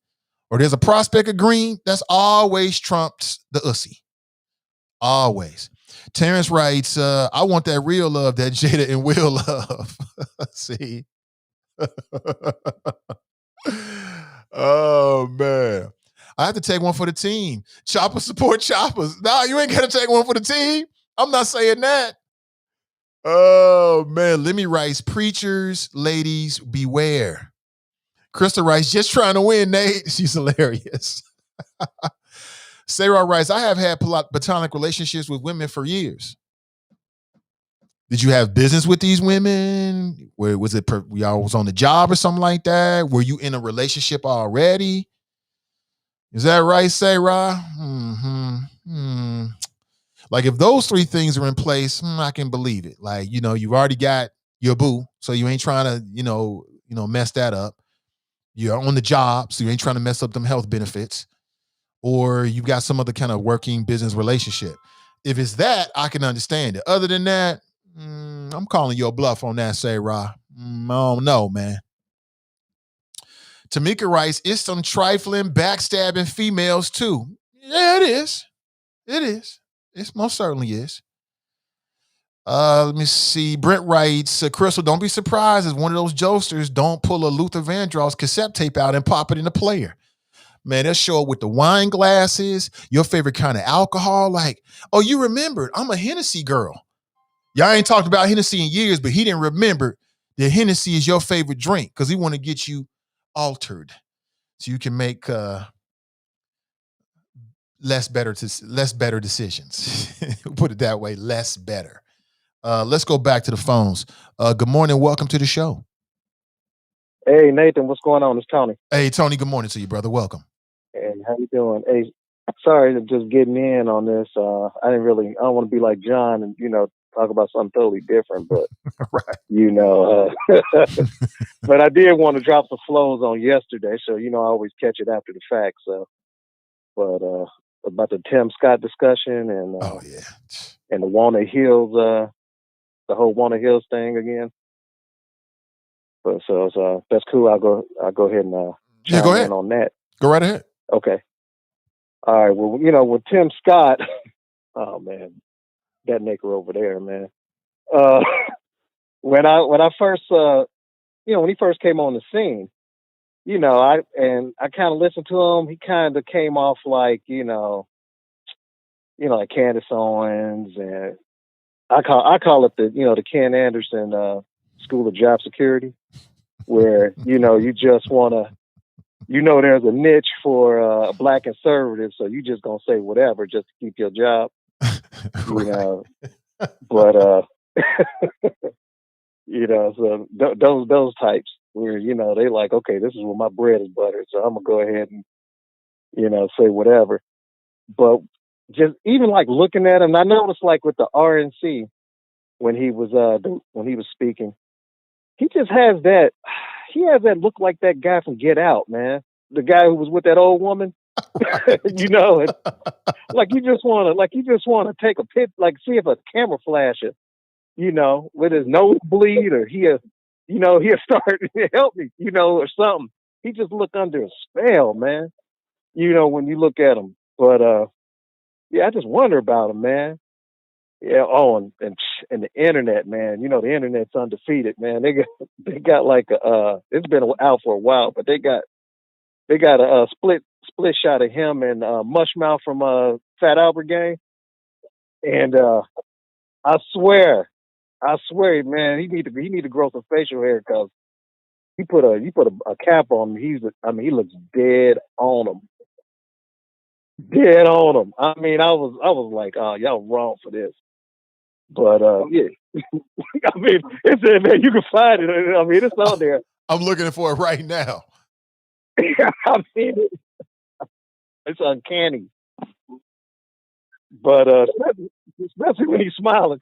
or there's a prospect of green, that's always trumps the ussy. Always. Terrence writes, I want that real love that Jada and Will love. See? Oh, man. I have to take one for the team. Choppers support choppers. Nah, you ain't got to take one for the team. I'm not saying that. Oh, man. Lemmy writes, preachers, ladies, beware. Krista writes, just trying to win, Nate. She's hilarious. Sarah writes, I have had platonic relationships with women for years. Did you have business with these women? Where was it? Y'all was on the job or something like that? Were you in a relationship already? Is that right, Sarah? Like if those 3 things are in place, I can believe it. Like, you've already got your boo, so you ain't trying to, mess that up. You're on the job, so you ain't trying to mess up them health benefits. Or you've got some other kind of working business relationship. If it's that, I can understand it. Other than that, I'm calling your bluff on that, Sarah. I don't know, man. Tamika writes, it's some trifling, backstabbing females too. Yeah, it is. It is. It most certainly is. Let me see. Brent writes, Crystal, don't be surprised if one of those jokesters don't pull a Luther Vandross cassette tape out and pop it in the player. Man, they'll show up with the wine glasses, your favorite kind of alcohol. Like, oh, you remembered, I'm a Hennessy girl. Y'all ain't talked about Hennessy in years, but he didn't remember that Hennessy is your favorite drink because he want to get you altered so you can make less better decisions. Put it that way, less better. Let's go back to the phones. Good morning. Welcome to the show. Hey, Nathan, what's going on? It's Tony. Hey, Tony, good morning to you, brother. Welcome. Hey, how you doing? Hey, sorry to just getting in on this. I don't want to be like John and, talk about something totally different, but, right. But I did want to drop the flows on yesterday. So, I always catch it after the fact. So, but, about the Tim Scott discussion and, and the Warner Hills, the whole Warner Hills thing again. But so that's cool. I'll go ahead and chime in on that. Go right ahead. Okay. All right. Well, with Tim Scott, oh man, that nigger over there, man. When I first, when he first came on the scene, I kind of listened to him. He kind of came off like, like Candace Owens, and I call it the Ken Anderson School of Job Security, where you just want to. There's a niche for a black conservative, so you just gonna say whatever just to keep your job. But so those types where they like, okay, this is where my bread is buttered, so I'm gonna go ahead and say whatever. But just even like looking at him, I noticed like with the RNC when he was speaking, he just has that. He has that look like that guy from Get Out, man. The guy who was with that old woman, like you just want to take a pic, like see if a camera flashes, with his nose bleed or he'll start help me, or something. He just look under a spell, man. When you look at him, but I just wonder about him, man. Yeah. Oh, and the internet, man. The internet's undefeated, man. They got like it's been out for a while, but they got a split shot of him and Mushmouth from Fat Albert Gang, and I swear, man, he need to grow some facial hair because he put a cap on him. He looks dead on him. Dead on him. I was like, oh, y'all wrong for this. But yeah, it's in there. You can find it. It's out there. I'm looking for it right now. It's uncanny. But especially when he's smiling.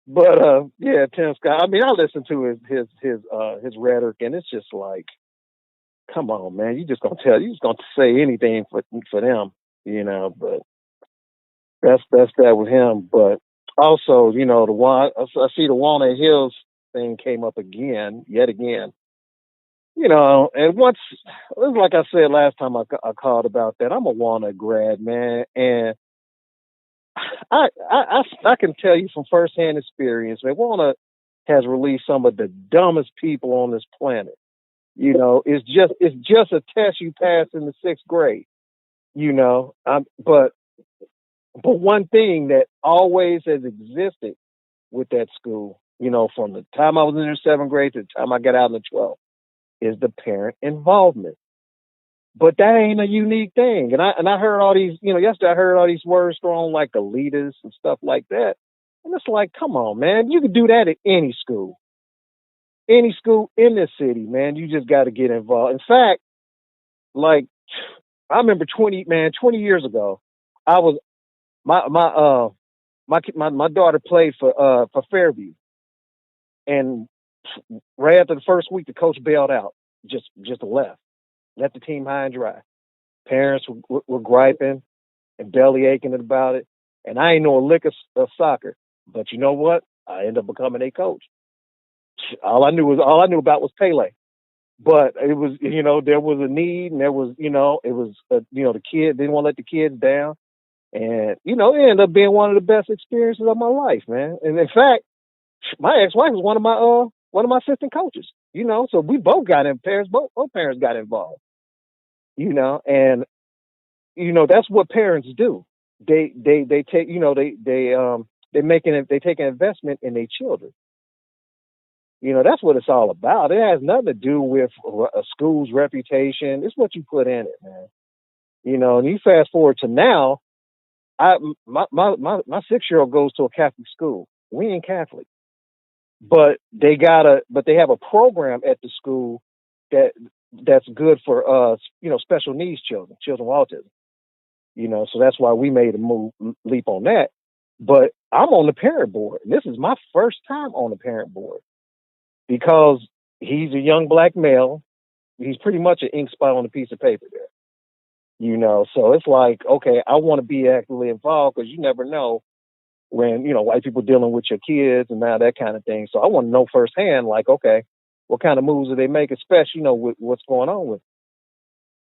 But yeah, Tim Scott. I mean, I listen to his rhetoric, and it's just like, come on, man, you just gonna say anything for them, But that's that with him. But also, the one I see the Walnut Hills thing came up yet again. And once, like I said last time I called about that, I'm a Walnut grad, man, and I can tell you from firsthand experience, man, Walnut has released some of the dumbest people on this planet. It's just a test you pass in the sixth grade. But one thing that always has existed with that school, from the time I was in the seventh grade to the time I got out in the 12th, is the parent involvement. But that ain't a unique thing. And I heard all these, yesterday I heard all these words thrown like elitists and stuff like that. And it's like, come on, man, you can do that at any school. Any school in this city, man, you just got to get involved. In fact, like, I remember 20 years ago, I was my daughter played for Fairview, and right after the first week, the coach bailed out, just left the team high and dry. Parents were griping and belly aching about it, and I ain't know a lick of soccer. But you know what? I ended up becoming a coach. All I knew about was Pele. But it was, there was a need, and there was, it was, the kid didn't want to let the kids down. And, it ended up being one of the best experiences of my life, man. And in fact, my ex-wife was one of my assistant coaches, so we both got in, both parents got involved, and, that's what parents do. They take, they take an investment in their children. That's what it's all about. It has nothing to do with a school's reputation. It's what you put in it, man. And you fast forward to now, my 6-year-old goes to a Catholic school. We ain't Catholic, but they have a program at the school that's good for special needs children with autism. So that's why we made a leap on that. But I'm on the parent board, and this is my first time on the parent board, because he's a young black male. He's pretty much an ink spot on a piece of paper there. So it's like, okay, I want to be actively involved, because you never know when, white people dealing with your kids and now that kind of thing. So I want to know firsthand, like, okay, what kind of moves do they make, especially, with what's going on with,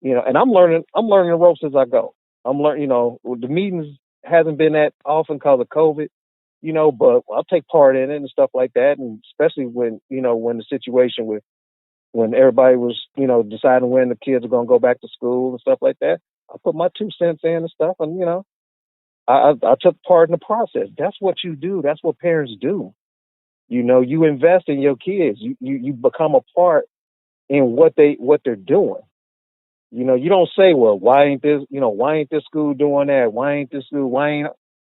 and I'm learning the ropes as I go. I'm learning, the meetings hasn't been that often because of COVID, but I'll take part in it and stuff like that. And especially when the situation with, when everybody was, deciding when the kids are going to go back to school and stuff like that, I put my 2 cents in and stuff. And, I took part in the process. That's what you do. That's what parents do. You invest in your kids. You become a part in what they're doing. You don't say, well, why ain't this school doing that? Why ain't this school?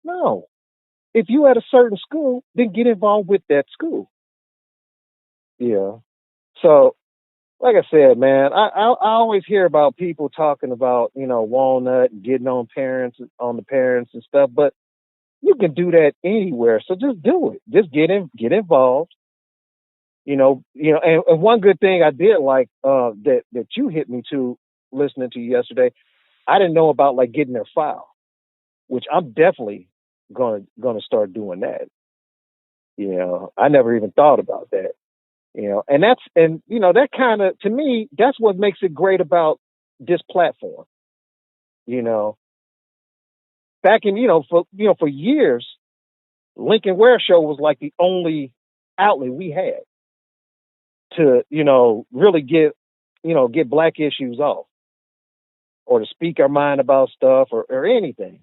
No. If you at a certain school, then get involved with that school. Yeah. So, like I said, man, I always hear about people talking about, Walnut and getting on the parents and stuff, but you can do that anywhere. So just do it. Just get involved. And one good thing I did like that you hit me to listening to you yesterday, I didn't know about, like, getting their file, which I'm definitely gonna start doing that. I never even thought about that. And that kind of, to me, that's what makes it great about this platform. Back in, for years, Lincoln Ware Show was like the only outlet we had to, really get black issues off, or to speak our mind about stuff, or anything.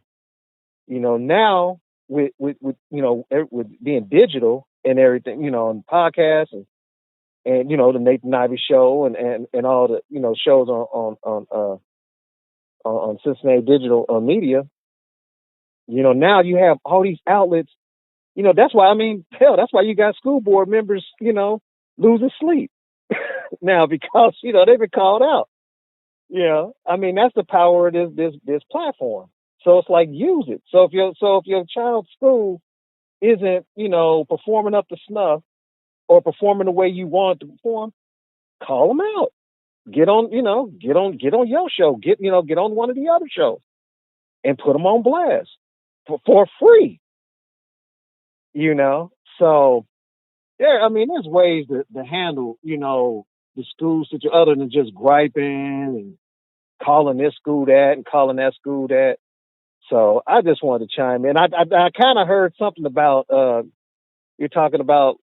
Now with being digital and everything, and podcasts and the Nathan Ivey Show and all the shows on Cincinnati Digital Media. Now you have all these outlets. That's why, that's why you got school board members, losing sleep now, because they've been called out. Yeah, I mean that's the power of this platform. So it's like use it. So if your child's school isn't performing up to snuff or performing the way you want to perform, call them out. Get on get on your show. Get on one of the other shows and put them on blast for free. So yeah, I mean there's ways to handle the school situation other than just griping and calling this school that and calling that school that. So I just wanted to chime in. I kind of heard something about you're talking about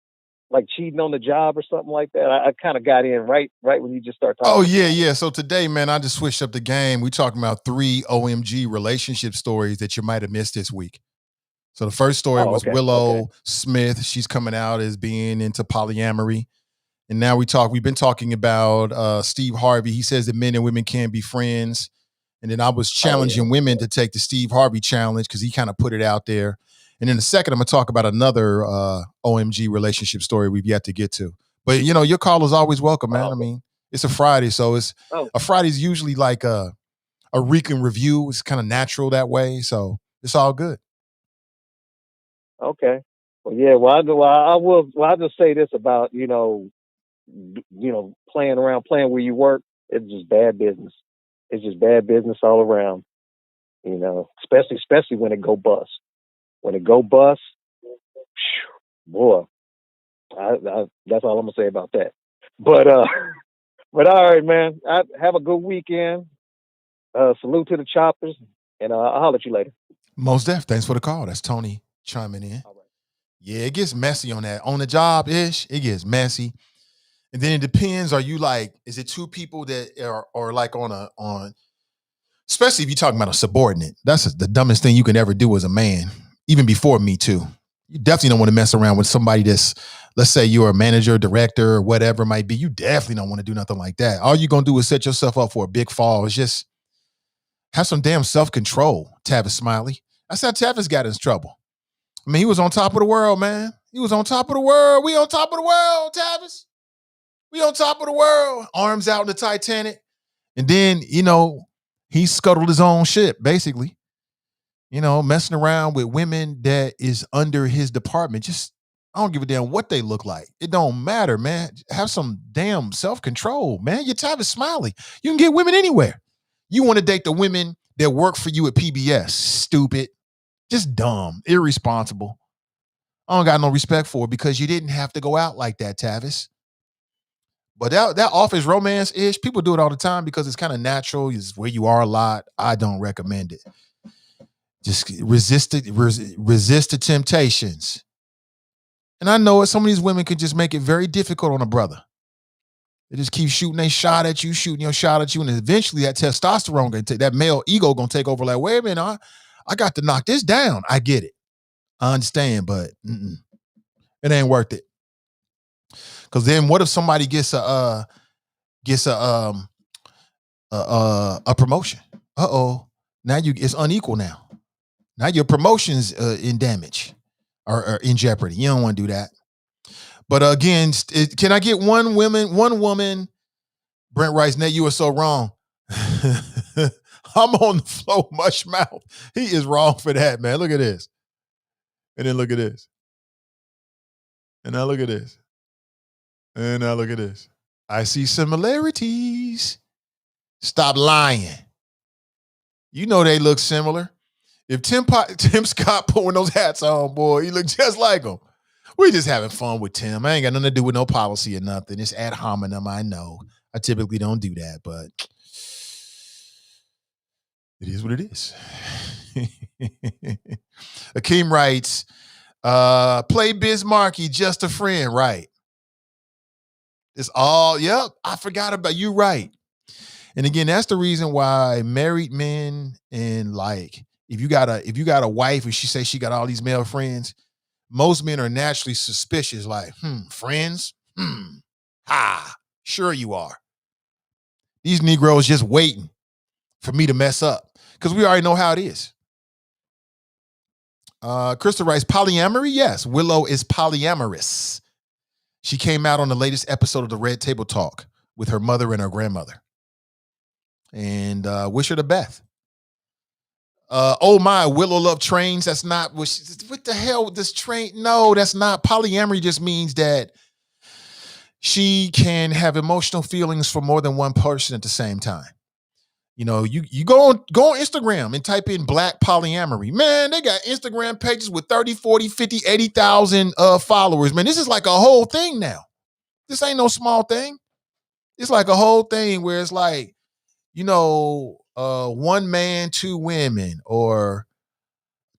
like cheating on the job or something like that. I kind of got in right when you just start talking. Oh yeah, yeah. So today, man, I just switched up the game. We talking about 3 OMG relationship stories that you might have missed this week. So the first story was Willow Smith. She's coming out as being into polyamory. And now we've been talking about Steve Harvey. He says that men and women can't be friends. And then I was challenging women to take the Steve Harvey challenge because he kind of put it out there. And in a second, I'm going to talk about another OMG relationship story we've yet to get to. But, your call is always welcome, man. I mean, it's a Friday, so a Friday's usually like a week in review. It's kind of natural that way, so it's all good. Okay. Well, yeah. I'll just say this about playing where you work. It's just bad business. It's just bad business all around. Especially when it go bust. When it go bust, boy, that's all I'm gonna say about that. But all right, man. Have a good weekend. Salute to the choppers, and I'll holler at you later. Most def. Thanks for the call. That's Tony chiming in. All right. Yeah, it gets messy on that. On the job ish, it gets messy. And then it depends. Are you like, is it two people that are like on especially if you're talking about a subordinate? That's the dumbest thing you can ever do as a man, even before Me Too. You definitely don't want to mess around with somebody that's, let's say you're a manager, director, or whatever it might be. You definitely don't want to do nothing like that. All you're going to do is set yourself up for a big fall. It's just have some damn self-control, Tavis Smiley. That's how Tavis got in trouble. I mean, he was on top of the world, man. He was on top of the world. We on top of the world, Tavis. We on top of the world. Arms out in the Titanic. And then, he scuttled his own ship, basically. Messing around with women that is under his department. Just, I don't give a damn what they look like. It don't matter, man. Have some damn self-control, man. You're Tavis Smiley. You can get women anywhere. You want to date the women that work for you at PBS. Stupid. Just dumb. Irresponsible. I don't got no respect for it because you didn't have to go out like that, Tavis. But that office romance-ish, people do it all the time because it's kind of natural. It's where you are a lot. I don't recommend it. Just resist the temptations. And I know it. Some of these women can just make it very difficult on a brother. They just keep shooting a shot at you, shooting your shot at you, and eventually that testosterone gonna take, that male ego gonna take over. Like, wait a minute, I got to knock this down. I get it. I understand, but it ain't worth it. Because then, what if somebody gets a promotion? Now it's unequal now. Now your promotion's in damage or in jeopardy. You don't want to do that. But again, can I get one woman? Brent writes, Nate, you are so wrong. I'm on the floor, mush mouth. He is wrong for that, man. Look at this. And then look at this. And now look at this. And now look at this. I see similarities. Stop lying. You know they look similar. If Tim Scott putting those hats on, boy, he look just like him. We just having fun with Tim. I ain't got nothing to do with no policy or nothing. It's ad hominem, I know. I typically don't do that, but it is what it is. Akeem writes, play Biz Markie, just a friend, right? It's all, yep, I forgot about you, right. And again, that's the reason why married men and like, if you got a wife and she says she got all these male friends, most men are naturally suspicious, like, friends? Sure you are. These Negroes just waiting for me to mess up because we already know how it is. Crystal writes, polyamory? Yes, Willow is polyamorous. She came out on the latest episode of the Red Table Talk with her mother and her grandmother. and wish her the best. Oh my, Willow love trains. That's not what the hell with this train? No, that's not. Polyamory just means that she can have emotional feelings for more than one person at the same time. You know, you go on Instagram and type in black polyamory. Man, they got Instagram pages with 30, 40, 50, 80,000 followers. Man, this is like a whole thing now. This ain't no small thing. It's like a whole thing where it's like, you know, one man, two women, or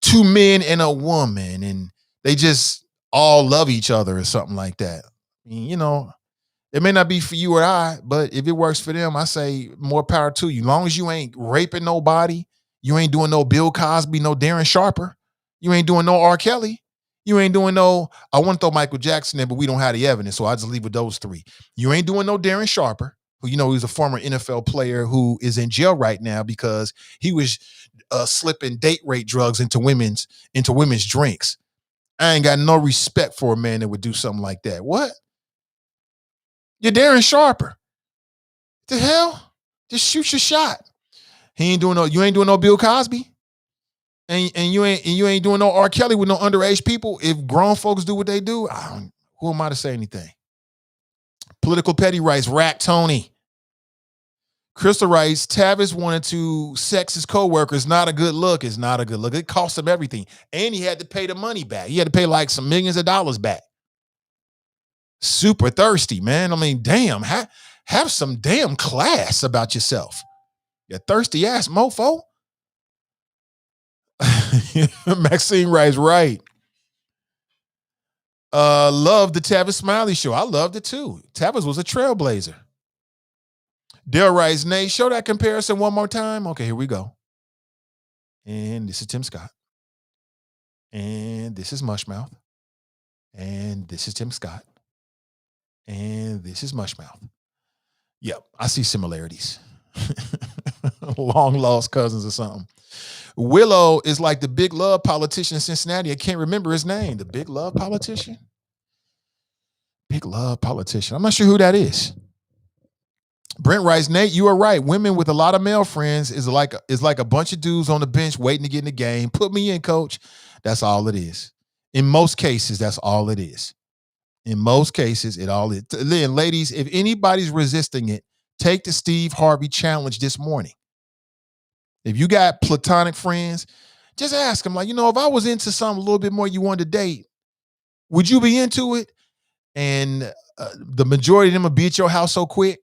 two men and a woman, and they just all love each other or something like that. I mean, you know, it may not be for you or I, but if it works for them, I say more power to you. As long as you ain't raping nobody, you ain't doing no Bill Cosby, no Darren Sharper, you ain't doing no R. Kelly, you ain't doing no, I want to throw Michael Jackson in, but we don't have the evidence, so I just leave with those three. You ain't doing no Darren Sharper, who, you know, he's a former NFL player who is in jail right now because he was slipping date rape drugs into women's drinks. I ain't got no respect for a man that would do something like that. What? You're Darren Sharper. The hell? Just shoot your shot. You ain't doing no Bill Cosby. And you ain't doing no R. Kelly with no underage people. If grown folks do what they do, who am I to say anything? Political petty rights, Rack Tony. Crystal writes, Tavis wanted to sex his co-workers. Not a good look. It's not a good look. It cost him everything. And he had to pay the money back. He had to pay like some millions of dollars back. Super thirsty, man. I mean, damn, have some damn class about yourself. You thirsty ass mofo. Maxine writes, right. Love the Tavis Smiley show. I loved it too. Tavis was a trailblazer. Dale writes, Nate, show that comparison one more time. Okay, here we go. And this is Tim Scott. And this is Mushmouth. And this is Tim Scott. And this is Mushmouth. Yep, I see similarities. Long lost cousins or something. Willow is like the big love politician in Cincinnati. I can't remember his name. The big love politician? Big love politician. I'm not sure who that is. Brent writes, Nate, you are right. Women with a lot of male friends is like a bunch of dudes on the bench waiting to get in the game. Put me in, coach. That's all it is. In most cases, that's all it is. In most cases, it all is. Then, ladies, if anybody's resisting it, take the Steve Harvey challenge this morning. If you got platonic friends, just ask them, like, you know, if I was into something a little bit more you wanted to date, would you be into it? And the majority of them will be at your house so quick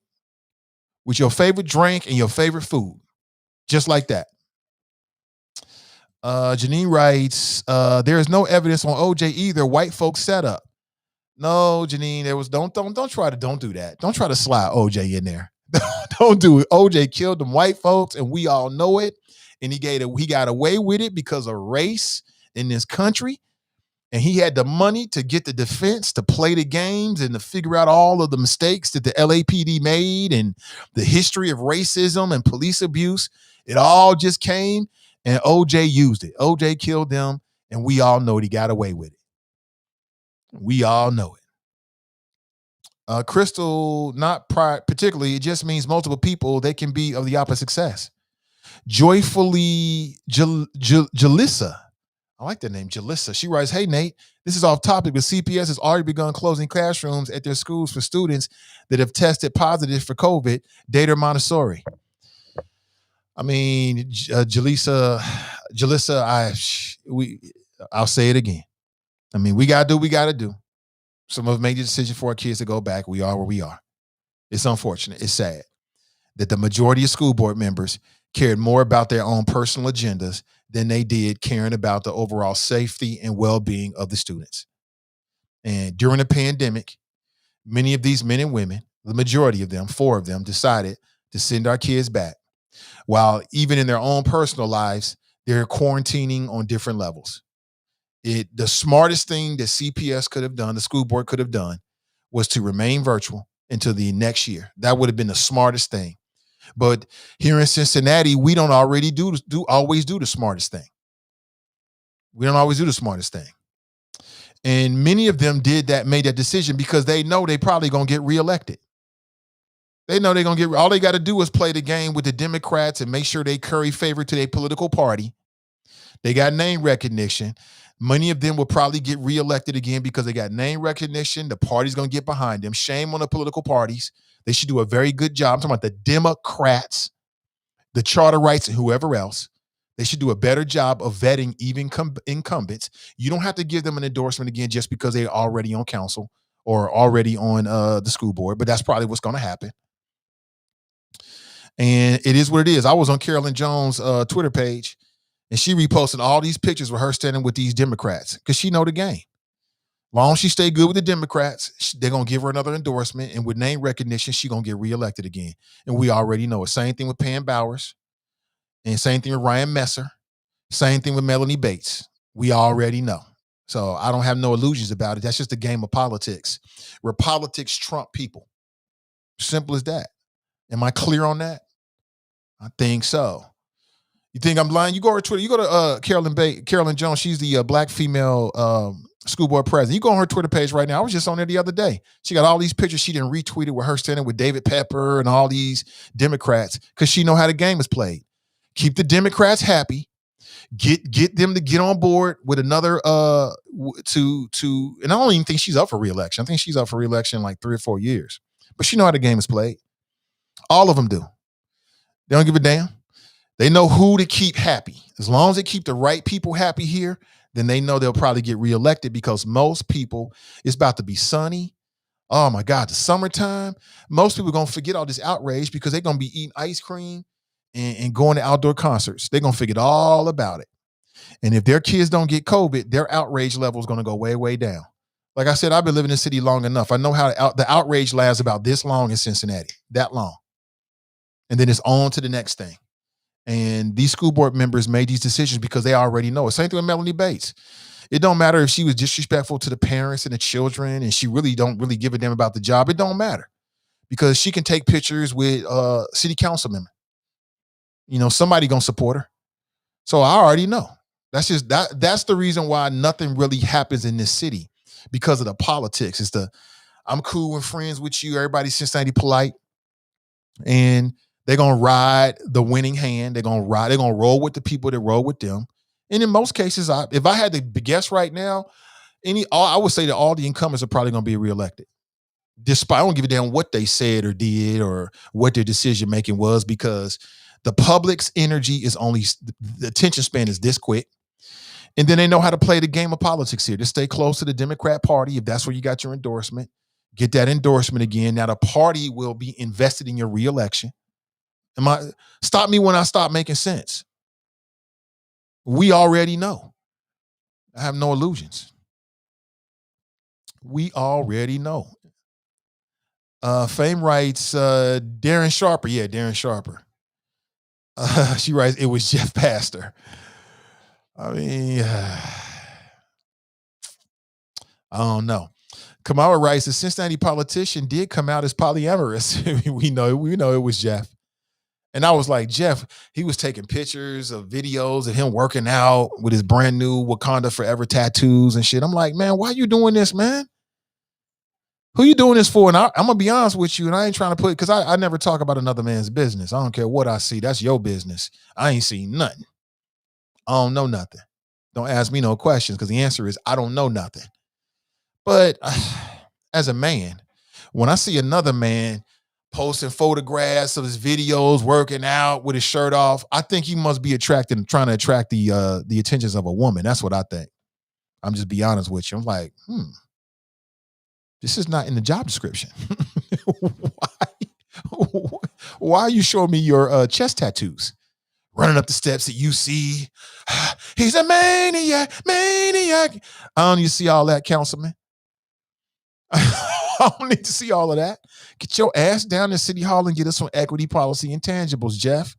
with your favorite drink and your favorite food. Just like that. Janine writes, there is no evidence on OJ either. White folks set up. No, Janine, don't do that. Don't try to slide OJ in there. Don't do it. OJ killed them white folks, and we all know it. And he got away with it because of race in this country. And he had the money to get the defense to play the games and to figure out all of the mistakes that the LAPD made and the history of racism and police abuse. It all just came, and OJ used it. OJ killed them, and we all know he got away with it. We all know it. Crystal, not particularly, it just means multiple people, they can be of the opposite sex. Joyfully Jalissa. I like that name, Jalissa. She writes, hey, Nate, this is off topic, but CPS has already begun closing classrooms at their schools for students that have tested positive for COVID. Data Montessori. I mean, Jalissa, I'll say it again. I mean, we got to do what we got to do. Some of us made the decision for our kids to go back. We are where we are. It's unfortunate. It's sad that the majority of school board members cared more about their own personal agendas than they did caring about the overall safety and well-being of the students. And during the pandemic, many of these men and women, the majority of them, 4 of them, decided to send our kids back, while even in their own personal lives, they're quarantining on different levels. The smartest thing that CPS could have done, the school board could have done, was to remain virtual until the next year. That would have been the smartest thing. But here in Cincinnati, we don't already always do the smartest thing. We don't always do the smartest thing. And many of them made that decision because they know they probably going to get reelected. They know they're going to get, all they got to do is play the game with the Democrats and make sure they curry favor to their political party. They got name recognition. Many of them will probably get reelected again because they got name recognition. The party's going to get behind them. Shame on the political parties. They should do a very good job. I'm talking about the Democrats, the charter rights, and whoever else. They should do a better job of vetting even incumbents. You don't have to give them an endorsement again just because they're already on council or already on the school board, but that's probably what's going to happen. And it is what it is. I was on Carolyn Jones' Twitter page, and she reposted all these pictures with her standing with these Democrats because she know the game. Long as she stay good with the Democrats, they're going to give her another endorsement, and with name recognition, she's going to get reelected again. And we already know it. Same thing with Pam Bowers, and same thing with Ryan Messer, same thing with Melanie Bates. We already know. So I don't have no illusions about it. That's just a game of politics, where politics trump people. Simple as that. Am I clear on that? I think so. You think I'm lying? You go to her Twitter. You go to Carolyn Jones. She's the black female school board president. You go on her Twitter page right now. I was just on there the other day. She got all these pictures she didn't retweeted with her standing with David Pepper and all these Democrats because she know how the game is played. Keep the Democrats happy. Get them to get on board with another and I don't even think she's up for re-election. I think she's up for re-election in like 3 or 4 years. But she know how the game is played. All of them do. They don't give a damn. They know who to keep happy. As long as they keep the right people happy here, then they know they'll probably get reelected because most people, it's about to be sunny. Oh my God, the summertime. Most people are going to forget all this outrage because they're going to be eating ice cream and going to outdoor concerts. They're going to forget all about it. And if their kids don't get COVID, their outrage level is going to go way, way down. Like I said, I've been living in the city long enough. I know how the outrage lasts about this long in Cincinnati, that long. And then it's on to the next thing. And these school board members made these decisions because they already know it. Same thing with Melanie Bates. It don't matter if she was disrespectful to the parents and the children and she really don't really give a damn about the job. It don't matter because she can take pictures with city council member. You know, somebody gonna support her. So I already know. That's just that's the reason why nothing really happens in this city because of the politics. It's I'm cool and friends with you. Everybody's Cincinnati polite. And they're going to ride the winning hand. They're going to roll with the people that roll with them. And in most cases, if I had to guess right now, I would say that all the incumbents are probably going to be reelected. Despite, I don't give a damn what they said or did or what their decision making was because the public's energy is only, the attention span is this quick. And then they know how to play the game of politics here. Just stay close to the Democrat Party if that's where you got your endorsement. Get that endorsement again. Now the party will be invested in your reelection. Stop me when I stop making sense. We already know. I have no illusions. We already know. Fame writes, Darren Sharper. Yeah, Darren Sharper. She writes, it was Jeff Pastor. I mean, I don't know. Kamala writes, the Cincinnati politician did come out as polyamorous. we know it was Jeff. And I was like, Jeff, he was taking pictures of videos of him working out with his brand new Wakanda Forever tattoos and shit. I'm like, man, why you doing this, man? Who you doing this for? And I'm going to be honest with you, and I ain't trying to because I never talk about another man's business. I don't care what I see. That's your business. I ain't seen nothing. I don't know nothing. Don't ask me no questions because the answer is I don't know nothing. But as a man, when I see another man posting photographs of his videos, working out with his shirt off, I think he must be trying to attract the attentions of a woman. That's what I think. I'm just be honest with you. I'm like, this is not in the job description. Why are you showing me your chest tattoos? Running up the steps at UC. He's a maniac. I don't need to see all that, councilman. I don't need to see all of that. Get your ass down to City Hall and get us some equity policy intangibles, Jeff.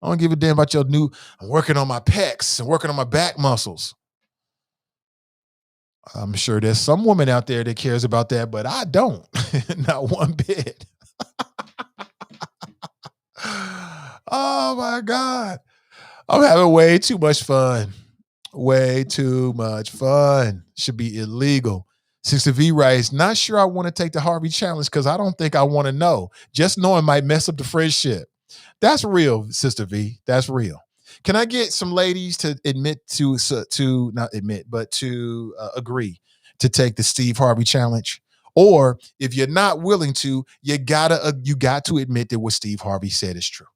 I don't give a damn about your I'm working on my pecs and working on my back muscles. I'm sure there's some woman out there that cares about that, but I don't. Not one bit. Oh my God. I'm having way too much fun. Way too much fun. Should be illegal. Sister V writes, not sure I want to take the Harvey challenge because I don't think I want to know. Just knowing might mess up the friendship. That's real, Sister V. That's real. Can I get some ladies to agree to take the Steve Harvey challenge? Or if you're not willing to, you got to admit that what Steve Harvey said is true.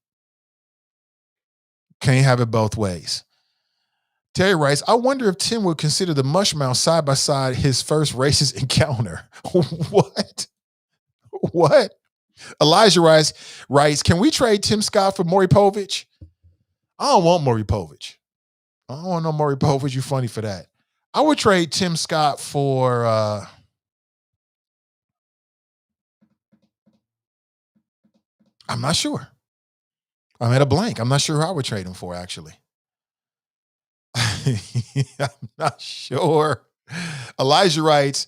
Can't have it both ways. Terry writes, I wonder if Tim would consider the Mushmouth side by side his first racist encounter. What? What? Elijah writes, can we trade Tim Scott for Maury Povich? I don't want Maury Povich. I don't want no Maury Povich. You're funny for that. I would trade Tim Scott for I'm not sure. I'm at a blank. I'm not sure who I would trade him for, actually. I'm not sure. Elijah writes,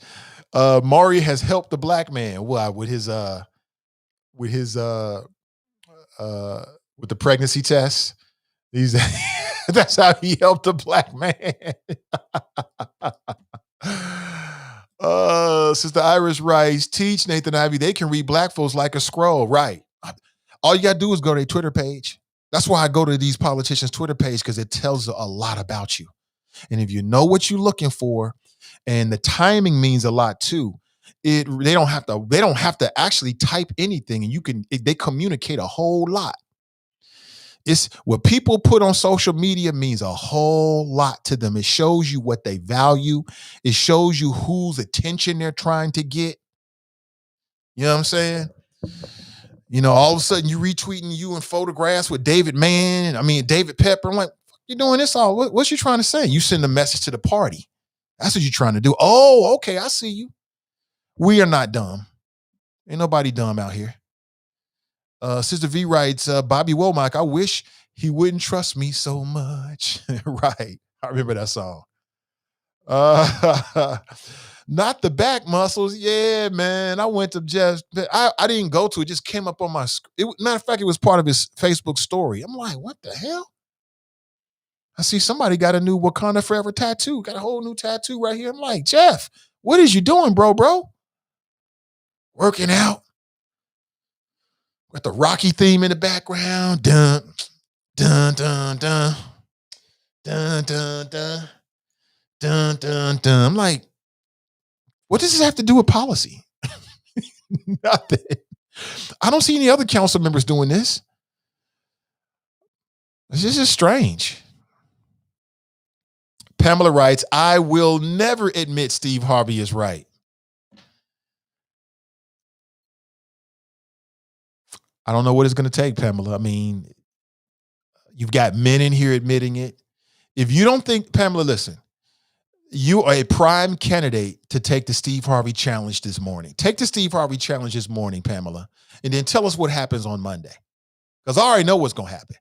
Maury has helped the black man. Why? With the pregnancy test. That's how he helped the black man. Sister Iris writes, teach Nathan Ivey they can read black folks like a scroll. Right. All you got to do is go to their Twitter page. That's why I go to these politicians' Twitter page, because it tells a lot about you. And if you know what you're looking for, and the timing means a lot too, they don't have to actually type anything, and they communicate a whole lot. It's what people put on social media means a whole lot to them. It shows you what they value. It shows you whose attention they're trying to get. You know what I'm saying? You know, all of a sudden you retweeting you in photographs with David Pepper. I'm like, you doing this all? What's you trying to say? You send a message to the party. That's what you're trying to do. Oh, okay, I see you. We are not dumb. Ain't nobody dumb out here. Sister V writes, Bobby Womack, I wish he wouldn't trust me so much. Right. I remember that song. Not the back muscles. Yeah, man. I went to I didn't go to it. Just came up on my screen. Matter of fact, it was part of his Facebook story. I'm like, what the hell? I see somebody got a new Wakanda Forever tattoo. Got a whole new tattoo right here. I'm like, Jeff, what is you doing, bro? Working out. With the Rocky theme in the background. Dun, dun, dun, dun. Dun, dun, dun. Dun, dun, dun. I'm like, what does this have to do with policy? Nothing. I don't see any other council members doing this. This is just strange. Pamela writes, I will never admit Steve Harvey is right. I don't know what it's going to take, Pamela. I mean, you've got men in here admitting it. If you don't think, Pamela, listen, you are a prime candidate to take the Steve Harvey challenge this morning. Take the Steve Harvey challenge this morning, Pamela, and then tell us what happens on Monday. Because I already know what's going to happen.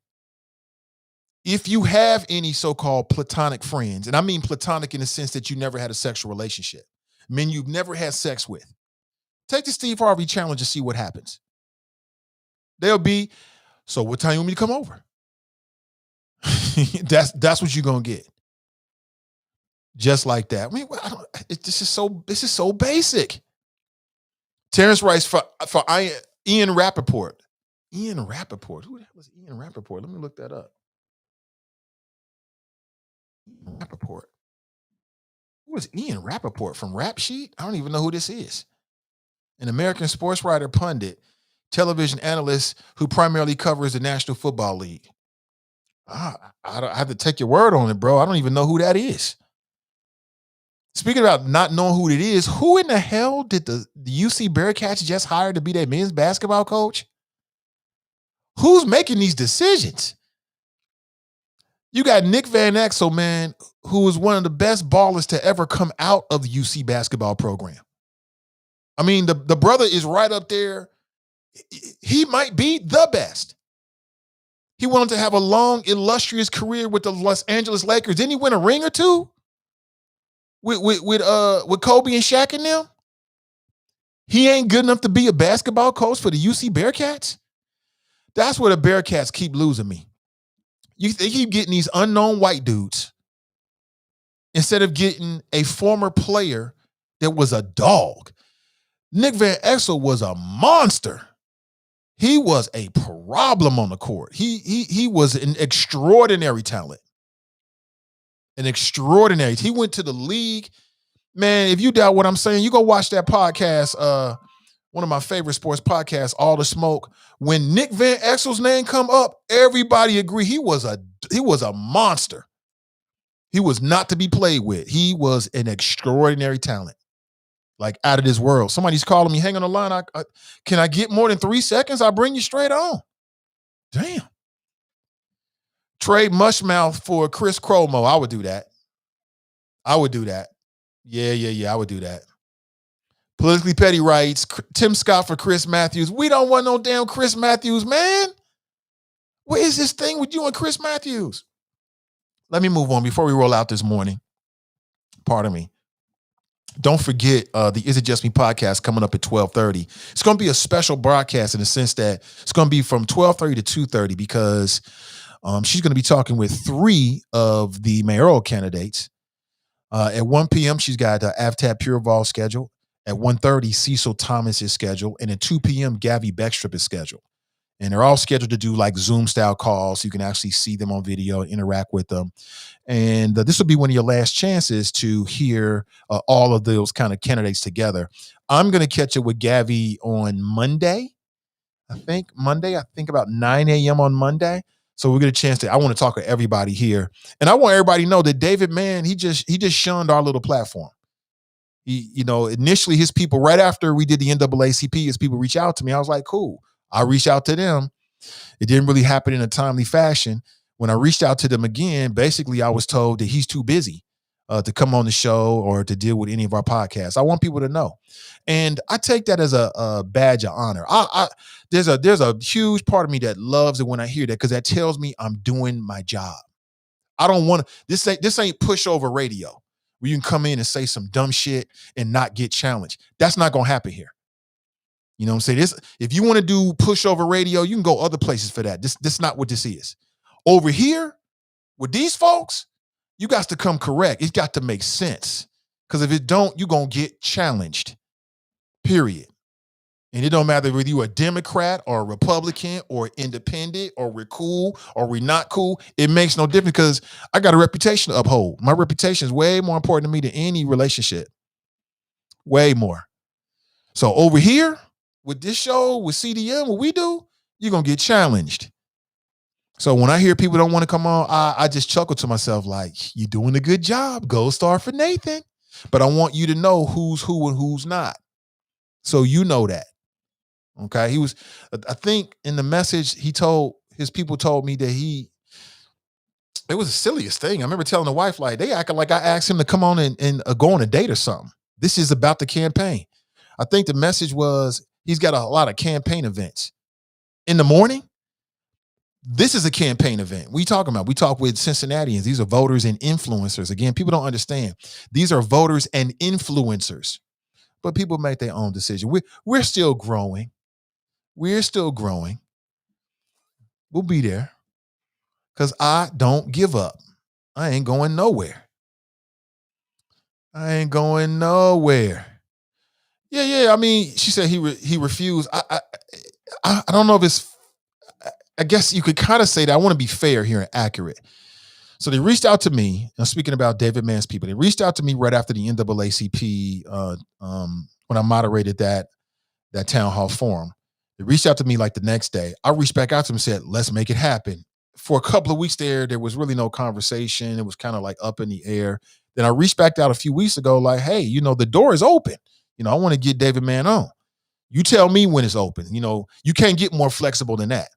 If you have any so-called platonic friends, and I mean platonic in the sense that you never had a sexual relationship, men you've never had sex with, take the Steve Harvey challenge and see what happens. They'll be, so what time you want me to come over? That's what you're going to get. Just like that. I mean, this is so basic. Terrence writes for Ian Rappaport. Ian Rappaport. Who the hell is Ian Rappaport? Let me look that up. Ian Rappaport. Who is Ian Rappaport from Rap Sheet? I don't even know who this is. An American sports writer, pundit, television analyst who primarily covers the National Football League. I have to take your word on it, bro. I don't even know who that is. Speaking about not knowing who it is, who in the hell did the UC Bearcats just hire to be their men's basketball coach? Who's making these decisions? You got Nick Van Exel, man, who is one of the best ballers to ever come out of the UC basketball program. I mean, the brother is right up there. He might be the best. He went on to have a long, illustrious career with the Los Angeles Lakers. Didn't he win a ring or two? With Kobe and Shaq and them? He ain't good enough to be a basketball coach for the UC Bearcats? That's where the Bearcats keep losing me. They keep getting these unknown white dudes instead of getting a former player that was a dog. Nick Van Exel was a monster. He was a problem on the court. He was an extraordinary talent. He went to the league. Man, if you doubt what I'm saying, you go watch that podcast, one of my favorite sports podcasts, All the Smoke. When Nick Van Exel's name come up, everybody agree he was a monster. He was not to be played with. He was an extraordinary talent, like out of this world. Somebody's calling me, hang on the line. Can I get more than 3 seconds? I'll bring you straight on. Damn. Trade Mushmouth for Chris Cuomo. I would do that. Yeah, I would do that. Politically Petty writes, Tim Scott for Chris Matthews. We don't want no damn Chris Matthews, man. What is this thing with you and Chris Matthews? Let me move on before we roll out this morning. Pardon me. Don't forget the Is It Just Me podcast coming up at 12:30. It's going to be a special broadcast in the sense that it's going to be from 12:30 to 2:30 because she's going to be talking with 3 of the mayoral candidates. At 1 p.m., she's got Avtab Pureval scheduled. At 1:30, Cecil Thomas is scheduled. And at 2 p.m., Gavi Beckstrip is scheduled. And they're all scheduled to do like Zoom-style calls so you can actually see them on video and interact with them. And this will be one of your last chances to hear all of those kind of candidates together. I'm going to catch up with Gavi on Monday. I think about 9 a.m. on Monday. So we'll get a chance I want to talk to everybody here. And I want everybody to know that David Mann, he just shunned our little platform. Initially his people, right after we did the NAACP, his people reached out to me. I was like, cool. I reached out to them. It didn't really happen in a timely fashion. When I reached out to them again, basically I was told that he's too busy to come on the show or to deal with any of our podcasts. I want people to know. And I take that as a badge of honor. There's a huge part of me that loves it when I hear that because that tells me I'm doing my job. I don't want to, this ain't pushover radio where you can come in and say some dumb shit and not get challenged. That's not going to happen here. You know what I'm saying? If you want to do pushover radio, you can go other places for that. This is not what this is. Over here, with these folks, you got to come correct. It's got to make sense. Because if it don't, you're going to get challenged. Period. And it don't matter whether you're a Democrat or a Republican or independent or we're cool or we're not cool. It makes no difference because I got a reputation to uphold. My reputation is way more important to me than any relationship. Way more. So over here, with this show, with CDM, what we do, you're going to get challenged. So when I hear people don't want to come on, I just chuckle to myself like, you're doing a good job. Gold star for Nathan. But I want you to know who's who and who's not. So you know that. Okay. I think in the message his people told me that it was the silliest thing. I remember telling the wife, like, they acted like I asked him to come on and go on a date or something. This is about the campaign. I think the message was he's got a lot of campaign events. In the morning, this is a campaign event. What are you talking about? We talk with Cincinnatians. These are voters and influencers. Again, people don't understand. These are voters and influencers. But people make their own decision. We're still growing. We're still growing. We'll be there. Because I don't give up. I ain't going nowhere. I ain't going nowhere. Yeah. I mean, she said he refused. I don't know if it's, I guess you could kind of say that. I want to be fair here and accurate. So they reached out to me. I'm speaking about David Mann's people. They reached out to me right after the NAACP when I moderated that town hall forum. They reached out to me like the next day. I reached back out to them and said, let's make it happen. For a couple of weeks there was really no conversation. It was kind of like up in the air. Then I reached back out a few weeks ago like, hey, the door is open. I want to get David Mann on. You tell me when it's open. You can't get more flexible than that.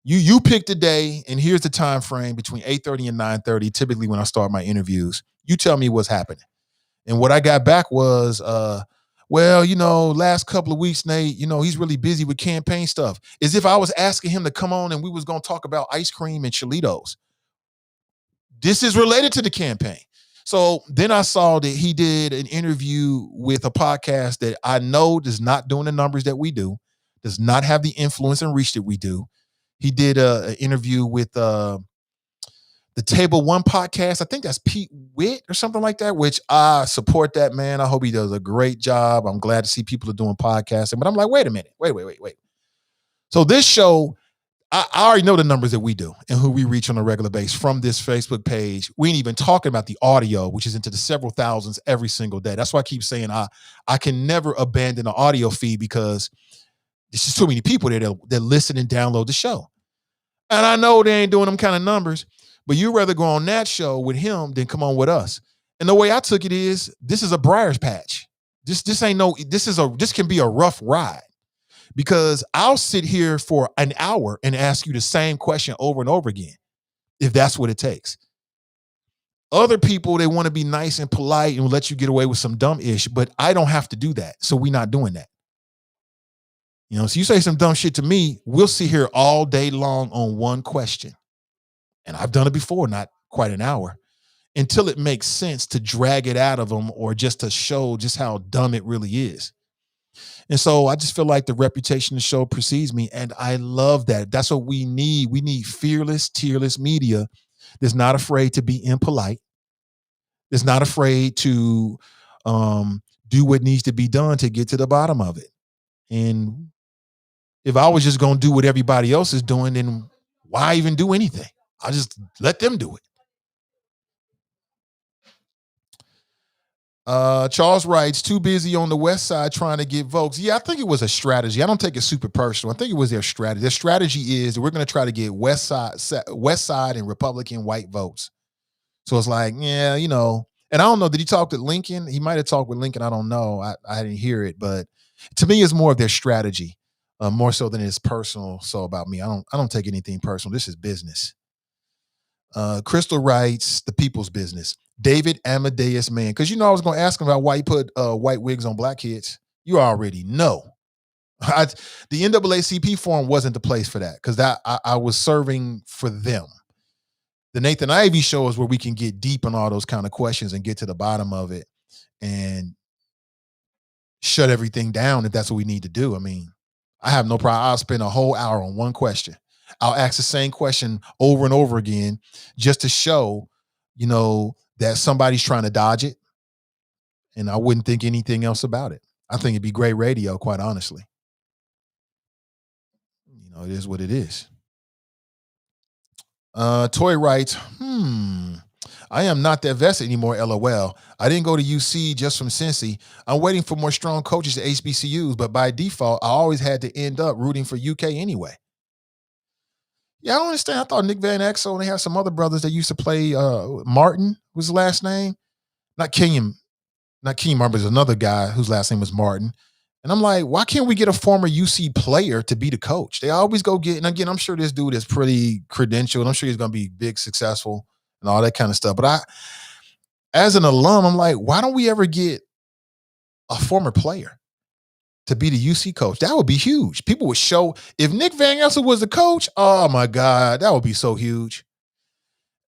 You pick the day, and here's the time frame between 8:30 and 9:30, typically when I start my interviews. You tell me what's happening. And what I got back was, last couple of weeks, Nate, he's really busy with campaign stuff. As if I was asking him to come on and we was going to talk about ice cream and Cholitos. This is related to the campaign. So then I saw that he did an interview with a podcast that I know does not doing the numbers that we do, does not have the influence and reach that we do. He did an interview with the the Table One podcast. I think that's Pete Witt or something like that, which I support that, man. I hope he does a great job. I'm glad to see people are doing podcasting. But I'm like, wait a minute. Wait. So this show, I already know the numbers that we do and who we reach on a regular basis from this Facebook page. We ain't even talking about the audio, which is into the several thousands every single day. That's why I keep saying I can never abandon the audio feed because there's just too many people there that listen and download the show. And I know they ain't doing them kind of numbers, but you'd rather go on that show with him than come on with us. And the way I took it is, this is a briar's patch. This can be a rough ride. Because I'll sit here for an hour and ask you the same question over and over again, if that's what it takes. Other people, they want to be nice and polite and let you get away with some dumb ish, but I don't have to do that. So we're not doing that. So you say some dumb shit to me, we'll sit here all day long on one question. And I've done it before, not quite an hour, until it makes sense to drag it out of them or just to show just how dumb it really is. And so I just feel like the reputation of the show precedes me, and I love that. That's what we need. We need fearless, tearless media that's not afraid to be impolite, that's not afraid to do what needs to be done to get to the bottom of it. And if I was just going to do what everybody else is doing, then why even do anything? I'll just let them do it. Charles writes, too busy on the West Side trying to get votes. Yeah, I think it was a strategy. I don't take it super personal. I think it was their strategy. Their strategy is that we're going to try to get West Side and Republican white votes. So it's like, yeah, and I don't know. Did he talk to Lincoln? He might have talked with Lincoln. I don't know. I didn't hear it, but to me, it's more of their strategy, more so than it's personal. So about me, I don't take anything personal. This is business. Crystal writes, the people's business. David Amadeus Man. Because I was going to ask him about why he put white wigs on black kids. You already know. The NAACP forum wasn't the place for that because I was serving for them. The Nathan Ivey show is where we can get deep in all those kind of questions and get to the bottom of it and shut everything down if that's what we need to do. I mean, I have no problem. I'll spend a whole hour on one question. I'll ask the same question over and over again just to show, that somebody's trying to dodge it. And I wouldn't think anything else about it. I think it'd be great radio, quite honestly. It is what it is. Toy writes, I am not that vested anymore, LOL. I didn't go to UC just from Cincy. I'm waiting for more strong coaches at HBCUs, but by default, I always had to end up rooting for UK anyway. Yeah, I don't understand. I thought Nick Van Exel and they have some other brothers that used to play. Martin was his last name. Not Kenyon Martin, but there's another guy whose last name was Martin. And I'm like, why can't we get a former UC player to be the coach? They always go get, and again, I'm sure this dude is pretty credentialed. I'm sure he's going to be big, successful, and all that kind of stuff. But as an alum, I'm like, why don't we ever get a former player to be the UC coach? That would be huge. People would show, if Nick Van Exel was the coach, oh my God, that would be so huge.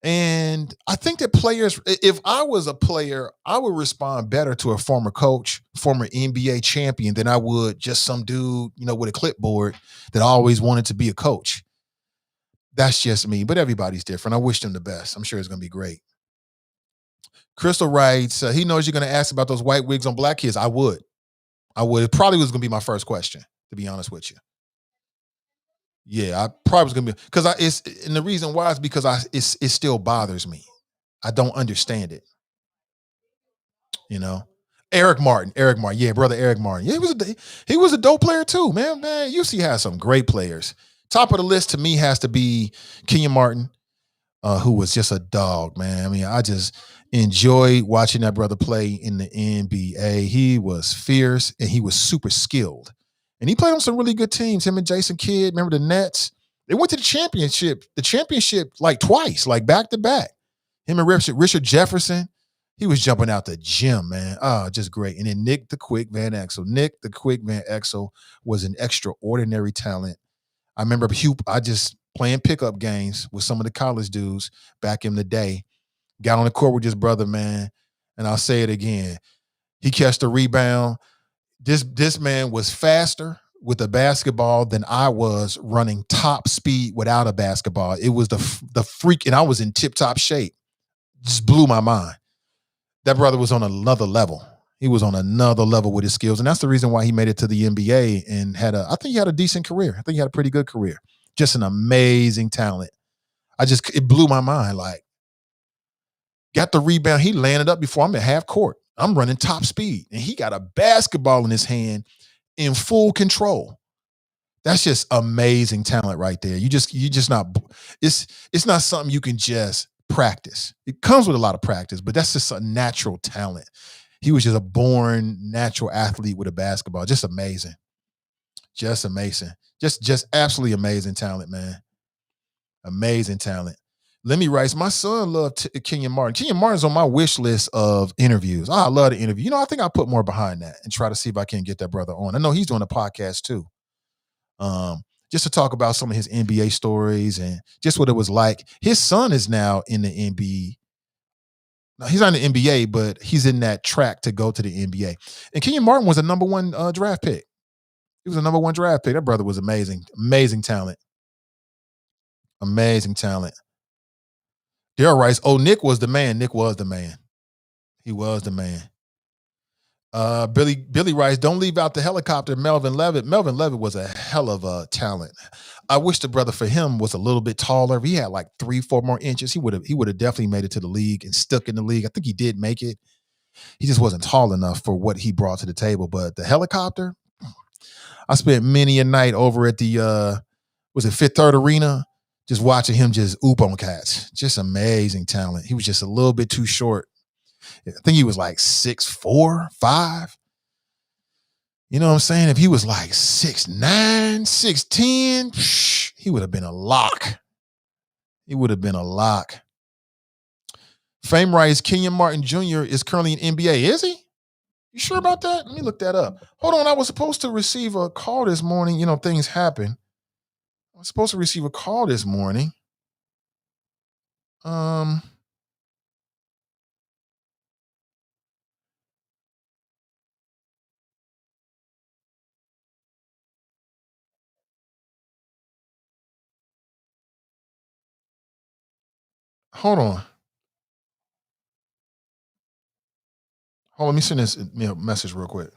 And I think that players, if I was a player, I would respond better to a former coach, former NBA champion than I would just some dude, with a clipboard that always wanted to be a coach. That's just me, but everybody's different. I wish them the best. I'm sure it's going to be great. Crystal writes, he knows you're going to ask about those white wigs on black kids. I would. It probably was going to be my first question, to be honest with you. Yeah, I probably was gonna be because and the reason why is because it still bothers me. I don't understand it. Eric Martin, yeah, brother Eric Martin. Yeah, he was a dope player too, man. UC has some great players. Top of the list to me has to be Kenyon Martin, who was just a dog, man. I mean, I just enjoyed watching that brother play in the NBA. He was fierce and he was super skilled. And he played on some really good teams. Him and Jason Kidd, remember the Nets? They went to the championship like twice, like back to back. Him and Richard Jefferson, he was jumping out the gym, man. Oh, just great. And then Nick the Quick Van Exel. Nick the Quick Van Exel was an extraordinary talent. I remember I just playing pickup games with some of the college dudes back in the day. Got on the court with his brother, man. And I'll say it again. He catched the rebound. This man was faster with a basketball than I was running top speed without a basketball. It was the freak, and I was in tip-top shape. Just blew my mind. That brother was on another level. He was on another level with his skills, and that's the reason why he made it to the NBA and I think he had a decent career. I think he had a pretty good career. Just an amazing talent. It blew my mind. Like, got the rebound. He landed up before I'm at half court. I'm running top speed, and he got a basketball in his hand in full control. That's just amazing talent right there. You just not, it's not something you can just practice. It comes with a lot of practice, but that's just a natural talent. He was just a born natural athlete with a basketball. Just amazing. Just amazing. Just absolutely amazing talent, man. Amazing talent. Let me write. My son loved Kenyon Martin. Kenyon Martin's on my wish list of interviews. I love the interview. You know, I think I'll put more behind that and try to see if I can get that brother on. I know he's doing a podcast too. Just to talk about some of his NBA stories and just what it was like. His son is now in the NBA. No, he's not in the NBA, but he's in that track to go to the NBA. And Kenyon Martin was a number one draft pick. He was a number one draft pick. That brother was amazing. Amazing talent. Amazing talent. Daryl writes, oh, Nick was the man. Nick was the man. He was the man. Billy writes, don't leave out the helicopter, Melvin Levitt. Melvin Levitt was a hell of a talent. I wish the brother for him was a little bit taller. If he had like 3-4 more inches, he would have definitely made it to the league and stuck in the league. I think he did make it. He just wasn't tall enough for what he brought to the table. But the helicopter, I spent many a night over at the was it Fifth Third Arena, just watching him just oop on cats. Just amazing talent. He was just a little bit too short. I think he was like 6'4", 5. You know what I'm saying? If he was like 6'9", 6'10", he would have been a lock. He would have been a lock. Fame writes, Kenyon Martin Jr. is currently in NBA. Is he? You sure about that? Let me look that up. Hold on. I was supposed to receive a call this morning. You know, things happen. I was supposed to receive a call this morning. Hold on. Hold on, let me send this message real quick.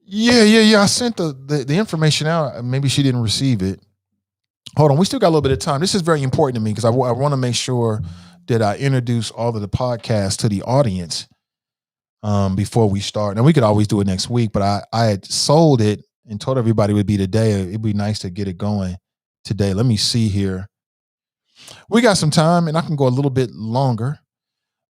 Yeah. I sent the information out. Maybe she didn't receive it. Hold on. We still got a little bit of time. This is very important to me because I want to make sure that I introduce all of the podcasts to the audience before we start. Now, we could always do it next week, but I had sold it and told everybody it would be today. It'd be nice to get it going today. Let me see here. We got some time, and I can go a little bit longer.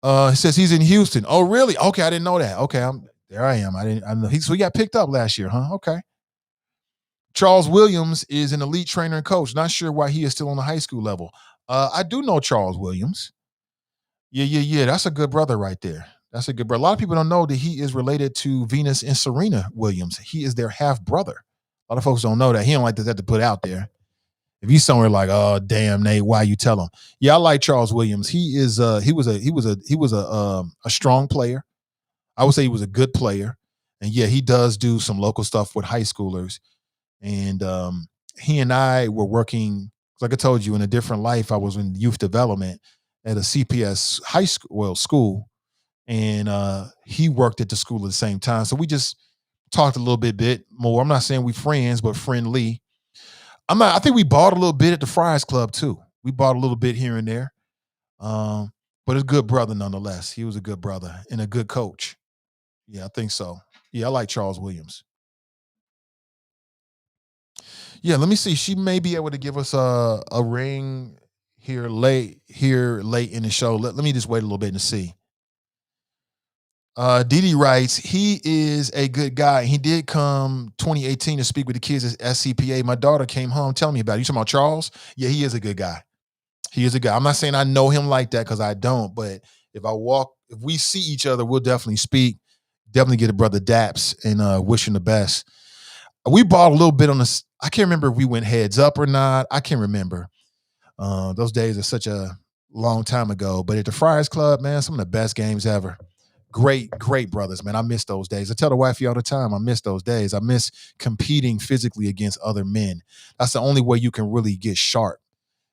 It says he's in Houston. Oh, really? Okay, I didn't know that. Okay, there I am. I know he got picked up last year, huh? Okay. Charles Williams is an elite trainer and coach. Not sure why he is still on the high school level. I do know Charles Williams. Yeah. That's a good brother right there. That's a good brother. A lot of people don't know that he is related to Venus and Serena Williams. He is their half brother. A lot of folks don't know that. He don't like that to put out there. If he's somewhere like, oh damn, Nate, why you tell him? Yeah, I like Charles Williams. He is he was a strong player. I would say he was a good player. And yeah, he does do some local stuff with high schoolers. And he and I were working, like I told you, in a different life. I was in youth development at a CPS school, and he worked at the school at the same time. So we just talked a little bit more. I'm not saying we friends, but friendly. I think we bought a little bit at the Friars Club too. We bought a little bit here and there. But a good brother nonetheless. He was a good brother and a good coach. Yeah, I think so. Yeah, I like Charles Williams. Yeah, let me see. She may be able to give us a ring here late in the show. Let me just wait a little bit and see. Didi writes, he is a good guy. He did come 2018 to speak with the kids at SCPA. My daughter came home telling me about it. You talking about Charles? Yeah, he is a good guy. He is a guy. I'm not saying I know him like that because I don't, but if we see each other, we'll definitely speak. Definitely get a brother daps and wish him the best. We bought a little bit on this. I can't remember if we went heads up or not. I can't remember. Those days are such a long time ago. But at the Friars Club, man, some of the best games ever. great brothers, man. I miss those days. I tell the wifey all the time, I miss those days. I miss competing physically against other men. That's the only way you can really get sharp,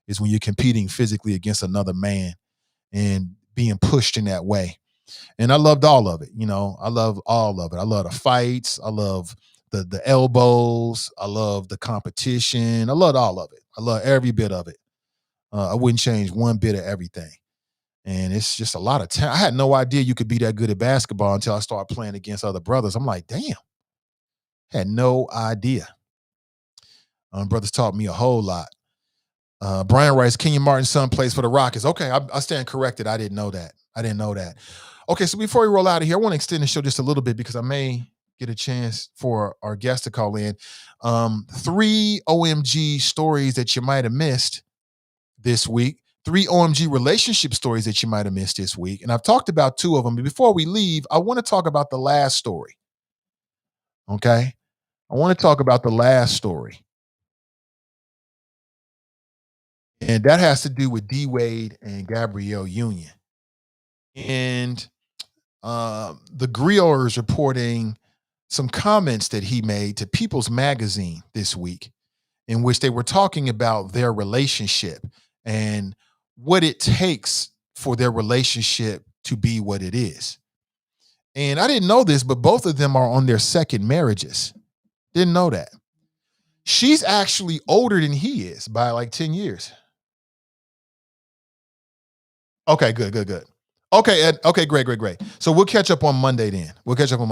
is when you're competing physically against another man and being pushed in that way. And I loved all of it. I love all of it. I love the fights. I love the elbows. I love the competition. I loved all of it. I love every bit of it. I wouldn't change one bit of everything. And it's just a lot of talent. I had no idea you could be that good at basketball until I started playing against other brothers. I'm like, damn, had no idea. Brothers taught me a whole lot. Brian writes, Kenyon Martin's son plays for the Rockets. Okay, I stand corrected. I didn't know that. Okay, so before we roll out of here, I want to extend the show just a little bit because I may get a chance for our guest to call in. 3 OMG stories that you might have missed this week. 3 OMG relationship stories that you might have missed this week. And I've talked about 2 of them. But before we leave, I want to talk about the last story. Okay? I want to talk about the last story. And that has to do with D Wade and Gabrielle Union. And the Griot is reporting some comments that he made to People's Magazine this week, in which they were talking about their relationship and what it takes for their relationship to be what it is. And I didn't know this, but both of them are on their second marriages. Didn't know that. She's actually older than he is by like 10 years. Okay, good. Okay, Ed, okay, great. So we'll catch up on Monday then.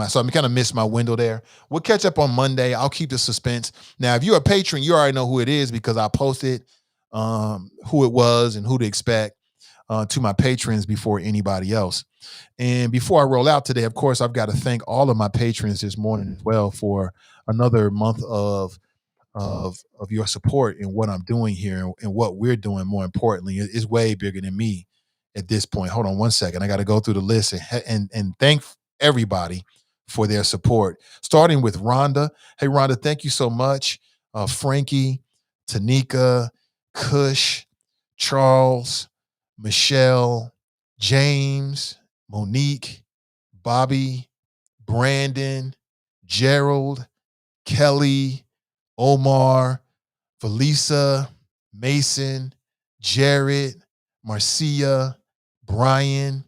So I kind of missed my window there. We'll catch up on Monday. I'll keep the suspense. Now, if you're a patron, you already know who it is because I posted who it was and who to expect to my patrons before anybody else. And before I roll out today, of course, I've got to thank all of my patrons this morning as well for another month of your support in what I'm doing here and what we're doing. More importantly, is way bigger than me at this point. Hold on one second. I got to go through the list and thank everybody for their support, starting with Rhonda. Hey, Rhonda, thank you so much. Frankie, Tanika, Kush, Charles, Michelle, James, Monique, Bobby, Brandon, Gerald, Kelly, Omar, Felisa, Mason, Jared, Marcia, Brian,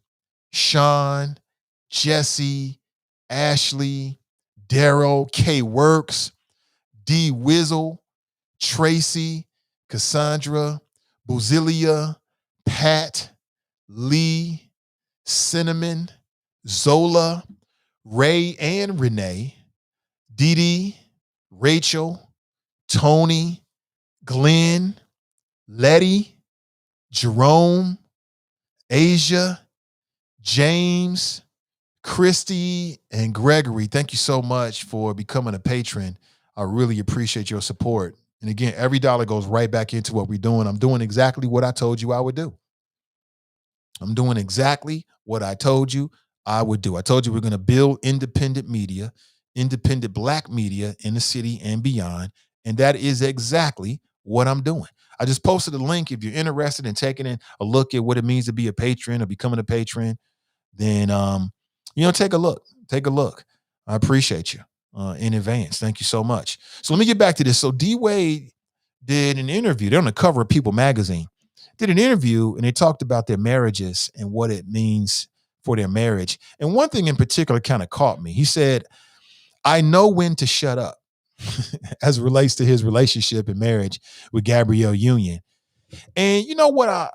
Sean, Jesse, Ashley, Daryl, K Works, D Wizzle, Tracy, Cassandra, Buzilia, Pat, Lee, Cinnamon, Zola, Ray and Renee, Dee Dee, Rachel, Tony, Glenn, Letty, Jerome, Asia, James, Christy, and Gregory. Thank you so much for becoming a patron. I really appreciate your support. And again, every dollar goes right back into what we're doing. I'm doing exactly what I told you I would do. I'm doing exactly what I told you I would do. I told you we're going to build independent media, independent Black media in the city and beyond. And that is exactly what I'm doing. I just posted a link. If you're interested in taking a look at what it means to be a patron or becoming a patron, then, take a look. I appreciate you in advance. Thank you so much. So let me get back to this. So D Wade did an interview. They're on the cover of People Magazine. Did an interview and they talked about their marriages and what it means for their marriage. And one thing in particular kind of caught me. He said, I know when to shut up as it relates to his relationship and marriage with Gabrielle Union. And you know what? I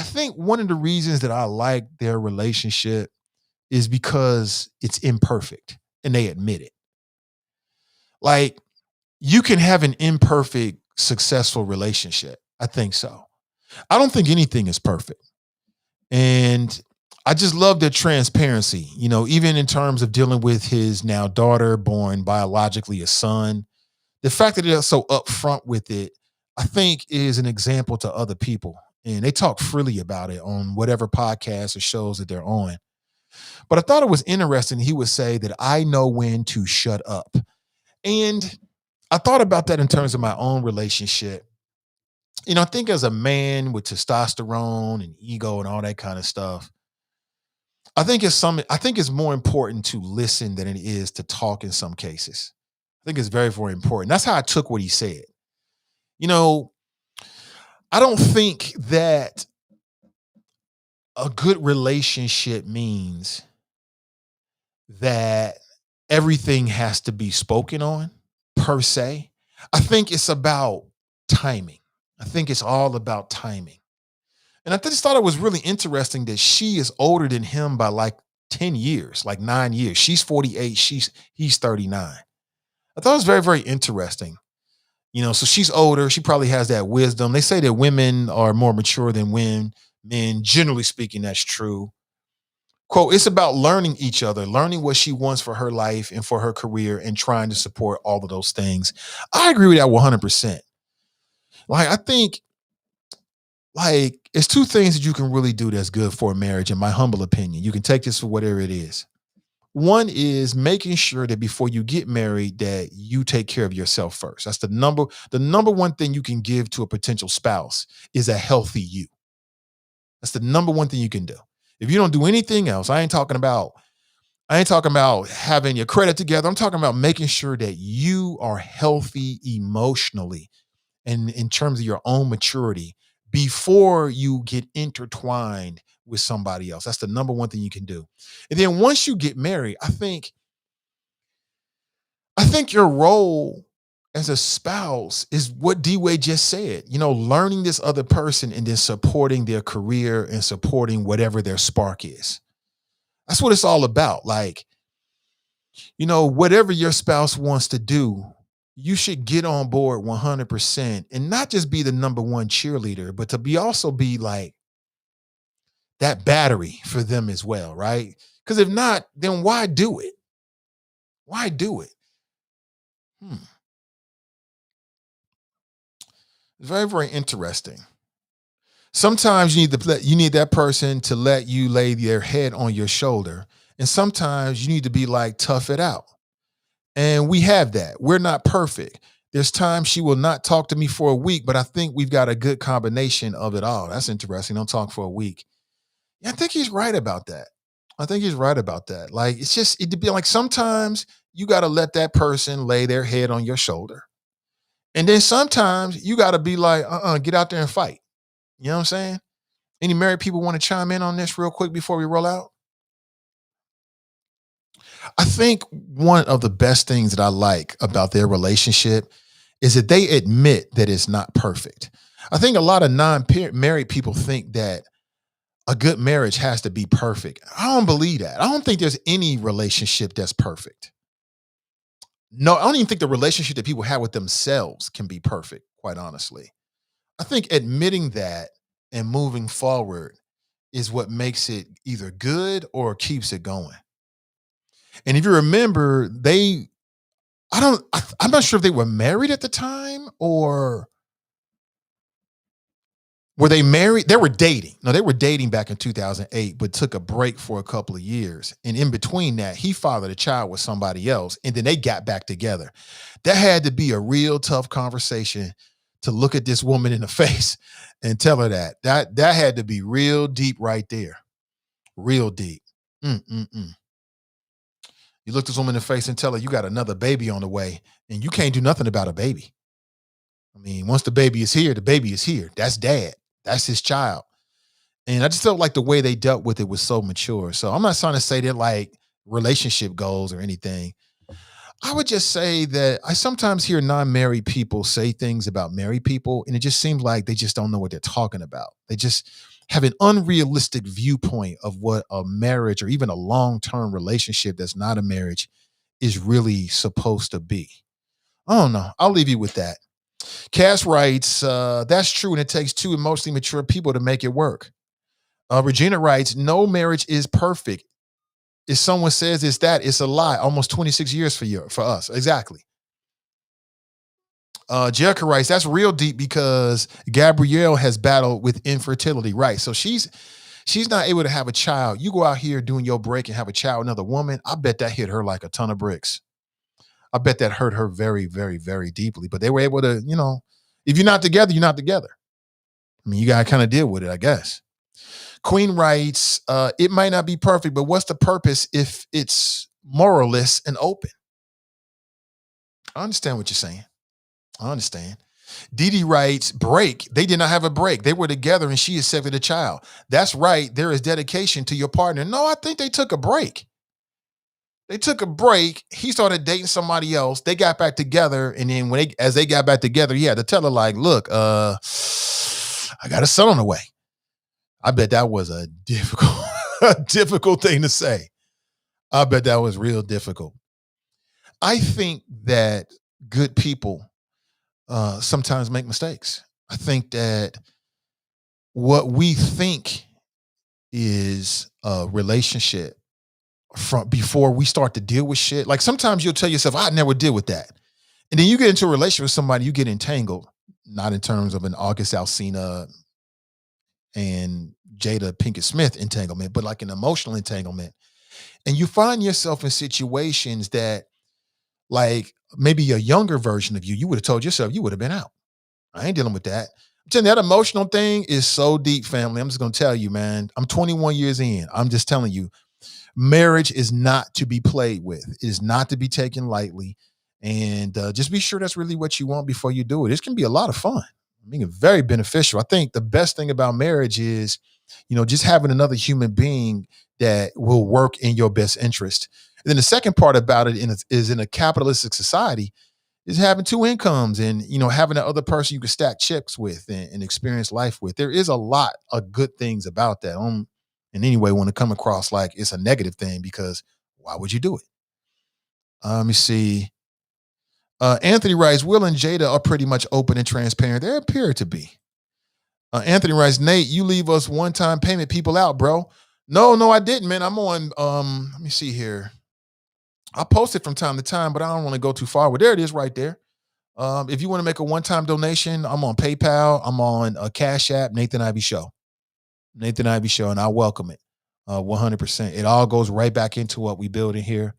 think one of the reasons that I like their relationship is because it's imperfect and they admit it. Like, you can have an imperfect, successful relationship. I think so. I don't think anything is perfect. And I just love their transparency, even in terms of dealing with his now daughter, born biologically a son. The fact that they're so upfront with it, I think is an example to other people. And they talk freely about it on whatever podcasts or shows that they're on. But I thought it was interesting. He would say that I know when to shut up. And I thought about that in terms of my own relationship. I think as a man with testosterone and ego and all that kind of stuff, I think it's more important to listen than it is to talk in some cases. I think it's very, very important. That's how I took what he said. You know, I don't think that a good relationship means that everything has to be spoken on per se. I think it's about timing. I think it's all about timing. And I just thought it was really interesting that she is older than him by like 10 years, like 9 years. She's 48, he's 39. I thought it was very, very interesting. You know, so she's older. She probably has that wisdom. They say that women are more mature than men. Generally speaking, that's true. Quote, it's about learning each other, learning what she wants for her life and for her career and trying to support all of those things. I agree with that 100%. Like, I think, like, it's two things that you can really do that's good for a marriage, in my humble opinion. You can take this for whatever it is. One is making sure that before you get married, that you take care of yourself first. That's the number one thing you can give to a potential spouse is a healthy you. That's the number one thing you can do. If you don't do anything else, I ain't talking about having your credit together. I'm talking about making sure that you are healthy emotionally and in terms of your own maturity before you get intertwined with somebody else. That's the number one thing you can do. And then once you get married, I think your role as a spouse is what D-Wade just said, you know, learning this other person and then supporting their career and supporting whatever their spark is. That's what it's all about. Like, you know, whatever your spouse wants to do, you should get on board 100% and not just be the number one cheerleader, but to also be like that battery for them as well, right? Because if not, then why do it? Why do it? It's very, very interesting. Sometimes you need that person to let you lay their head on your shoulder, and sometimes you need to be like, tough it out. And we have that. We're not perfect. There's times she will not talk to me for a week, but I think we've got a good combination of it all. That's interesting. Don't talk for a week. Yeah, I think he's right about that. Like, it'd be like sometimes you got to let that person lay their head on your shoulder. And then sometimes you got to be like, get out there and fight. You know what I'm saying? Any married people want to chime in on this real quick before we roll out? I think one of the best things that I like about their relationship is that they admit that it's not perfect. I think a lot of non-married people think that a good marriage has to be perfect. I don't believe that. I don't think there's any relationship that's perfect. No, I don't even think the relationship that people have with themselves can be perfect, quite honestly. I think admitting that and moving forward is what makes it either good or keeps it going. And if you remember, I'm not sure if they were married at the time or were they married? They were dating. No, they were dating back in 2008, but took a break for a couple of years. And in between that, he fathered a child with somebody else, and then they got back together. That had to be a real tough conversation to look at this woman in the face and tell her that. That had to be real deep right there. Real deep. You look this woman in the face and tell her you got another baby on the way, and you can't do nothing about a baby. I mean, once the baby is here, the baby is here. That's dad. That's his child. And I just felt like the way they dealt with it was so mature. So I'm not trying to say they're like relationship goals or anything. I would just say that I sometimes hear non-married people say things about married people, and it just seems like they just don't know what they're talking about. They just have an unrealistic viewpoint of what a marriage or even a long-term relationship that's not a marriage is really supposed to be. I don't know. I'll leave you with that. Cass writes, that's true, and it takes two emotionally mature people to make it work. Regina writes, no marriage is perfect. If someone says it's a lie. Almost 26 years for us. Exactly. Jerica writes, that's real deep because Gabrielle has battled with infertility. Right. So she's not able to have a child. You go out here doing your break and have a child with another woman. I bet that hit her like a ton of bricks. I bet that hurt her very, very, very deeply. But they were able to, if you're not together, you're not together. I mean, you got to kind of deal with it, I guess. Queen writes, it might not be perfect, but what's the purpose if it's moralless and open? I understand what you're saying. I understand. Dee writes, break. They did not have a break. They were together and she accepted a child. That's right. There is dedication to your partner. No, I think they took a break. They took a break. He started dating somebody else. They got back together. And then as they got back together, he had to tell her, like, look, I got a son on the way. I bet that was a difficult thing to say. I bet that was real difficult. I think that good people sometimes make mistakes. I think that what we think is a relationship from before we start to deal with shit. Like sometimes you'll tell yourself, I never deal with that. And then you get into a relationship with somebody, you get entangled, not in terms of an August Alsina and Jada Pinkett Smith entanglement, but like an emotional entanglement. And you find yourself in situations that, like, maybe a younger version of you would have told yourself you would have been out. I ain't dealing with that. I'm telling you, that emotional thing is so deep, family. I'm just going to tell you, man, I'm 21 years in. I'm just telling you, marriage is not to be played with. It is not to be taken lightly. And just be sure that's really what you want before you do it. This can be a lot of fun. I mean, very beneficial. I think the best thing about marriage is, just having another human being that will work in your best interest. And then the second part about it is in a capitalistic society is having two incomes and, having that other person you can stack chips with and experience life with. There is a lot of good things about that. In any way want to come across like it's a negative thing, because why would you do it? Let me see. Anthony writes, Will and Jada are pretty much open and transparent. They appear to be. Anthony writes, Nate, you leave us one-time payment people out, bro. No, I didn't, man. I'm on, let me see here. I post it from time to time, but I don't want to go too far. Well, there it is right there. If you want to make a one-time donation, I'm on PayPal. I'm on Cash App, Nathan Ivy Show. Nathan Ivy Show, and I welcome it 100%. It all goes right back into what we build in here.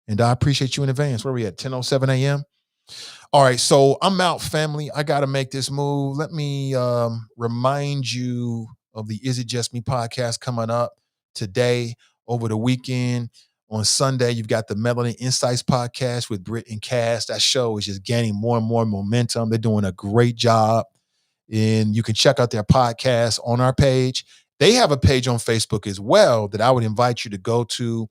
And I appreciate you in advance. Where are we at? 10:07 a.m.? All right, so I'm out, family. I got to make this move. Let me remind you of the Is It Just Me podcast coming up today, over the weekend. On Sunday, you've got the Melanin Insights podcast with Britt and Cass. That show is just gaining more and more momentum. They're doing a great job. And you can check out their podcast on our page. They have a page on Facebook as well that I would invite you to go to,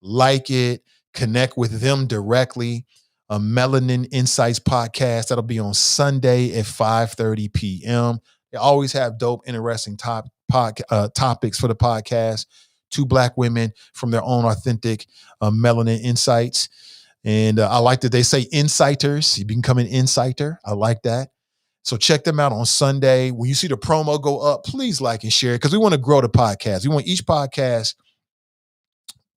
like it, connect with them directly. A Melanin Insights podcast. That'll be on Sunday at 5:30 p.m. They always have dope, interesting topics for the podcast. Two Black women from their own authentic Melanin Insights. And I like that they say insighters. You become an insighter. I like that. So check them out on Sunday. When you see the promo go up, please like and share, because we want to grow the podcast. We want each podcast.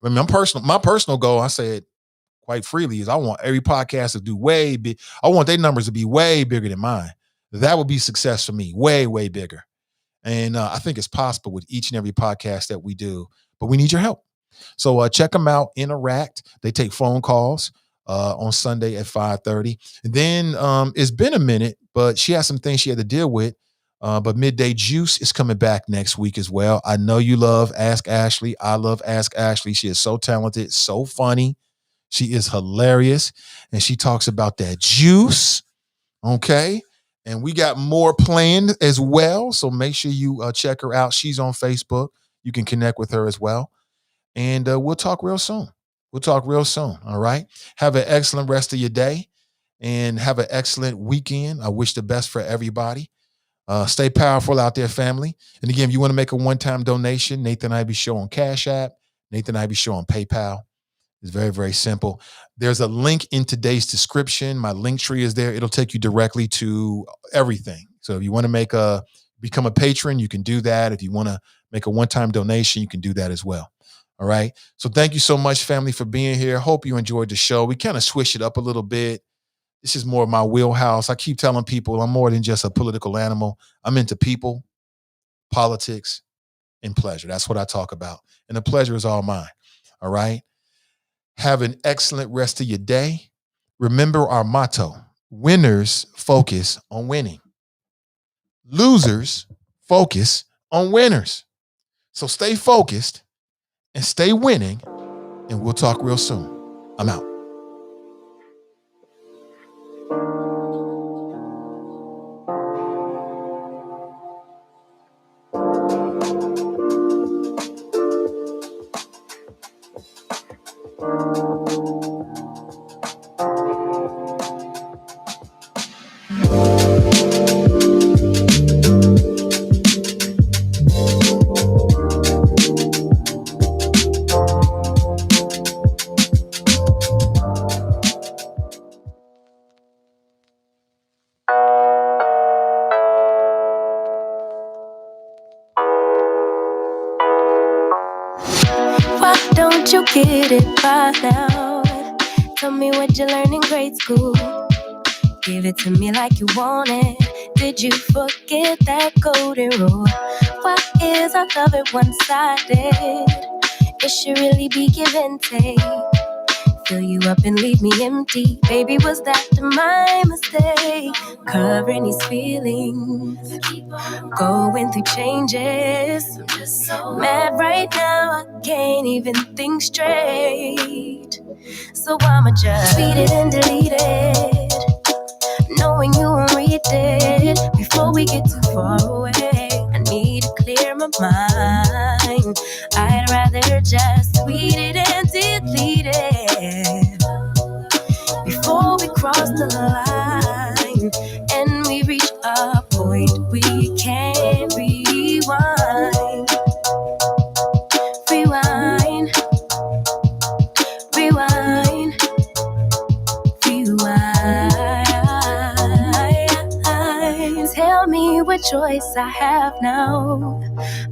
I mean, my personal goal, I say it quite freely, is I want every podcast to do way big. I want their numbers to be way bigger than mine. That would be success for me, way, way bigger. And I think it's possible with each and every podcast that we do, but we need your help. So check them out, interact. They take phone calls on Sunday at 5:30. And then it's been a minute, but she has some things she had to deal with. But Midday Juice is coming back next week as well. I know you love Ask Ashley. I love Ask Ashley. She is so talented, so funny. She is hilarious. And she talks about that juice. Okay. And we got more planned as well. So make sure you check her out. She's on Facebook. You can connect with her as well. And we'll talk real soon. All right. Have an excellent rest of your day and have an excellent weekend. I wish the best for everybody. Stay powerful out there, family. And again, if you want to make a one-time donation, Nathan Ivy Show on Cash App, Nathan Ivy Show on PayPal. It's very, very simple. There's a link in today's description. My link tree is there. It'll take you directly to everything. So if you want to become a patron, you can do that. If you want to make a one-time donation, you can do that as well. All right. So thank you so much, family, for being here. Hope you enjoyed the show. We kind of switched it up a little bit. This is more of my wheelhouse. I keep telling people I'm more than just a political animal. I'm into people, politics, and pleasure. That's what I talk about. And the pleasure is all mine. All right. Have an excellent rest of your day. Remember our motto: winners focus on winning. Losers focus on winners. So stay focused and stay winning, and we'll talk real soon. I'm out. Why don't you get it by now? Tell me what you learned in grade school. Give it to me like you want it. Did you forget that golden rule? Why is our love at one-sided? It should really be give and take. Fill you up and leave me empty. Baby, was that my mistake? Covering these feelings, going through changes. I'm just so mad right now, I can't even think straight. So I'ma just tweet it and delete it, knowing you won't read it before we get too far away. I need to clear my mind. I'd rather just tweet it and delete it before we cross the line and we reach a point we can't rewind. Rewind, rewind, rewind. Tell me what choice I have now.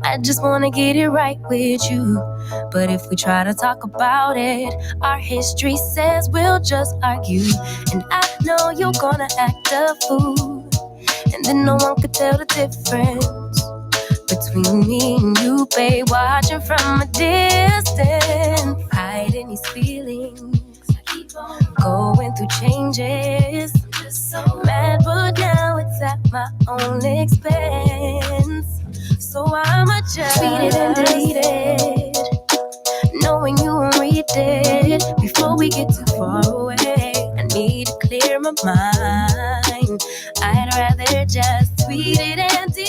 I just wanna get it right with you. But if we try to talk about it, our history says we'll just argue. And I know you're gonna act a fool, and then no one could tell the difference between me and you, babe. Watching from a distance, hiding these feelings, going through changes. I'm just so mad, but now it's at my own expense. So I'ma just tweet it and delete it, knowing you won't read it before we get too far away. I need to clear my mind. I'd rather just tweet it